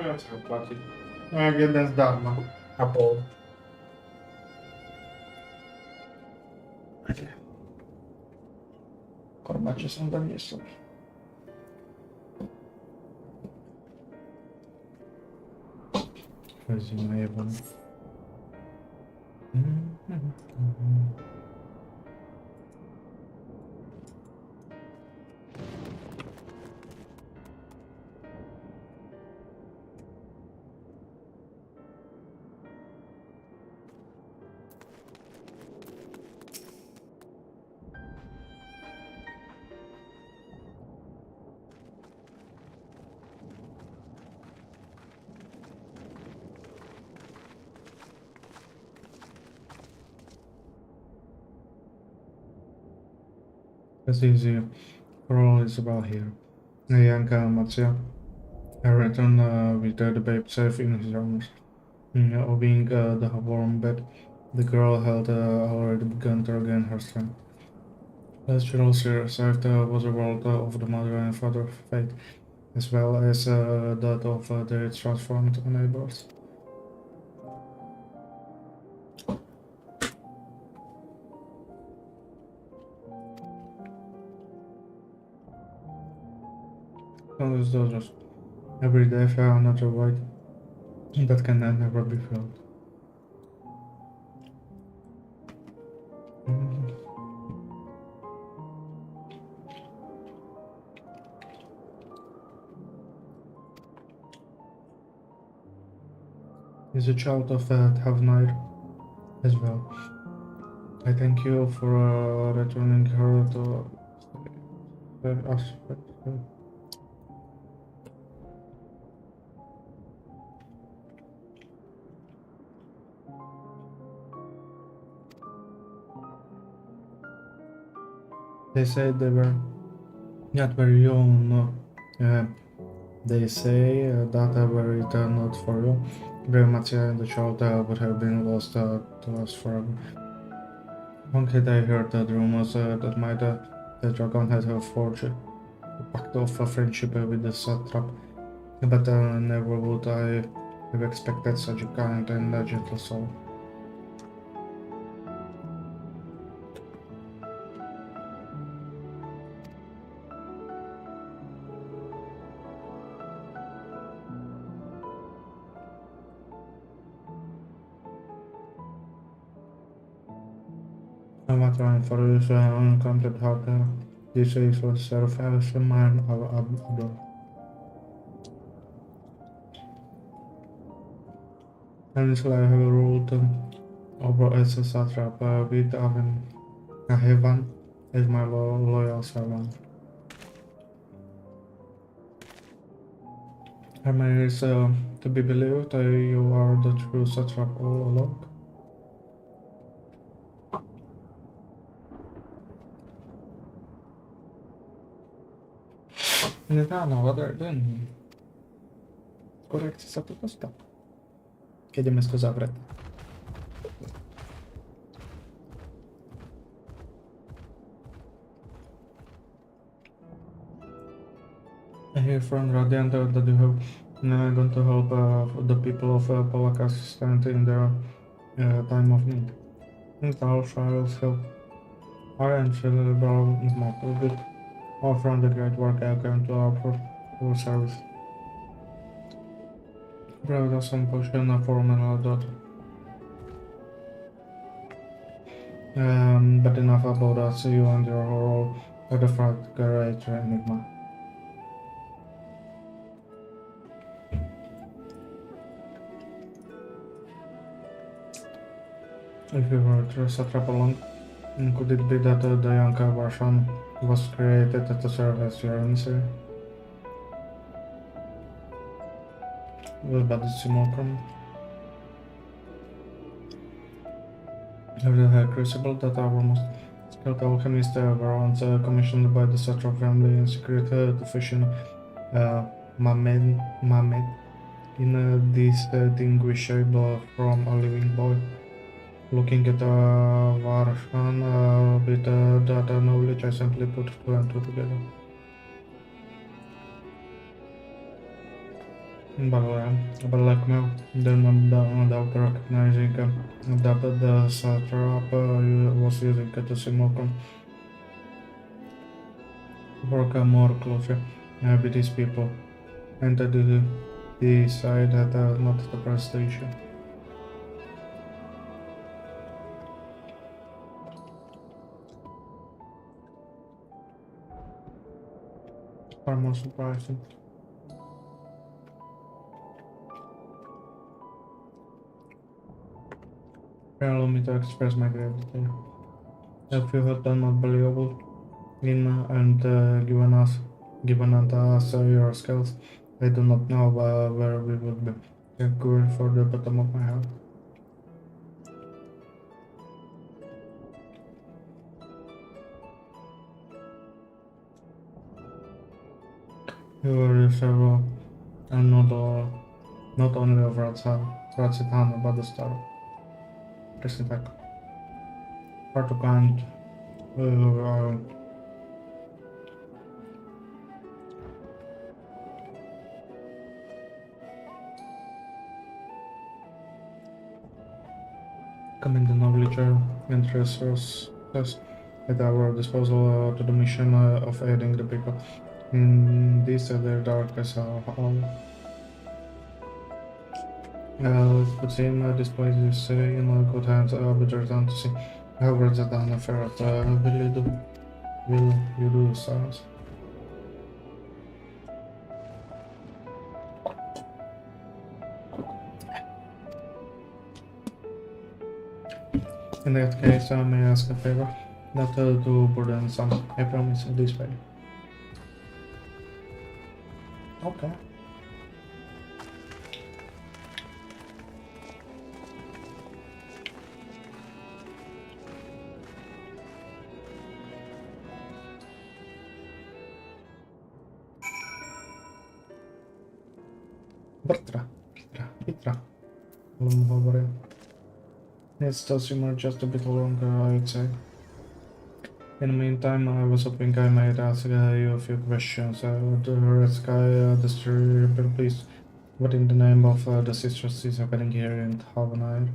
S1: Mówiąc go płacić. No jak jeden zdarma. A pół. Korbacie są do mnie sobie. Weźmy jebany. It's easy. For all is well here. Yanka and Matsuya return with the babe safe in his arms. Obeying the warm bed, the girl had already begun to regain her strength. As she also saved was the world of the mother and father of fate, as well as that of their transformed neighbors. Those daughters. Every day fell another void that can never be filled. Is a child of Tavnair as well. I thank you for returning her to us. They said they were not very young. They say that they were returned not for you. Very much and the child would have been lost to us forever. One kid I heard the rumors that the dragon had forged a pact of friendship with the satrap, but never would I have expected such a kind and gentle soul. I'm trying for this uncounted heart. This is what serve as a man of Abdul. And so I have ruled over as a satrap with Heaven as my loyal servant. Am I to be believed you are the true satrap all along? Nie dano, один. Корекція тут остав. Kiedy to zavrať. I hear from Radiant that you have gone to help the people of Palakas stand in their time of need. And thou shalt help. I am celebrate with all from the great work I came to offer your service. Proud of some portion for my daughter. But enough about us, you and your role at the front garage enigma. If you were to satrap along, could it be that the young version was created to serve as your emissary? But it's simulacrum. The crucible that our most skilled alchemists were once commissioned by the satrap family in secret to fashion Mamed indistinguishable from a living boy. Looking at the version with that knowledge, I simply put two and two together. but like now, then without recognizing that the satrap was using the simulacrum work more closely with these people, and the side that not the prestige. Far more surprising. Allow me to express my gratitude. If you had done unbelievable in and given us your skills, I do not know where we would be. Thank you for the bottom of my heart. You were several, and not only of Ratsitana, but the star. President, far too kind. Command the knowledge and resources at our disposal to the mission of aiding the people in this their darkest hour. It would seem this place is in good hands. Better than to see. However, the down affair will you do science? In that case, I may ask a favor, not to burden some. I promise this way. Okay. Petra. It's still simmer just a bit longer, I'd say. In the meantime, I was hoping I might ask you a few questions. The Red Sky District, please. What in the name of the sisters is happening here in Havanite?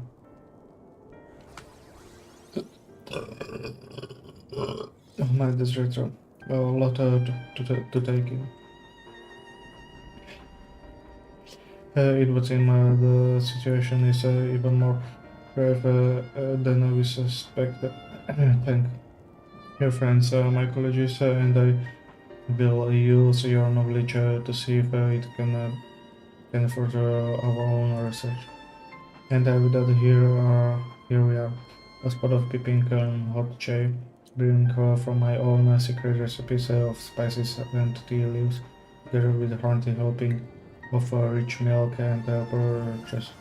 S1: My district, a lot to take in. It would seem the situation is even more grave than we suspected. Thank your friends, my colleagues, and I will use your knowledge to see if it can further our own research. And with that, here we are, a spot of peeping hot chai, brewing from my own secret recipes of spices and tea leaves, together with hearty helping of rich milk and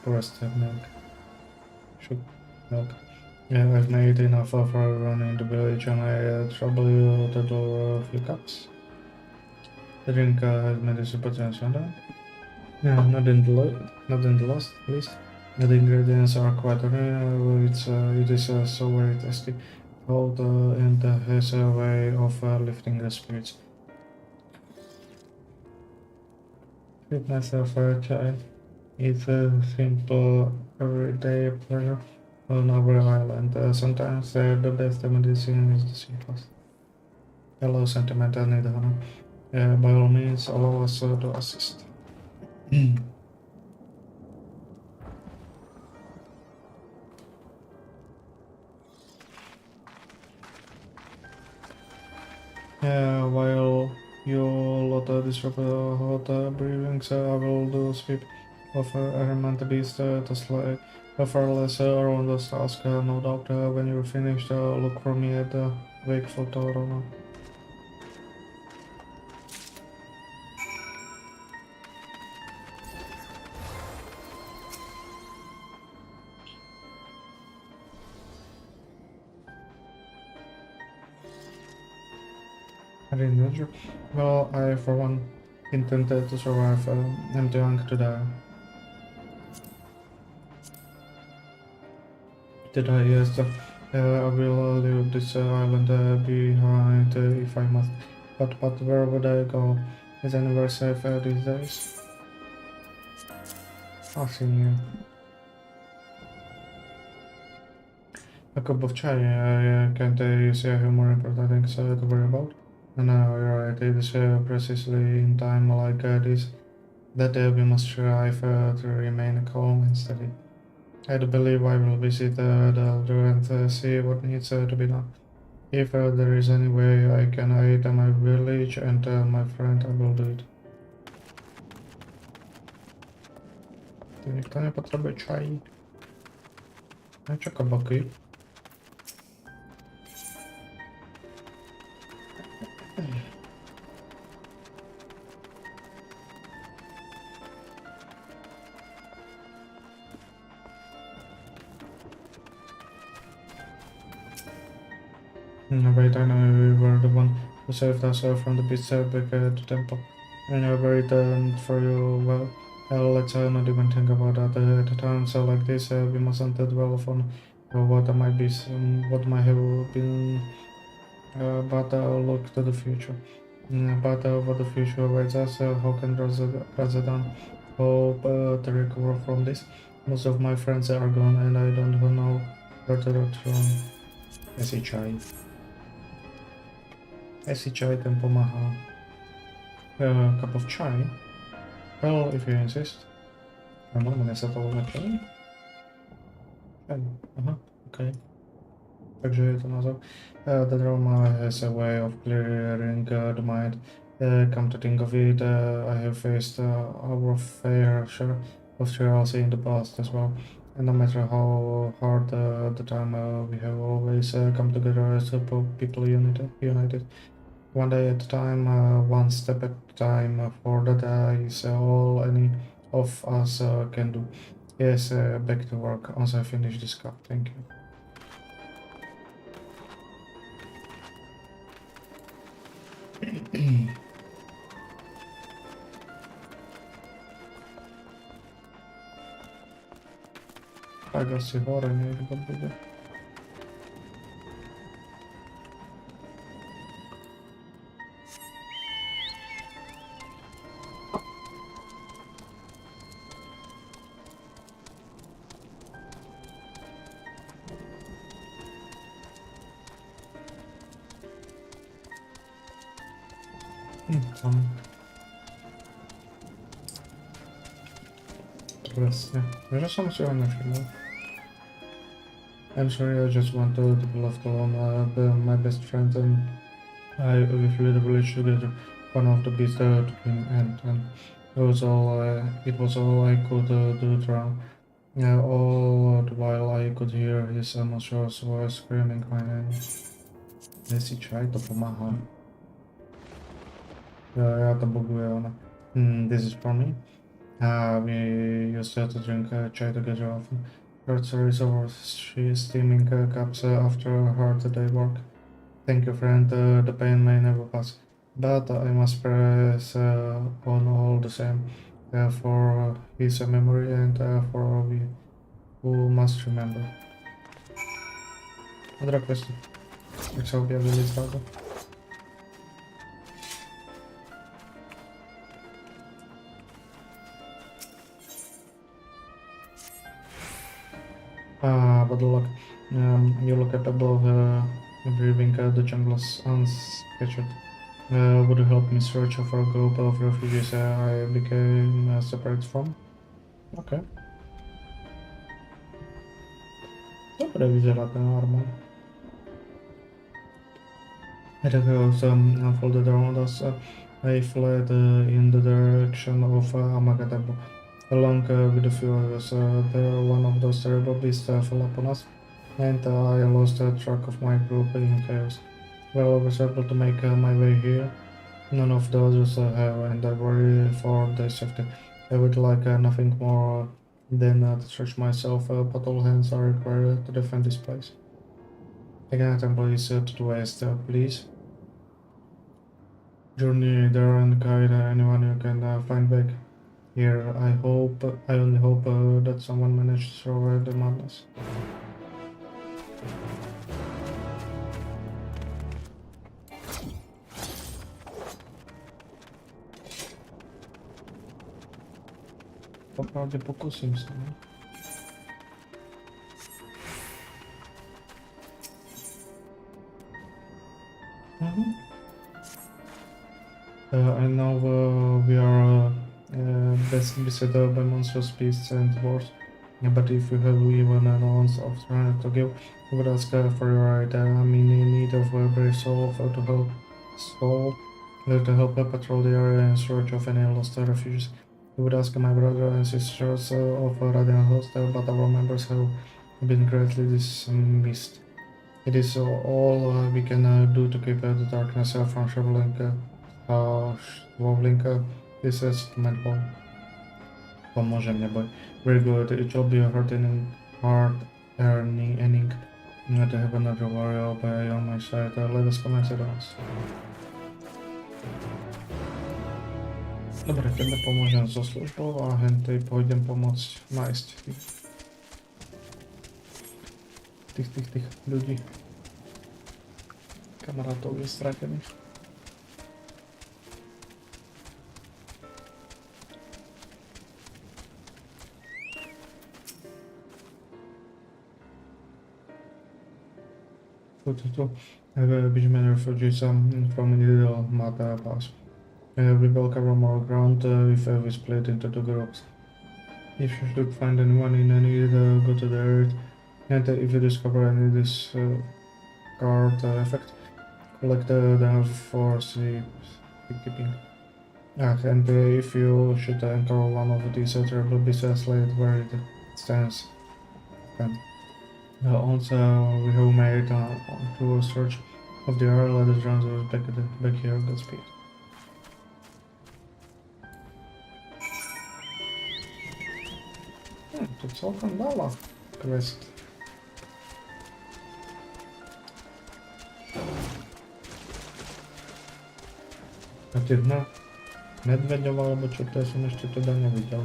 S1: pressed milk. Milk. Yeah, I've made enough for everyone in the village, and I trouble you to do a few cups. The drink has made its potential. Yeah, not in the last, least. The ingredients are quite ordinary. It is so very tasty, hot, and has a way of lifting the spirits. Fitness for a child is a simple, everyday pleasure on our island. Sometimes the best medicine is the simplest. Hello, sentimental Nidhana. By all means, allow us to assist. While you lot disrupt hot brewings, I will do sweep of Eremant Beast to slay far less around the task. No doubt when you're finished, look for me at the wakeful Toro. Well, I for one intended to survive. I'm too young to die. Did I? Yes. I will leave this island behind if I must. But where would I go? Is anywhere safe these days? I've seen you. A cup of chai, can't you see I have more important things to worry about? And you're right, it is precisely in time like this that we must strive to remain calm and steady. I do believe I will visit the elder and see what needs to be done. If there is any way I can aid my village and my friend, I will do it. Никто не потребует чай. А чё кабаки? Right, I know we were the one who saved us from the beast back at the temple. I know buried for you well. Let's not even think about that at a time so like this. We mustn't dwell upon what might be, what might have been, but look to the future. But what the future awaits us, how can Razadan hope to recover from this? Most of my friends are gone and I don't know where to return. I see chai ten pomaha. A cup of chai? Well, if you insist. Normálně se to označí. Aha, okay. Takže je to název. The drama has a way of clearing the mind. Come to think of it, I have faced our fair share of trials in the past as well. And no matter how hard the time, we have always come together as people united. One day at a time, one step at a time, for that is all any of us can do. Yes, back to work once I finish this cup, thank you. Tak asi hore někdo bude. Tam. Vlastně. Že jsem si ho nevšiml. I'm sorry, I just wanted to be left alone. My best friend and I we fled the village together. One of the beasts took him, and it was all I could do to run. All the while I could hear his monstrous voice screaming my name. Jestli čaj to pomáhá. Já to buguje ona. This is for me. We used to drink chai together often. Heard stories of our steaming cups after a hard day work. Thank you, friend. The pain may never pass, but I must press on all the same for his memory and for we who must remember. Other question. Jak se objevili zrazu. But luck. You look capable of breathing the jungles unsketched. Would you help me search for a group of refugees I became separate from? Okay. Dobre vyzerá ten armor. The chaos unfolded around us. I fled in the direction of Amagatebo. Along with a few others, there one of those terrible beasts fell upon us, and I lost track of my group in chaos. Well, I was able to make my way here. None of the others have, and I worry for their safety. I would like nothing more than to stretch myself, but all hands are required to defend this place. Again, temple is to the west, please. Journey there and guide anyone you can find back. Here, I only hope that someone managed to survive the madness. Popravdě pokusím se, ne? I know we are beset by monstrous beasts and wars, but if you have even an ounce of strength to give, I would ask for your aid. I'm in need of a brave soul to help patrol the area in search of any lost refugees. I would ask my brother and sisters of Radiant Host, but our members have been greatly dismissed. It is all we can do to keep the darkness from swallowing this settlement home. Pomůže mě, boy. Very good. It will be a hard earning to have another warrior by on my side. Let us commence at once. Dobre, tebe pomôžem so službou a hentej pôjdem pomôcť nájsť tých ľudí. Kamarátov je stratených. Which many refugees from Little Mata Pass. We will cover more ground if we split into two groups. If you should find anyone in need, go to the area. And if you discover any discard effect, collect them for keeping. And if you should encounter one of these terrible beasts, slate where it stands. Also, we have made to a search of the area. Let us run back here. Godspeed. To celkom dala quest. A jedna medveďová, alebo čo to je, som ešte teda nevidel.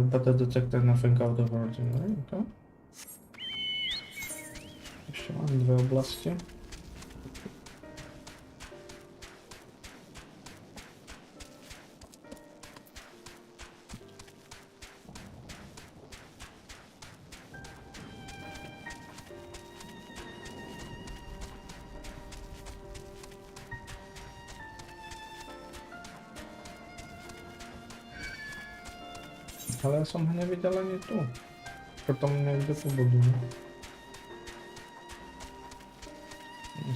S1: But I detected nothing out of ordinary, okay. Ešte mám dve oblasti. Ale ja som ho nevidel ani tu. Potom niekde tu budú.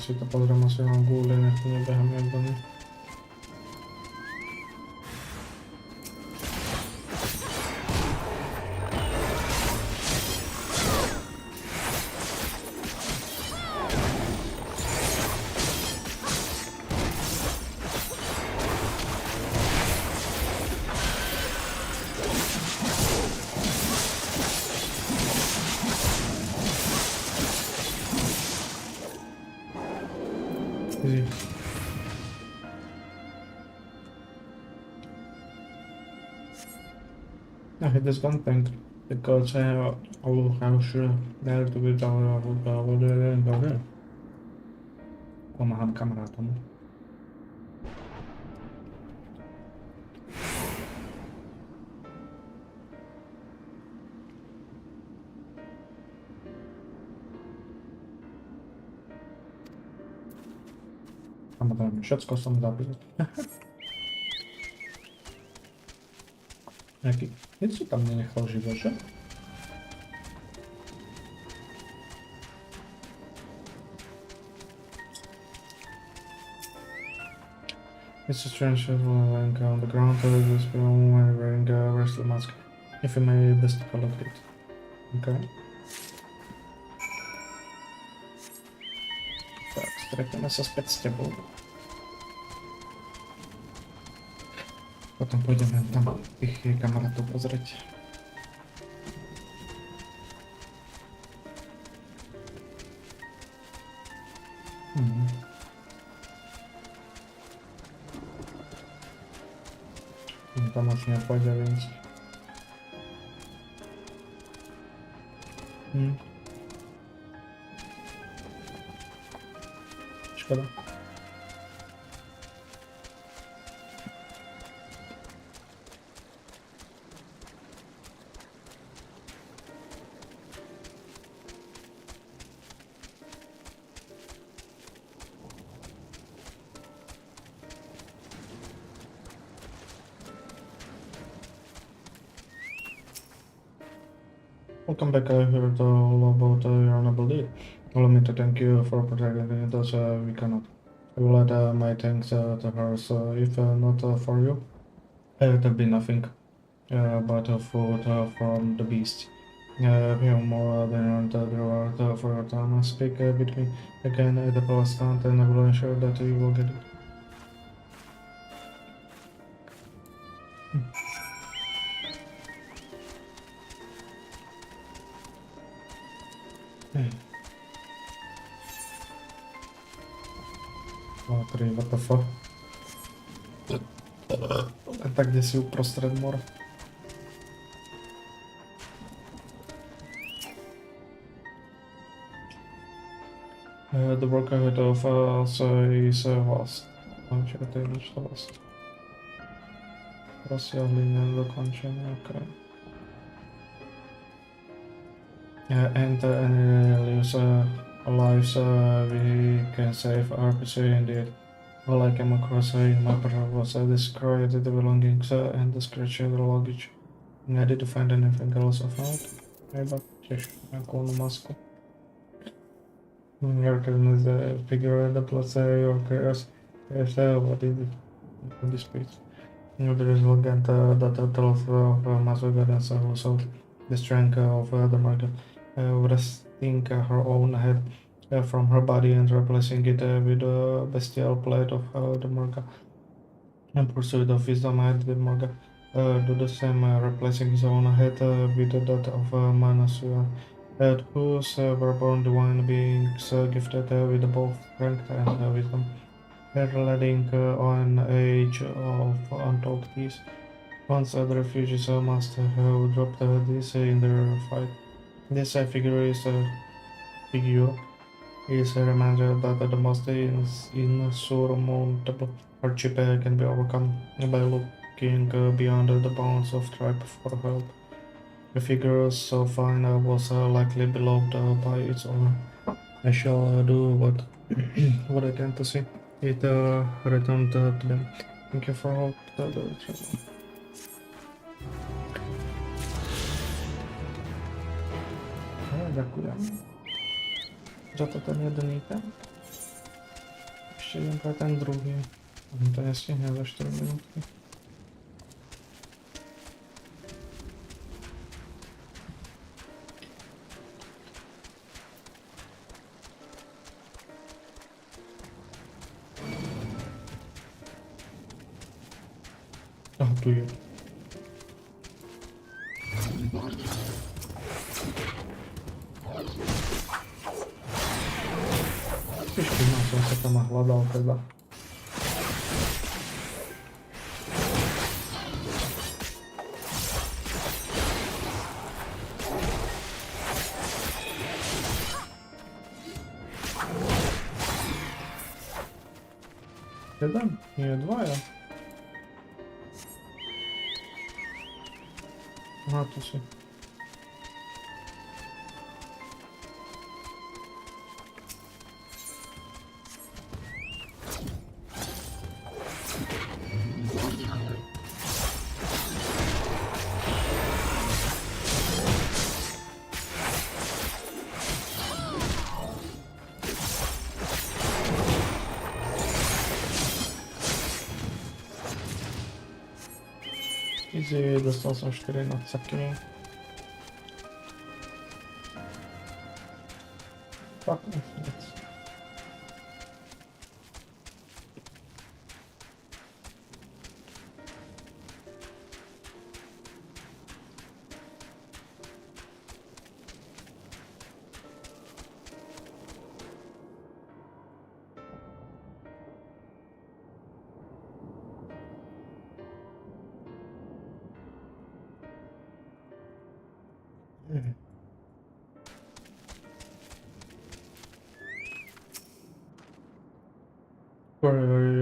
S1: Si to pozriem asi na Google, nech tu nebehám jak do nich. Okay, there's one thing. The gods have all house there to be down there. Pomáhám kamarátom. Samozrejme, všetko som zabil. Nejaký, nic si tam nenechal živo, že? It's a strange lying on the ground, this woman wearing a wrestling mask. If you may, best collect it. Okay. Tak, stretneme sa späť s tebou. Potom pôjdeme tam tých kamarátov pozrieť. looking at figurines. Škoda. Welcome back. I heard all about your noble deed. Allow me to thank you for protecting us. We cannot. I will add my thanks to her. So if not for you, it would be nothing but food from the beast. We have more than earned the reward for your time. Speak with me again at the palace stand, and I will ensure that you will get it. What the fuck? Tak kde si uprostřed mora. The work ahead of us is vast. Čekajte, než to vast. Rozsiahlý, nedokončený, ok. And any lives we can save are pursued indeed. All I came across in my patrol was destroyed the belongings and the scratched luggage. I didn't find anything else of note. Maybe just nějakou masku. Recognize the figure that was your chaos. Yes, what is it? This page. There is legend that tells of Masogadans who sought the strength of the market, wresting her own head from her body and replacing it with a bestial plate of the Morga. In pursuit of wisdom, the Morga do the same, replacing his own head with that of Manasua, whose were born divine beings gifted with both strength and wisdom, leading an age of untold peace. Once the refugees must have dropped this in their fight. This figure is a reminder that the most insurmountable hardship can be overcome by looking beyond the bounds of tribe for help. The figure so fine was likely beloved by its owner. I shall do what what I can to see it returned to them. Thank you for all the Ďakujem. Za to ten jeden item. Ještě jeden ten druhý. On to nestihne za 4 minutky. Tu je. Ešte mám som sa tam hľadal teda. Jeden? Nie, dvaja. Aha, tu si. Easy, dostal som 4 na caky. Fuck, nic. You're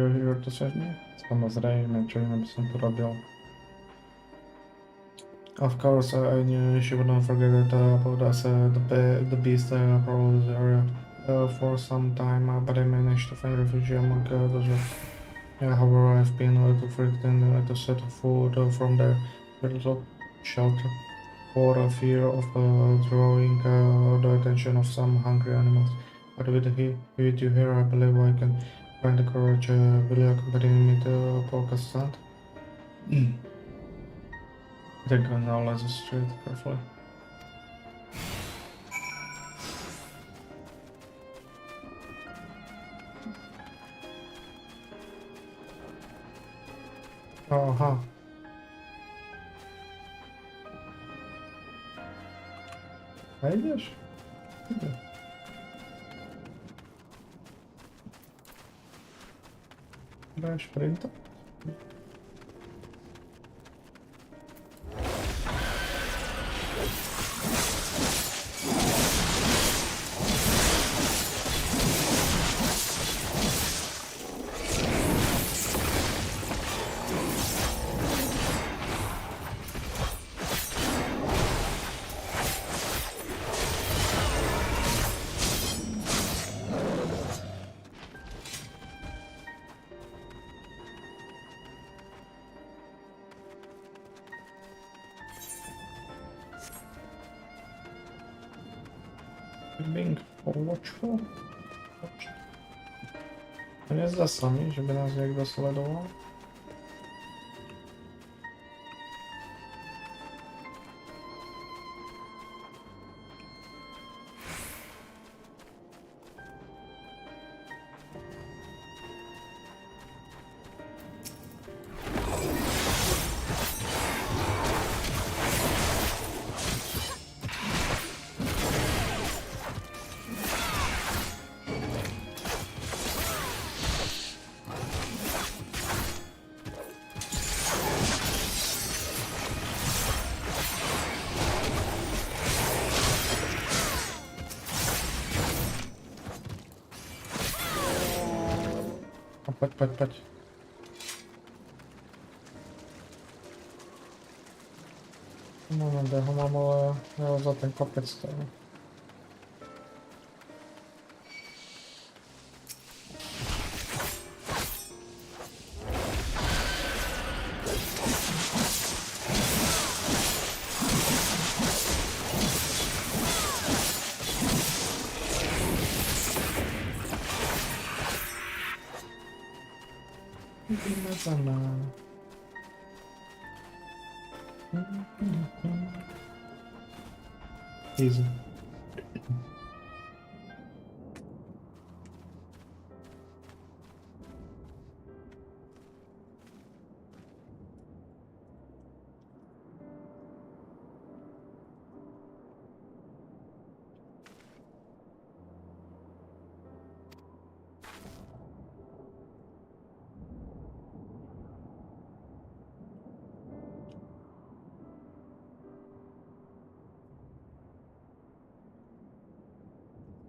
S1: here to save me? Samozrejme, čo iné by som tu robil. Of course, I knew she wouldn't forget about us. The beast prowled the area for some time, but I managed to find refuge among those. However, I've been too frightened to set food from their little shelter, for fear of drawing the attention of some hungry animals. But with you here, I believe I can find the courage. Will you accompany me to Polka stand? They're going now, let's straight carefully. Aha. A idziesz? Idę. Brałeś printa? Being watchful. To nie za sami, żeby nas jakby sledował. Пать. No będę go mam, ale ja za ten kopiec stoję. Easy.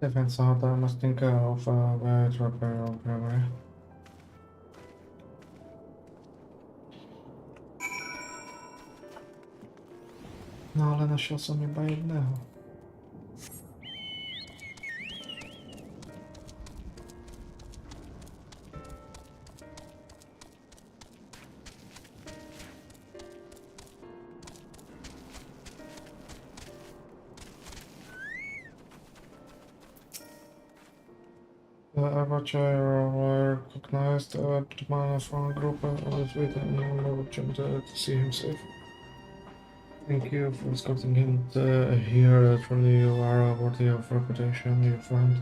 S1: Defense hard, I must think of where to repair or bravery. No ale našel jsem iba jedného. I recognized the man from a group was with him and urged to see him safe. Thank you for escorting him here. Truly, you are worthy of reputation, your friend.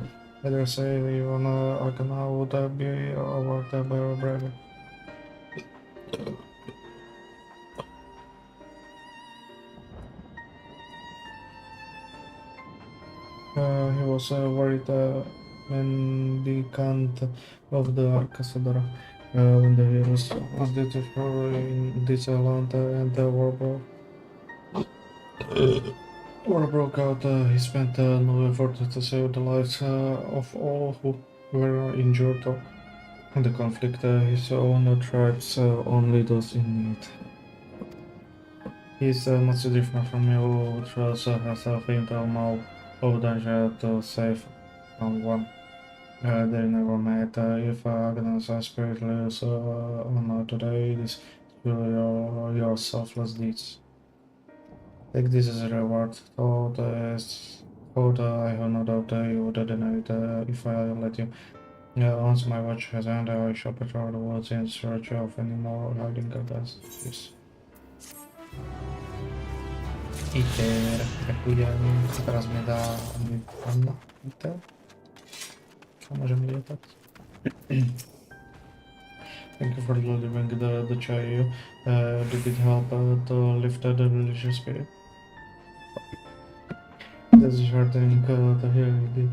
S1: I dare say you and Arcana would be awarded by your bravery. He was worried mendicant of the Arcasadora when the heroes was detected in this land and the warble war broke out, he spent no effort to save the lives of all who were injured in the conflict. His own tribes only those in need. He's not so different from you who throws herself into a mouth of danger to save someone they never met. If Agnes spirit lives on today, it is through your selfless deeds. Take this as a reward. Thought I have no doubt you would deny it if I let you. Once my watch has ended, I shall patrol the woods in search of any more hiding guards. Yes. Iter, ďakujem. A teraz mi dá Anna. Iter. A môžem lietať. Thank you for delivering the chai. Did it help to lift the religious spirit? That's heartening to hear it did.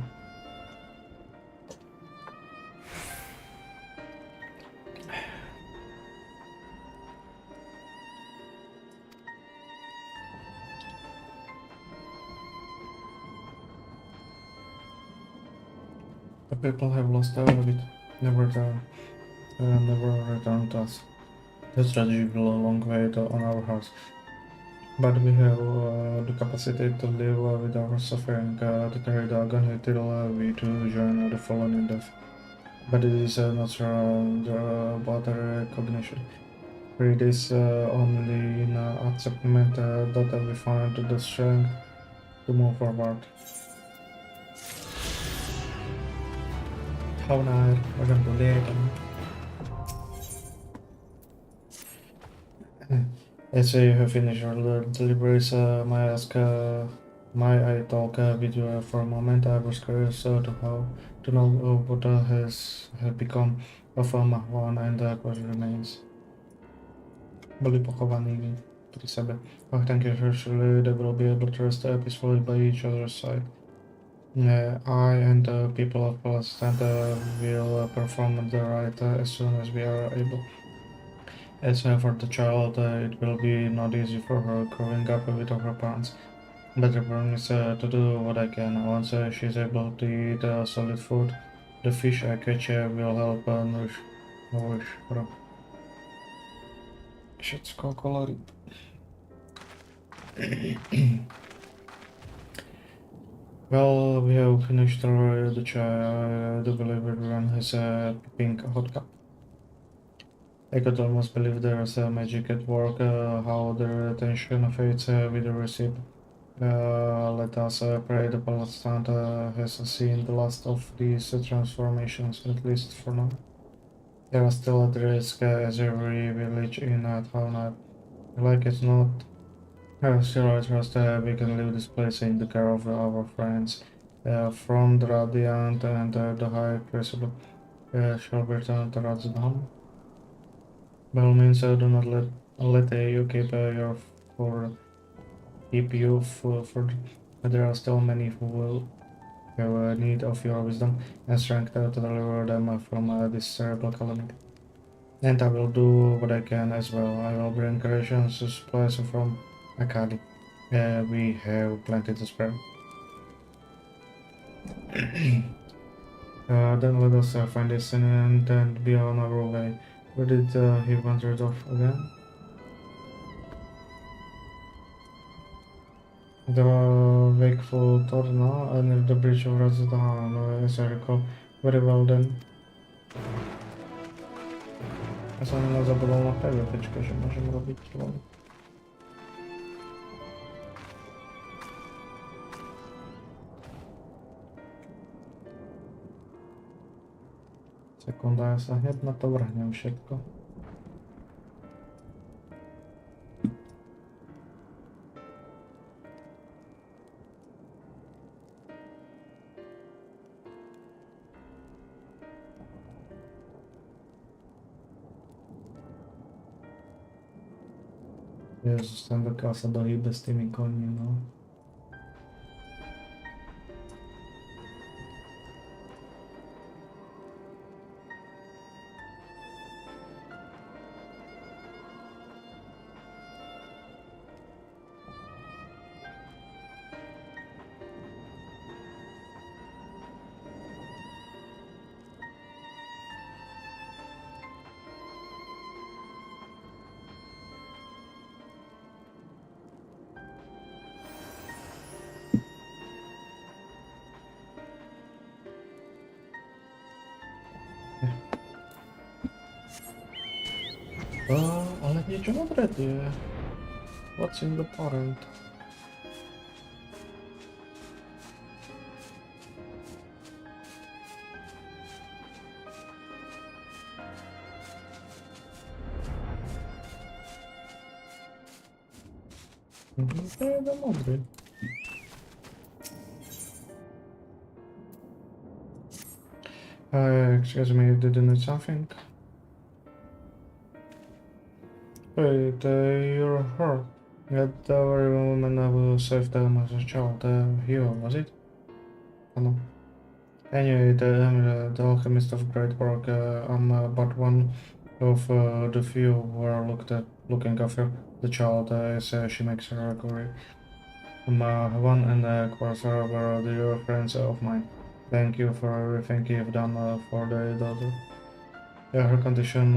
S1: The people have lost all of it. Never return to us. The strategy will a long way on our hearts. But we have the capacity to live with our suffering, to carry the agony till we too join the fallen in death. But it is not about recognition. It is only in acceptance that we find the strength to move forward. Haunár, magam to létem. As you have finished your deliveries, may I talk with you for a moment? I was curious to know what has become of Mahwan and what remains. Byli pochovaní pri sebe. Thank you, surely they will be able to rest peacefully by each other's side. I and the people of Palestine will perform the rite as soon as we are able. As for the child, it will be not easy for her growing up without her parents. But I promise to do what I can. Once she's able to eat solid food, the fish I catch will help nourish her. Všetko kolory. Well, we have finished the chai. I do believe everyone has a pink hot cup. I could almost believe there's magic at work, how their attention fades with the recipe. Let us pray the Palestine has seen the last of these transformations, at least for now. They are still at risk as every village in town. Like it's not. Still, I trust we can leave this place in the care of our friends. From the Radiant and the High Crucible shall return to Razdam. By all means, do not let you keep you full. There are still many who will have need of your wisdom and strength to deliver them from this terrible calamity. And I will do what I can as well. I will bring rations and supplies from Akali. We have plenty to spare. Then let us find this and be on our way. Where did he wander off again? The wakeful Torna near the bridge of Razdan, as I recall. Very well then. Ja som nezabudol na PvPčko, že môžem robiť lol. Sekunda, ja sa hneď na to vrhnem všetko. Jezus, ten dokiaľ sa dohýbe s tými koňmi, no. Ale niczym odredy. What's in the parent? No mądry. Excuse me, did you need something? Wait, you're her. That the very woman who saved them as a child, hero, was it? Oh no. Anyway, the alchemist of great work, I'm but one of the few who are looking after the child as she makes her recovery. One and Quasar were dear friends of mine. Thank you for everything you've done for the daughter. Her condition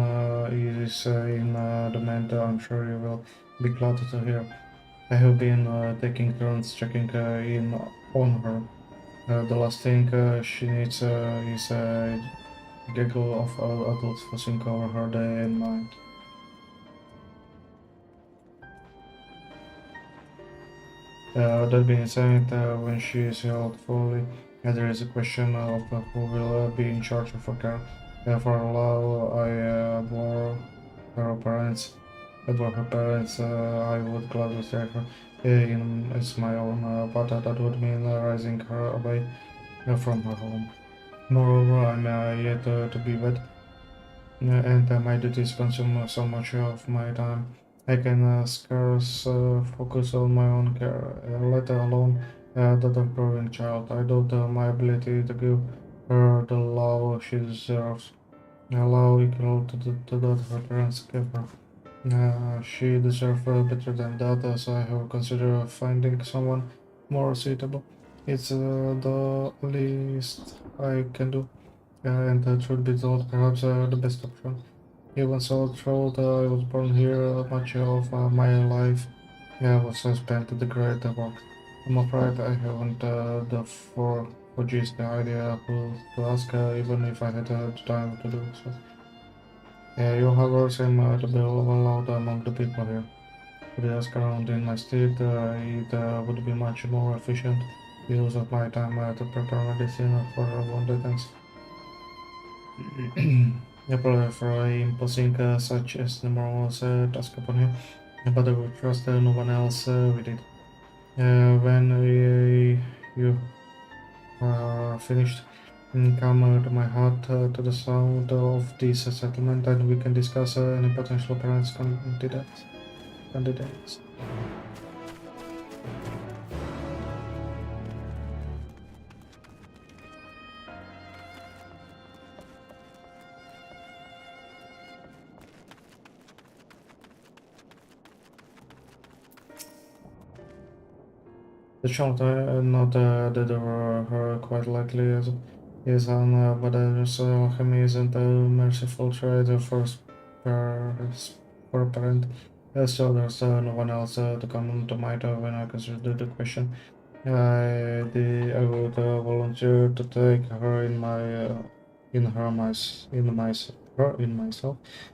S1: is in the ment, I'm sure you will be glad to hear. I have been taking turns checking in on her. The last thing she needs is a gaggle of adults fussing over her day and night. That being said, when she is held fully, there is a question of who will be in charge of her care. For a while, I bore her parents. I would gladly take her in as my own, but that would mean raising her away from her home. Moreover, I'm yet to be wed, and my duties consume so much of my time. I can scarce focus on my own care, let alone that of growing child. I doubt my ability to give her the love she deserves, a love equal to that her parents gave her. She deserves better than that, so I have considered finding someone more suitable. It's the least I can do, and the truth be told, perhaps the best option. Even so, throughout I was born here, much of my life was spent at the great work. I'm afraid I haven't the forged the idea who to ask, even if I had the time to do so. You however seem to be allowed among the people here. Could you ask around in my state? It would be much more efficient use of my time to prepare medicine for wounded and Apple for imposing such as the morals task upon you, but I would trust no one else with it. When you are finished, come to my heart to the sound of this settlement, and we can discuss any potential parents candidates. The child not dead or her quite likely is on but alchemy isn't a merciful trade for a parent. So there's no one else to come to mind when I consider the question. I would volunteer to take her in myself,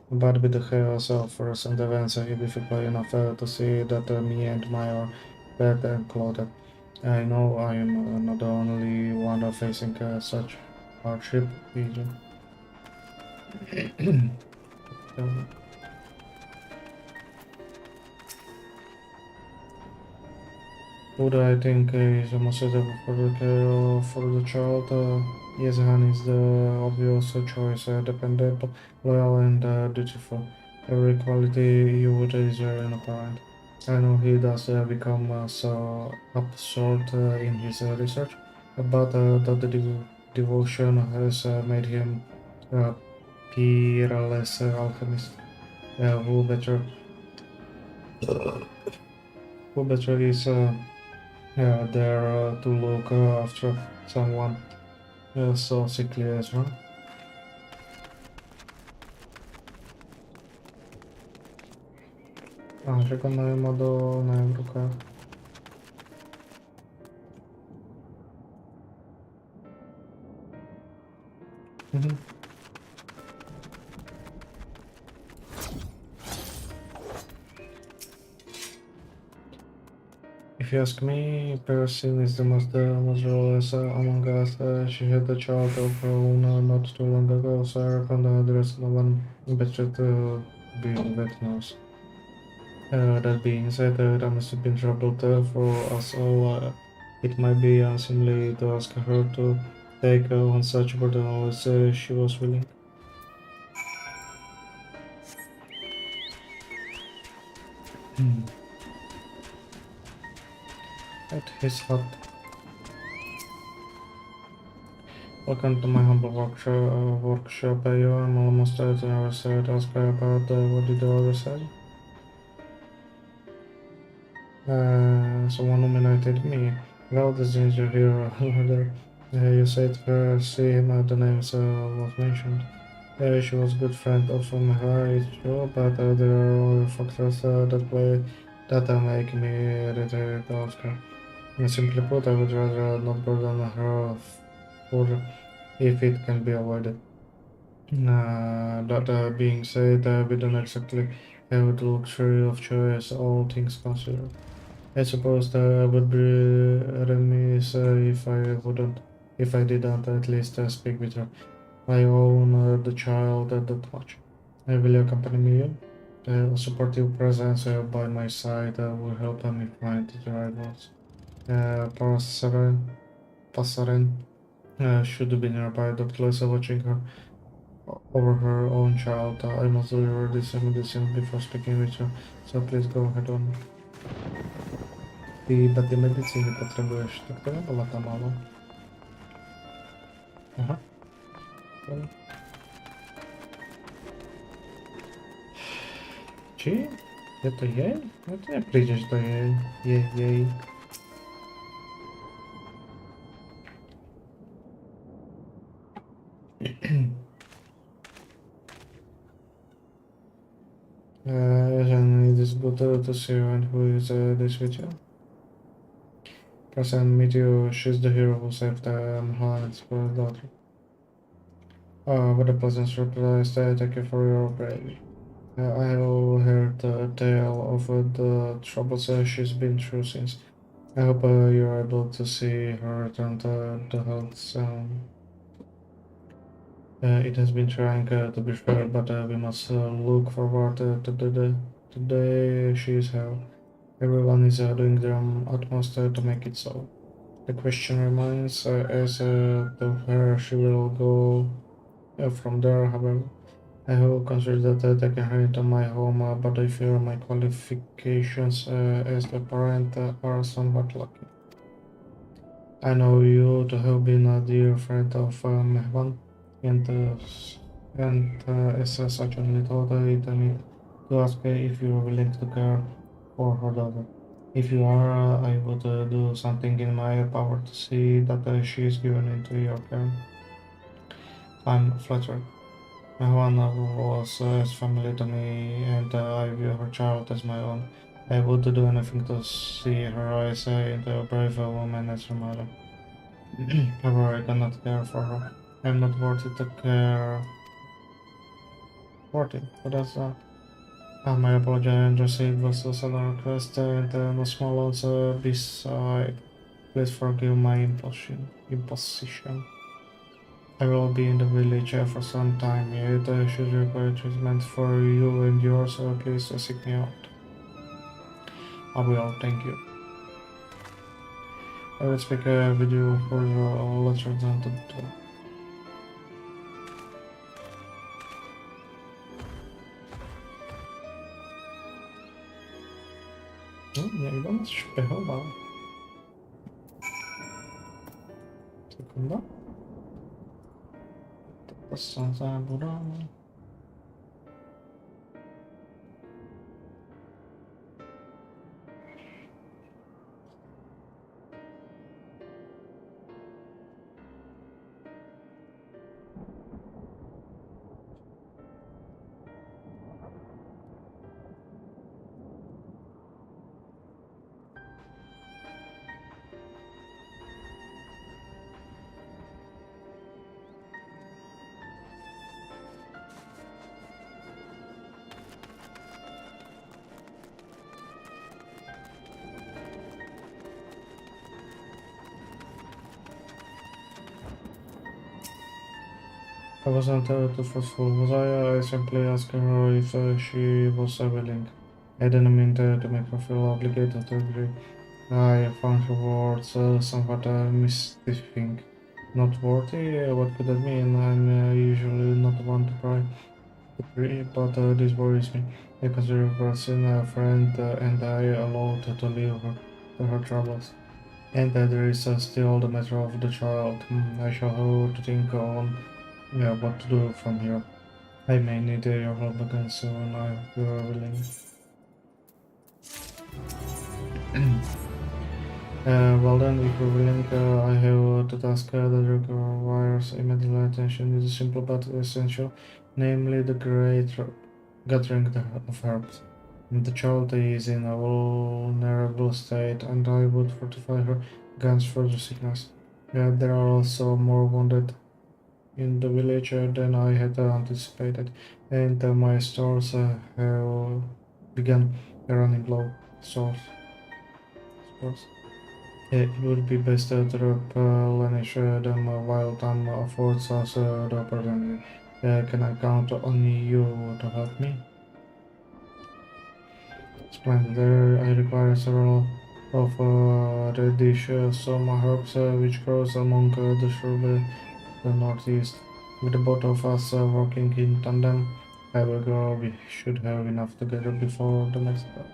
S1: but with the chaos of recent events, it's difficult enough to see that me and my are fed and clothed. I know I am not the only one facing such hardship. What I think is most suitable for the care for the child. Yes, Han is the obvious choice, dependable, loyal, and dutiful. Every quality you would desire in a parent. I know he does become so absorbed in his research, but that the devotion has made him a peerless alchemist. Who better? Who better is there to look after someone so sickly as her? Przekonujemy do Najemruka. If you ask me, Percy is the most ruthless among us. She had a child of her own not too long ago, so I reckon there's no one better to be a vet nurse. That being said, that must have been troubled for us all. It might be unseemly to ask her to take on such burden unless she was willing. At his hut. Welcome to my humble workshop. I'm almost at the other side. Ask her about what did the other say? Someone nominated me. Well, the ginger here. You said her, see him, the names was mentioned. She was a good friend of her, it's true, but there are other factors that make me ready to ask her. Simply put, I would rather not burden her for if it can be avoided. That being said, we don't exactly have the luxury of choice, all things considered. I suppose that I would be remiss if I didn't at least speak with her. I own the child that much. Will you accompany me? A supportive presence by my side will help me find the right words. Passaren should be nearby, Dr. watching her over her own child. I must deliver this medicine before speaking with you, so please go ahead on. Ty iba tie medicíny potrebuješ, tak to nebola tá málo. Aha. Či? Je to jej? No to nepríde, že to je jej. It is good to see you, and who is this with you? Present meet you, she's the hero who saved Mohammed's daughter. What a pleasant surprise, thank you for your bravery. I have heard the tale of the troubles she's been through since. I hope you're able to see her return to health soon. It has been trying to be fair, but we must look forward to the day she is here. Everyone is doing their utmost to make it so. The question remains as to where she will go from there, however. I have considered taking her into my home, but I fear my qualifications as a parent are somewhat lucky. I know you to have been a dear friend of Mehvan, and as such only thought it me to ask if you are willing to care for her daughter. If you are, I would do something in my power to see that she is given into your care. I'm flattered. Mehvan was as family to me, and I view her child as my own. I would do anything to see her rise into a brave woman as her mother. However, I cannot care for her. I'm not worthy to care. Worthy? What does that? My apology, Andrew, it was a sudden request and no small ones beside. Please forgive my imposition. I will be in the village for some time, yet should you require treatment for you and yours, please seek me out. I will, thank you. I will speak with you for later than the door. Niekto nas szpechował. Sekunda. To są zaburane. I wasn't too forceful, was I? I simply asked her if she was willing. I didn't mean to make her feel obligated to agree. I found her words somewhat mystifying. Not worthy? What could that mean? I'm usually not one to pry. But this worries me. I consider her a friend and I allowed her to leave her to her troubles. And there is still the matter of the child. I shall have to think on what to do from here. I may need your help again soon. I hope you are willing. Well then, if you're willing, I have the task that requires immediate attention. It is simple but essential, namely the great gathering of herbs. The child is in a vulnerable state, and I would fortify her against further sickness. There are also more wounded in the village than I had anticipated, and my stores have begun running low. Stores. It would be best to replenish them while time affords us the opportunity. Can I count on you to help me? Splendid. I require several of reddish some herbs which grows among the shrubbery the northeast. With the both of us working in tandem, we should have enough together before the next bell.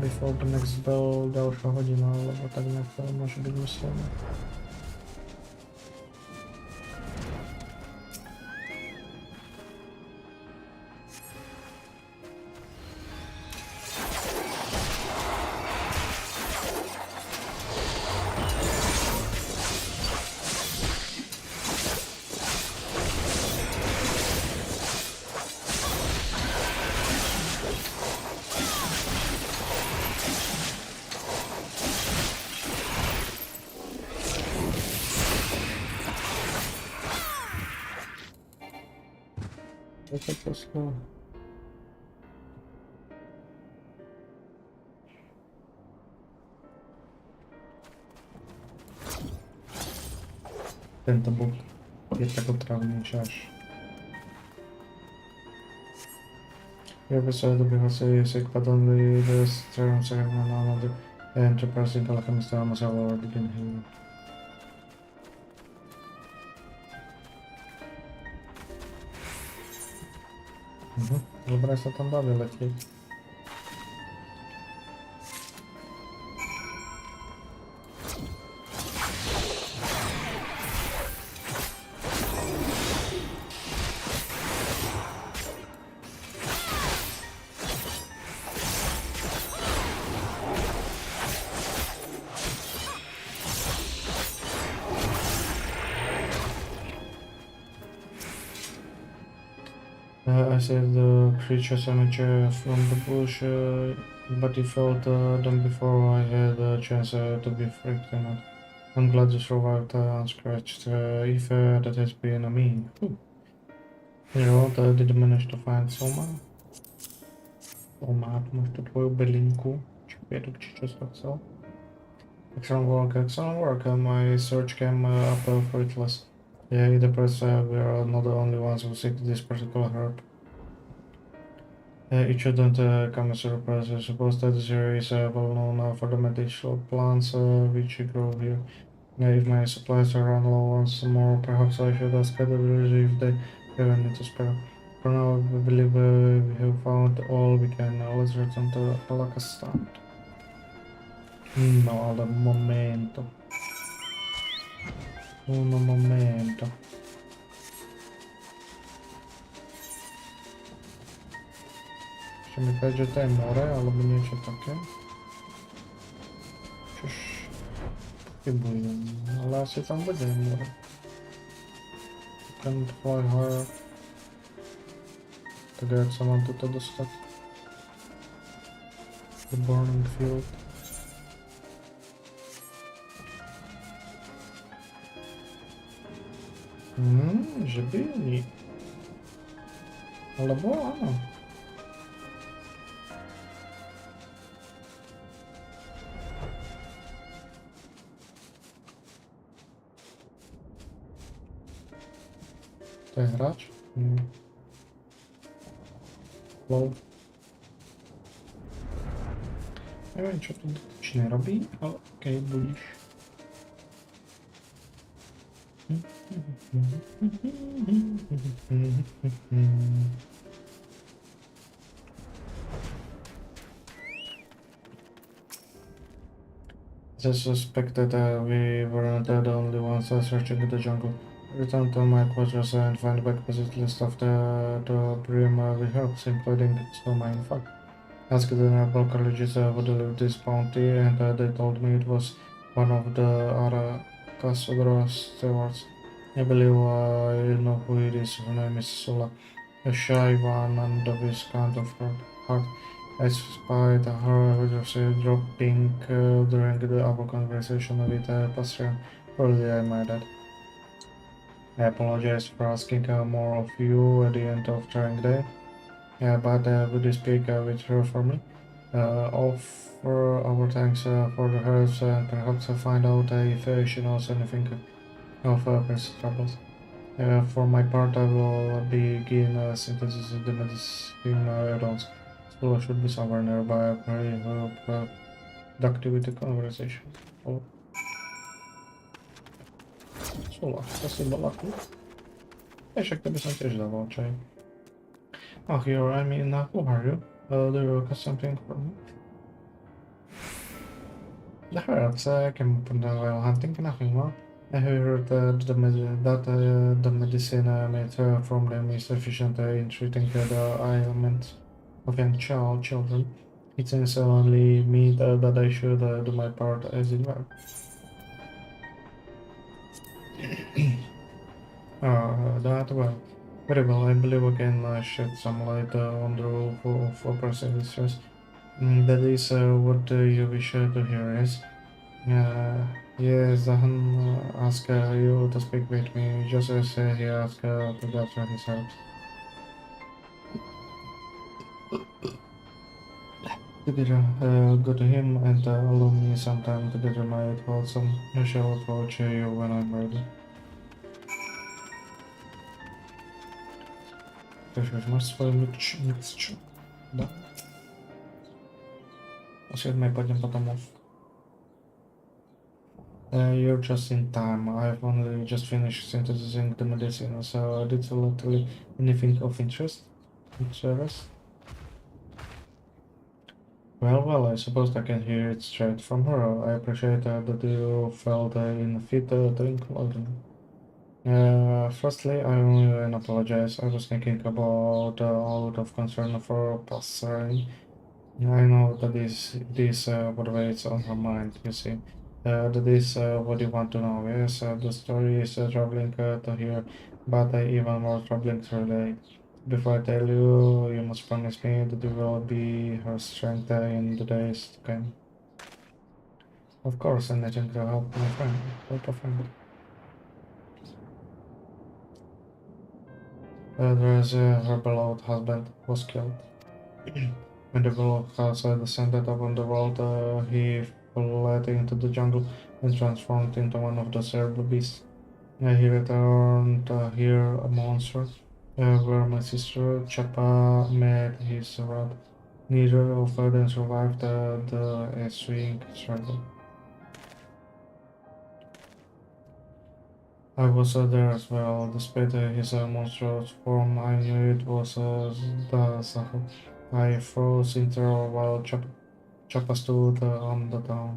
S1: Before the next bell, dalšia hodina, lebo tak nejak to môže byť myslené. Tento bok je tak otravný až. Episode because sick but only the terms are another enterprising alchemist almost have already been here. Dobre sa tam baví letieť. I saved the creature's image from the bush, but he felt them before I had a chance to be freaked out. I'm glad you survived unscratched, if that has been me. You know, did you manage to find Soma? Soma, máš tu tvoju bylinku, či pětuk, či čo to chcel. Excellent work, my search came up fruitless. Yeah, the press we are not the only ones who seek this particular herb. It shouldn't come as a surprise. I suppose that this area is well known for the medicinal plants which grow here. If my supplies are run low once more, perhaps I should ask the villagers if they have any to spare. For now, I believe we have found all we can. Let's return to Palakastan. No, al momento. Un momento. Ešte mi povedať, že to je more, alebo niečo také. Čož pochybujem, ale asi tam bude more. Can fly higher. Tak jak sa mám tuto dostať? The burning field. Že by nie. Alebo áno. je hráč? Lol. Neviem, čo tu dotyčne robí, ale okej, budíš. I suspected we weren't the only ones searching the jungle. Return to my quarters and find back the list of the brim we helped, including so many fact. Asked the nearby colleges who delivered this bounty, and they told me it was one of the Aracasodra stewards. I believe you know who it is. Her name is Sula. A shy one and with kind of heart. I spied her dropping during our conversation with Pasrian. Probably I made that. I apologize for asking more of you at the end of trying day. But would you speak with her for me? Offer our thanks for the herbs and perhaps find out if she knows anything of Prince's troubles. For my part, I will begin synthesizing the medicine add-ons. So I should be somewhere nearby. I hope productivity conversation. Oh. Sula, spasibo laku. Však to by som tiež dával čaj. Oh, here, I mean, who are you? Do you request something from me? The herbs came from the hunting, nothing more. I heard that the medicine made from them is efficient in treating the ailments of young children. It seems only me that I should do my part as it were. That well. Very well, I believe I can shed some light on the role of person distress. That is what you wish to hear, yes? Yes, Zahan asked you to speak with me, just as he asked to gather his helps. Together, go to him and allow me some time to gather my thoughts, and I shall approach you when I'm ready. Máš svoju mixču. Da. O 7 pôjdem potom off. You're just in time. I've only just finished synthesizing the medicine, so did you literally anything of interest? Well, I suppose I can hear it straight from her. I appreciate that you felt in fit to include me. Firstly, I owe an apologize. I was thinking about out of concern for Passerine. I know that this what weighs on her mind, you see. That is what you want to know, yes? The story is troubling to hear, but even more troubling to relate. Before I tell you, you must promise me that you will be her strength in the days to come. Of course, anything to help my friend, help a friend. There's her beloved husband was killed. When the beloved house descended upon the world, he fled into the jungle and transformed into one of the terrible beasts. He returned here a monster, where my sister Chapa met his wrath. Neither of them survived the ensuing struggle. I was there as well. Despite his monstrous form, I knew it was the Sahel. I froze in terror while Chapa stood undaunted.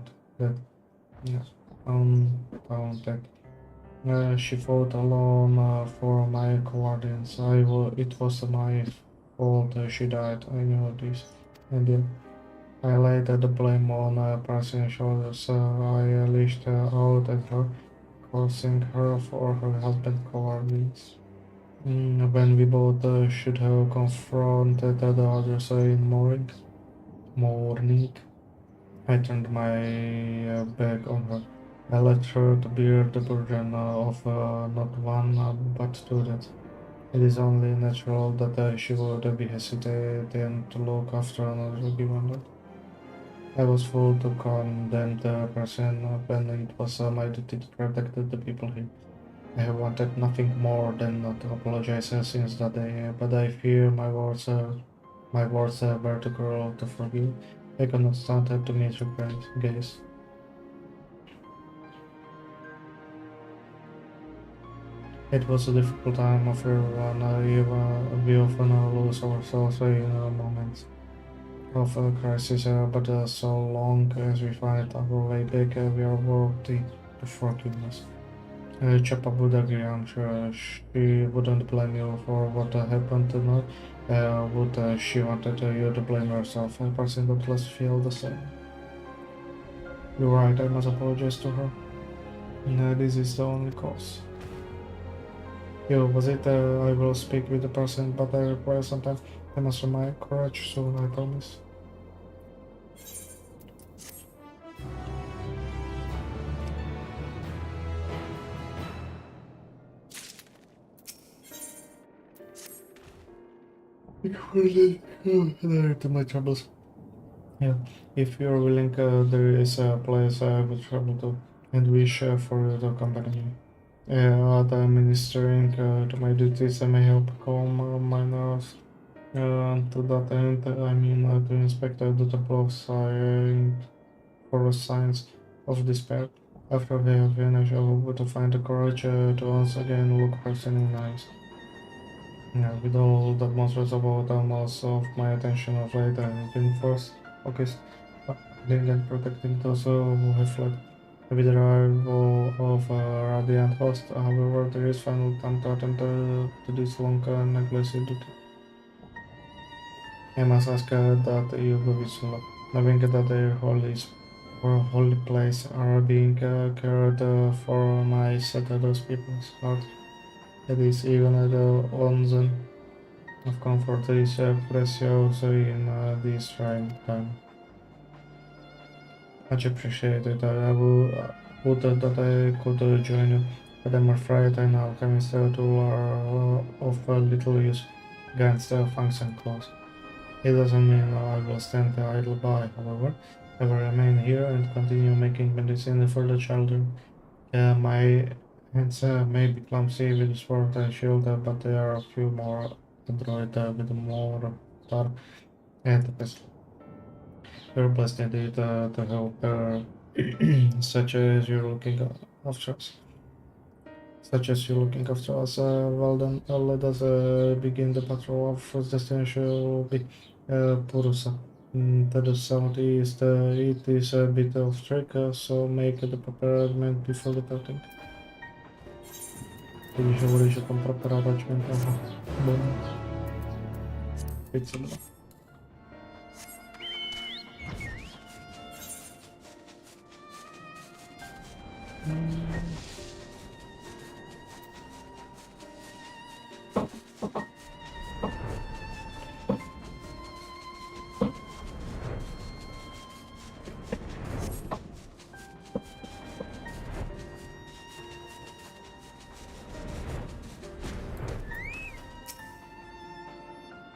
S1: She fought alone for my cowardice. It was my fault she died. I knew this. And then I laid the blame on Parisian's shoulders. I lashed out at her, cursing her for her husband's cowardice. When we both should have confronted the others in morning, I turned my back on her. I let her to bear the burden of not one but two deaths. It is only natural that she would be hesitant to look after another given that. I was full to condemn the person when it was my duty to protect the people here. I have wanted nothing more than to apologize since that day, but I fear my words were too cruel to forgive. I could not stand to meet your gaze. It was a difficult time for everyone. We often lose ourselves in moments of crisis, but so long as we find our way back, we are worthy of forgiveness. Chapa would agree, I'm sure. She wouldn't blame you for what happened tonight. Would she wanted you to blame yourself? I personally feel the same. You're right, I must apologize to her. This is the only cause. Yo, was it? I will speak with the person, but I require some time. I must my courage soon, I promise. There are too much troubles. Yeah, if you're willing, there is a place I would travel to and wish for you to accompany me. Administering to my duties, I may help calm my nerves. To that end, to inspect the temple of sighing for signs of despair. After we have finished, I hope to find the courage to once again look person in the eyes. With all the monsters about most of my attention of late, I've been forced focused on healing and protecting those who have fled. With the arrival of a Radiant host, however, there is final time to attend to this long neglected duty. I must ask that you go with Sula, knowing that the holy place are being cared for my set those people's heart. It is even the onsen of comfort is precious in this trying time. Much appreciated. I would that I could join you, but I'm afraid I now can still tool of little use against function clause. It doesn't mean I will stand idle by, however. I will remain here and continue making medicine for the children. My hands may be clumsy with sword and shield, but there are a few more adroit with more tar and pistol. You're blessed indeed to help such as you're looking after us. Such as you're looking after us. Well then, let us begin the patrol. Our first destination will be Purusa. To the southeast, it is a bit of trek, so make the preparation before departing. Když hovoríš o tom preparávačním, aha, bom. 502.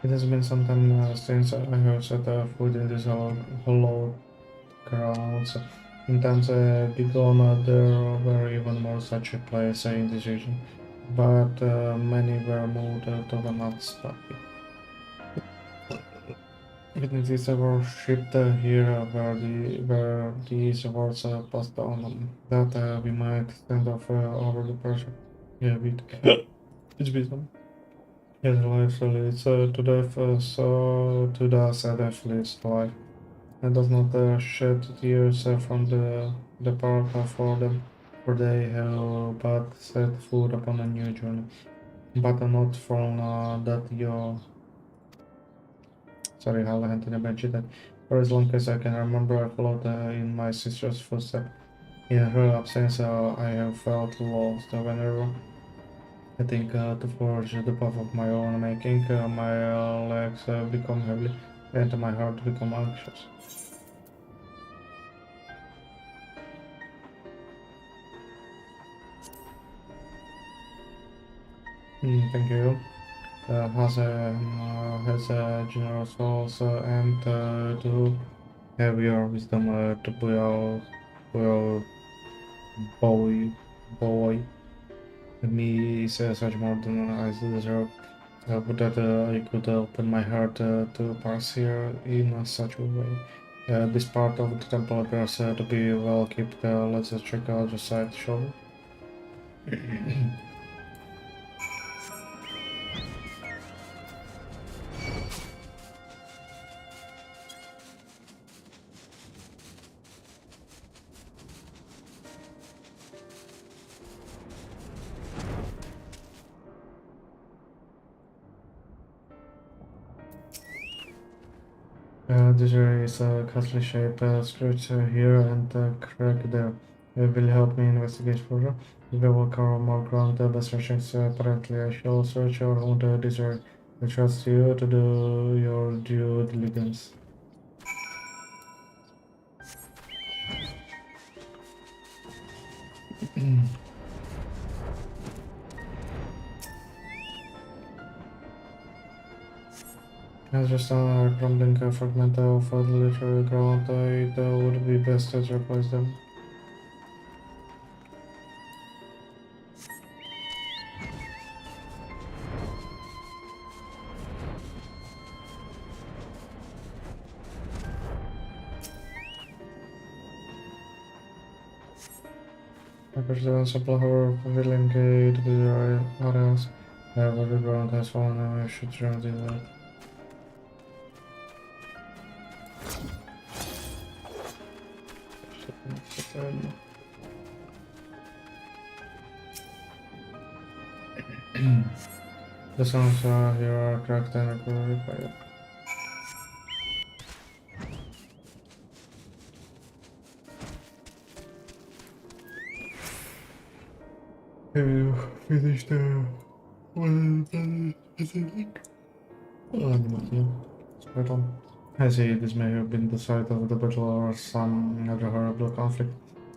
S1: It has been some time since I have set foot in these hollow grounds. In times bygone, there were even more such a place in this region, but many were moved to the north. Witnesses were shipped here where these words passed on, that we might stand off over the pressure. Yeah, with its wisdom. Yes, life leads to death, so to the death leads to life. It does not shed tears from the part for them, for they have but set foot upon a new journey. But not from that you. Sorry, I'll hand to the bench that. For as long as I can remember, I followed in my sister's footsteps. In her absence, I have felt lost whenever I think to forge the path of my own making, my legs become heavy and my heart become anxious. Thank you. Has a generous souls and to have your wisdom to be our boy. me is such more than I deserve. But that I could open my heart to pass here in such a way. This part of the temple appears to be well kept. Let's check out the side, shall we? There is a ghastly shape scratch here and a crack there. It will help me investigate further. We will cover more ground by searching separately. I shall search around this area. I trust you to do your due diligence. As just a crumbling fragment of the literary ground, it would be best to replace them. I presume simple horror filling it with the areas where the ground has fallen and we should remedy that. The sounds here are cracked and required. Have you finished Spot on. I see this may have been the site of the battle or some other horrible conflict.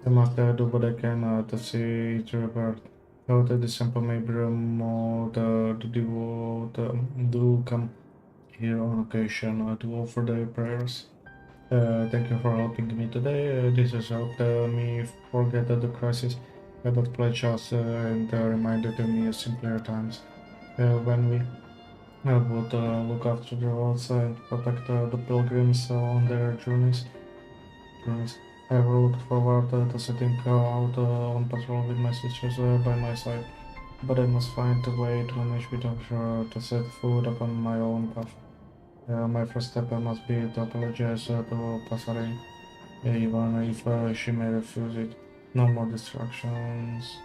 S1: I must do what I can to see it repaired. Though the sample may be removed, the devout do come here on occasion to offer their prayers. Thank you for helping me today. This has helped me forget the crisis that pledged us and reminded me of simpler times when we would look after the roads and protect the pilgrims on their journeys. I have looked forward to setting out on patrol with my sisters by my side, but I must find a way to manage without her to set foot upon my own path. My first step must be to apologize to Pasare, even if she may refuse it. No more distractions.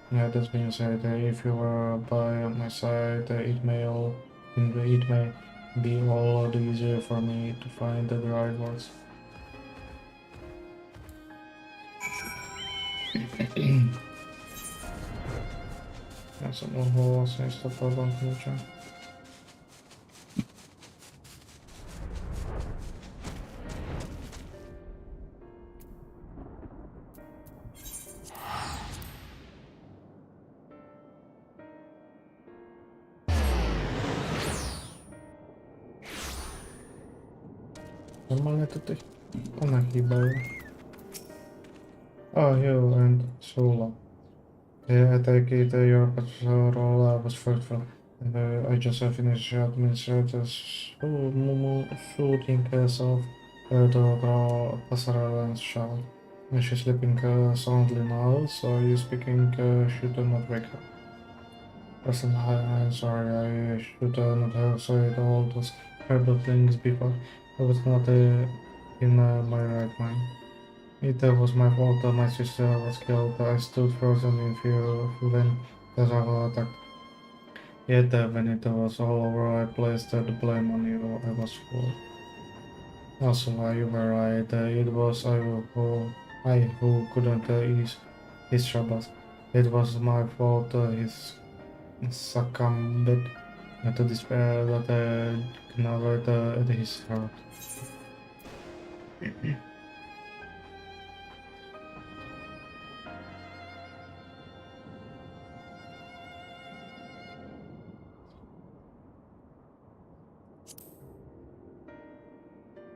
S1: That being said, if you were by my side, it may be all the easier for me to find the right words. Ja sam ohlasím 100% kľúča. Normálne to teď nachýbajú. Oh, you and Sula. Yeah, I take it your patrol was fruitful. I just finished administrative shooting herself to Pasarellan's shower. She's sleeping soundly now, so you speaking should not wake her. Personally, I'm sorry, I should not have said all those terrible things before. I was not in my right mind. It was my fault that my sister was killed. I stood frozen in fear when the rival attacked. Yet when it was all over, I placed the blame on you. I was fool. Also, you were right. It was I who couldn't ease his troubles. It was my fault. His succumbed to despair that gnawed at his heart.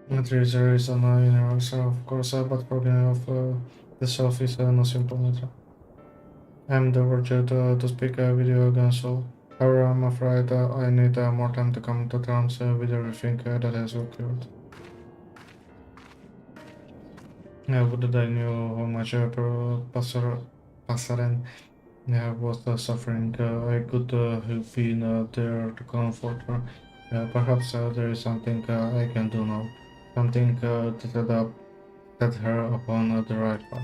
S1: There is a reason in ourselves, of course, but forgetting of the self is no simple matter. I'm the virtue to speak a video console. However, I'm afraid I need more time to come to terms with everything that has occurred. Would I knew how much Passaren was suffering, I could have been there to comfort her. Perhaps there is something I can do now. Something to set her upon the right path.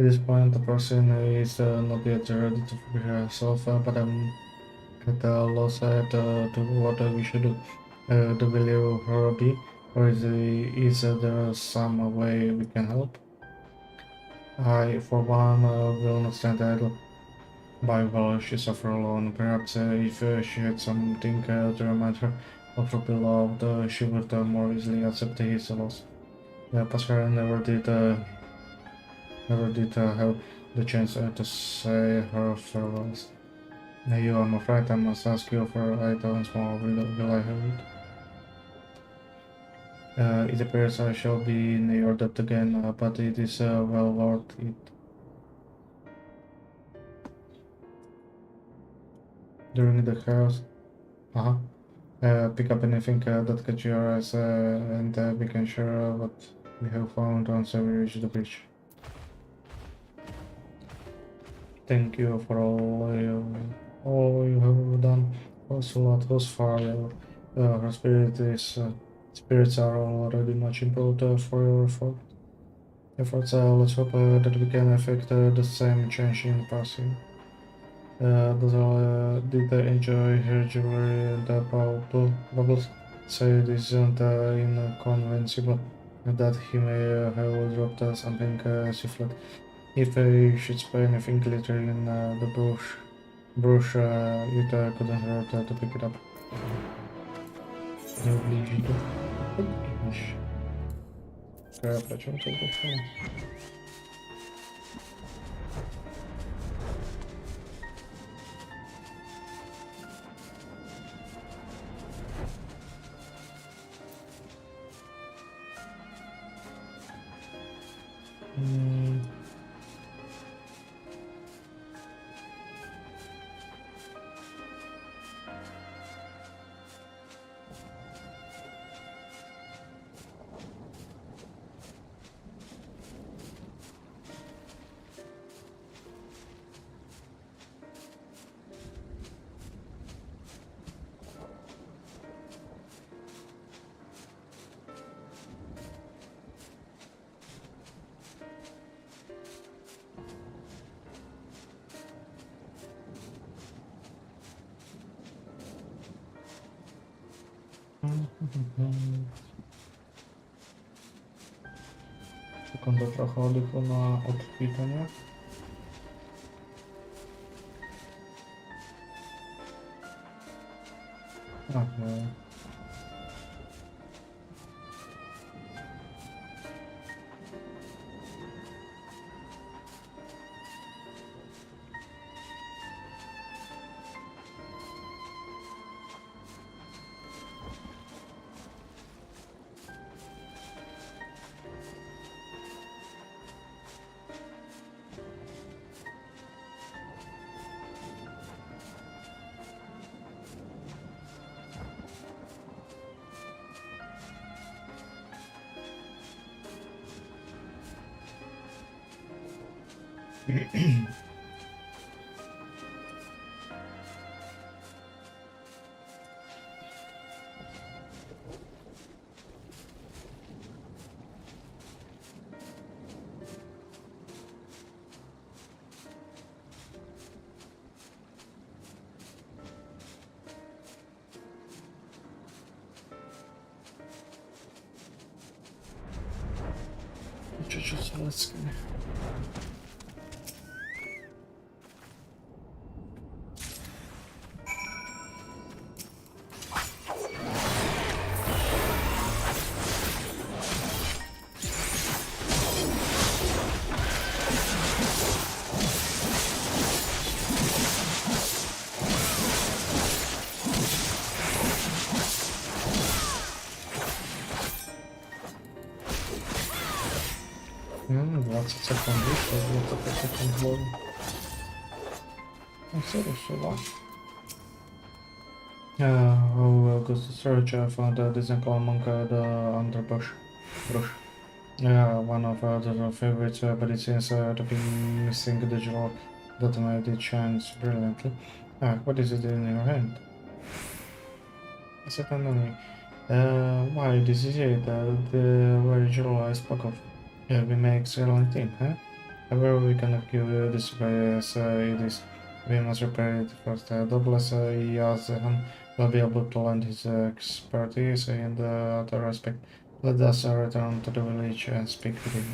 S1: At this point, the person is not yet ready to free herself, but I'm at a loss to what we should do. Do we leave her be, or is there some way we can help? I, for one, will not stand idle by while she suffers alone. Perhaps if she had something to remind her of her beloved, she would more easily accept his loss. Pascal never did have the chance to say her farewells. I'm afraid I must ask you for it once more. Will I have it? It appears I shall be in your debt again, but it is well worth it. During the chaos, pick up anything that catches your eyes, and we can share what we have found once we reach the bridge. Thank you for all you have done. Also, thus far, her spirits are already much improved for your efforts. Let's hope that we can effect the same change in passing. Did enjoy her jewelry and bubbles. Say it isn't inconceivable that he may have dropped something fled. If you should spray anything glitter in the brush, it couldn't hurt to pick it up. Не оближи тут. Крап, о чем тут вообще? Секунда, трохи oddychu na odkwitanie. Чуть-чуть сладкое. second wish or what's the second one? Oh, seriously, what? Who goes to search found this uncle among the underbrush. One of the favorites, but it seems to be missing the jewel that made it shines brilliantly. What is it in your hand? Certainly. Why, this is it, the very jewel I spoke of. We make excellent team, huh? However, we cannot give this away as it is. We must repair it first. Douglas Yazhan will be able to lend his expertise in the other aspect. Let us return to the village and speak with him.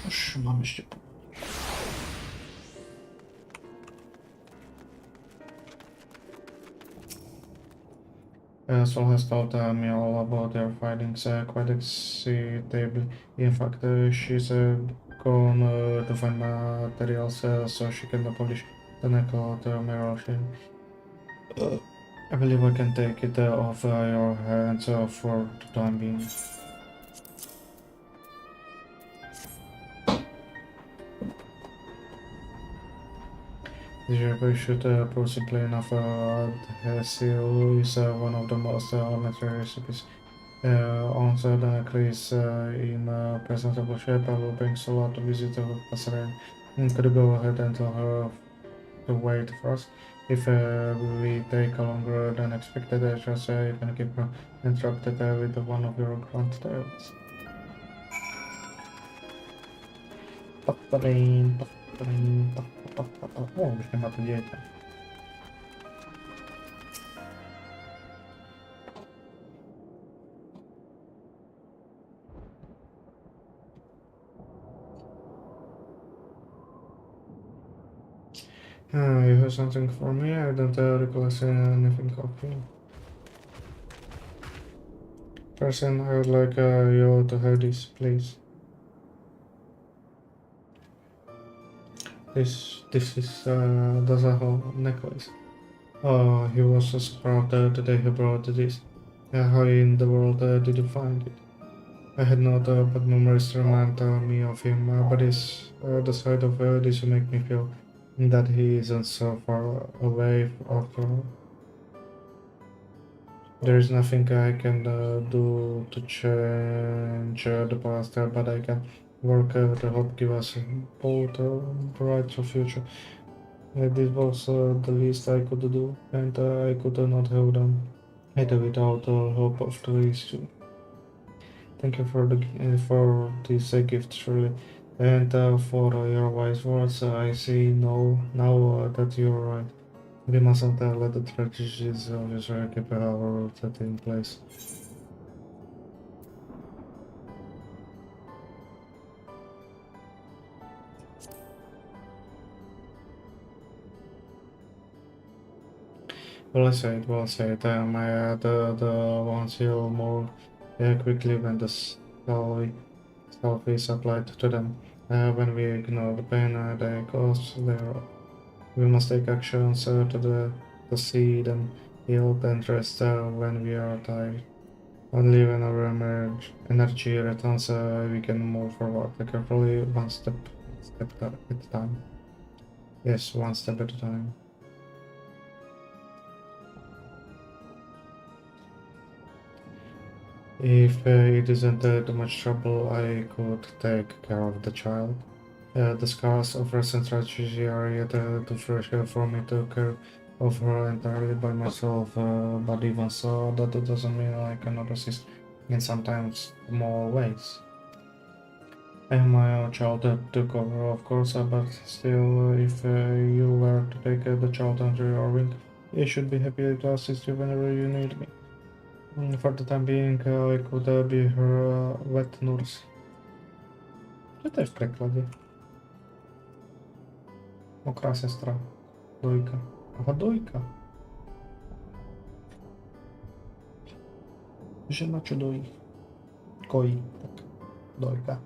S1: Już mam jeszcze. Sol has told me all about their findings quite excitably. In fact, she's gone to find materials so she can polish the neck of the mirror. I believe I can take it off your hands for the time being. The repair should prove simply enough. Adhesive is one of the most elementary recipes. Once the necklace in presentable shape, I will bring Sola to visit the Passerelle. Could you go ahead and tell her to wait for us? If we take longer than expected, just you can keep her interrupted with one of your grand tales. O, już nie ma tu dzieci. You have something for me? I don't recall seeing anything of you. Person, I would like you to have this, please. This is the Zaho necklace. Oh, he was so proud the day he brought this. How in the world did you find it? I had no doubt, but memories remind me of him. But it's the sight of this will make me feel that he isn't so far away after all. There is nothing I can do to change the past, but I can work to help give us both a brighter future. This was the least I could do, and I could not have done it without the help of the issue. Thank you for this gift, truly, and for your wise words. I see now that you're right. We mustn't let the tragedies of Israel keep our routine in place. Well said. I the ones heal more quickly when the self is applied to them. When we ignore the pain they cause, we must take actions to see them healed and rest when we are tired. Only when our energy returns, we can move forward carefully, one step at a time. Yes, one step at a time. If it isn't too much trouble, I could take care of the child. The scars of recent tragedy are yet too fresh for me to care of her entirely by myself, but even so, that doesn't mean I cannot assist in sometimes more ways. I have my own child to cover, of course, but still, if you were to take the child under your wing, you should be happy to assist you whenever you need me. For the time being, I could be her wet nurse. Co to jest w przekładzie? Mokra sestra. Dojka. Aha, dojka. Żena czy doi? Koi, tak. Dojka.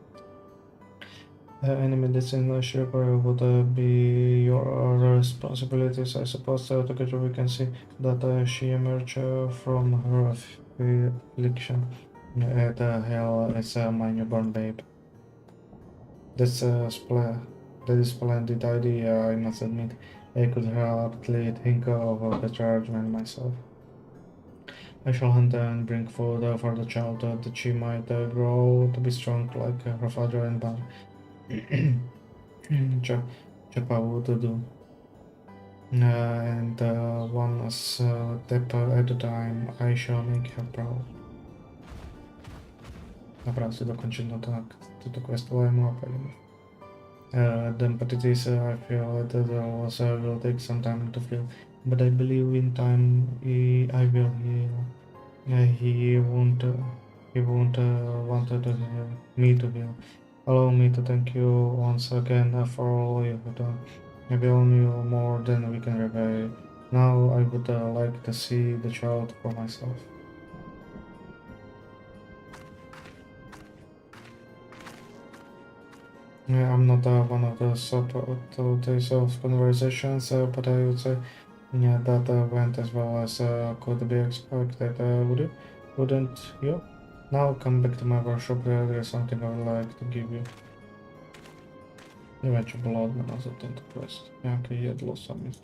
S1: Any medicine she required would be your responsibilities, I suppose. Together we can see that she emerged from her affliction. The hell is my newborn babe. That's that is splendid idea, I must admit. I could hardly think of a better argument myself. I shall hunt and bring food for the child that she might grow to be strong like her father and mother. Chapa would do. And one step at a time, I shall make her proud. Dobra, si dokončit no tak, tuto questovou mapu. But it is, I feel that the loss will take some time to feel. But I believe in time I will heal. He won't want me to heal. Allow me to thank you once again for all you have done. Maybe on you more than we can repay. Now I would like to see the child for myself. I'm not one of the subtleties of conversations, but I would say that went as well as could be expected. Wouldn't you? Now come back to my workshop, there is something I would like to give you. Nie wiem, czy bolodny na za ten quest. Jakie jedlo sam jest.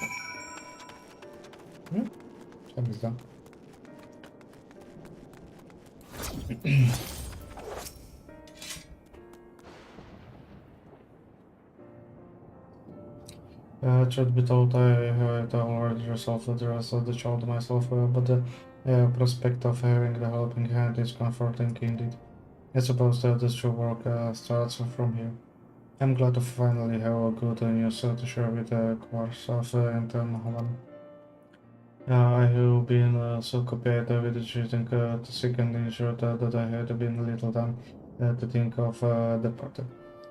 S1: Sam jest da. Truth be told, I had already resolved the rest of the child myself, but the prospect of having the helping hand is comforting indeed. I suppose that this true work starts from here. I'm glad to finally have a good news to share with Kvarsov and Mohavan. I have been so occupied with treating the sick and injured that I had been little time to think of the party.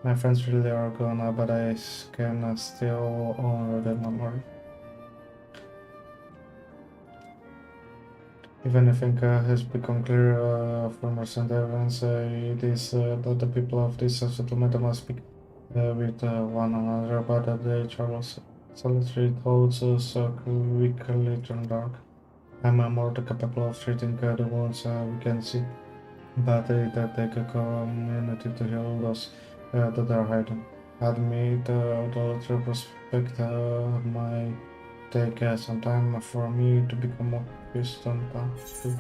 S1: My friends really are gone, but I can still honor their memory. If anything has become clear from recent events, it is that the people of this settlement must speak with one another, but that the Charles solitary thoughts so quickly turn dark. I'm more capable of treating the wounds we can see, but it takes a community to heal those that are hidden. Admit the true prospect might take some time for me to become more Christian too.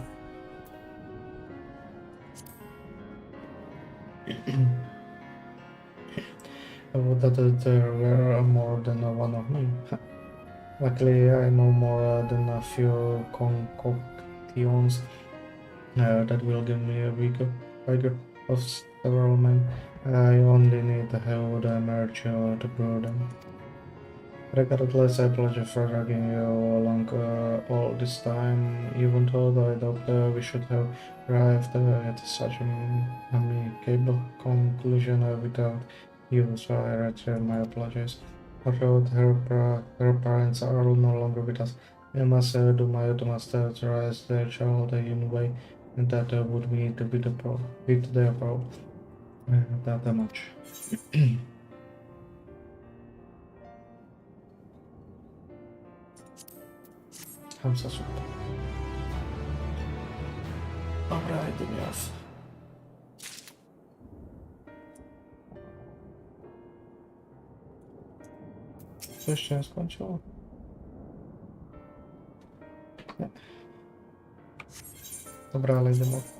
S1: That there were more than one of me. Luckily, I know more than a few concoctions that will give me a figure of several men. I only need to have the merch to brew them. Regardless, I apologize for dragging you along all this time, even though I thought we should have arrived at such an amicable conclusion without you, so I return my apologies. Although her parents are no longer with us, I must do my utmost to raise their child in a way that would meet their proud that much. Hamsa super. Dobra, idę off. Co jeszcze nie skończyło? Nie. Dobra, ale idę off.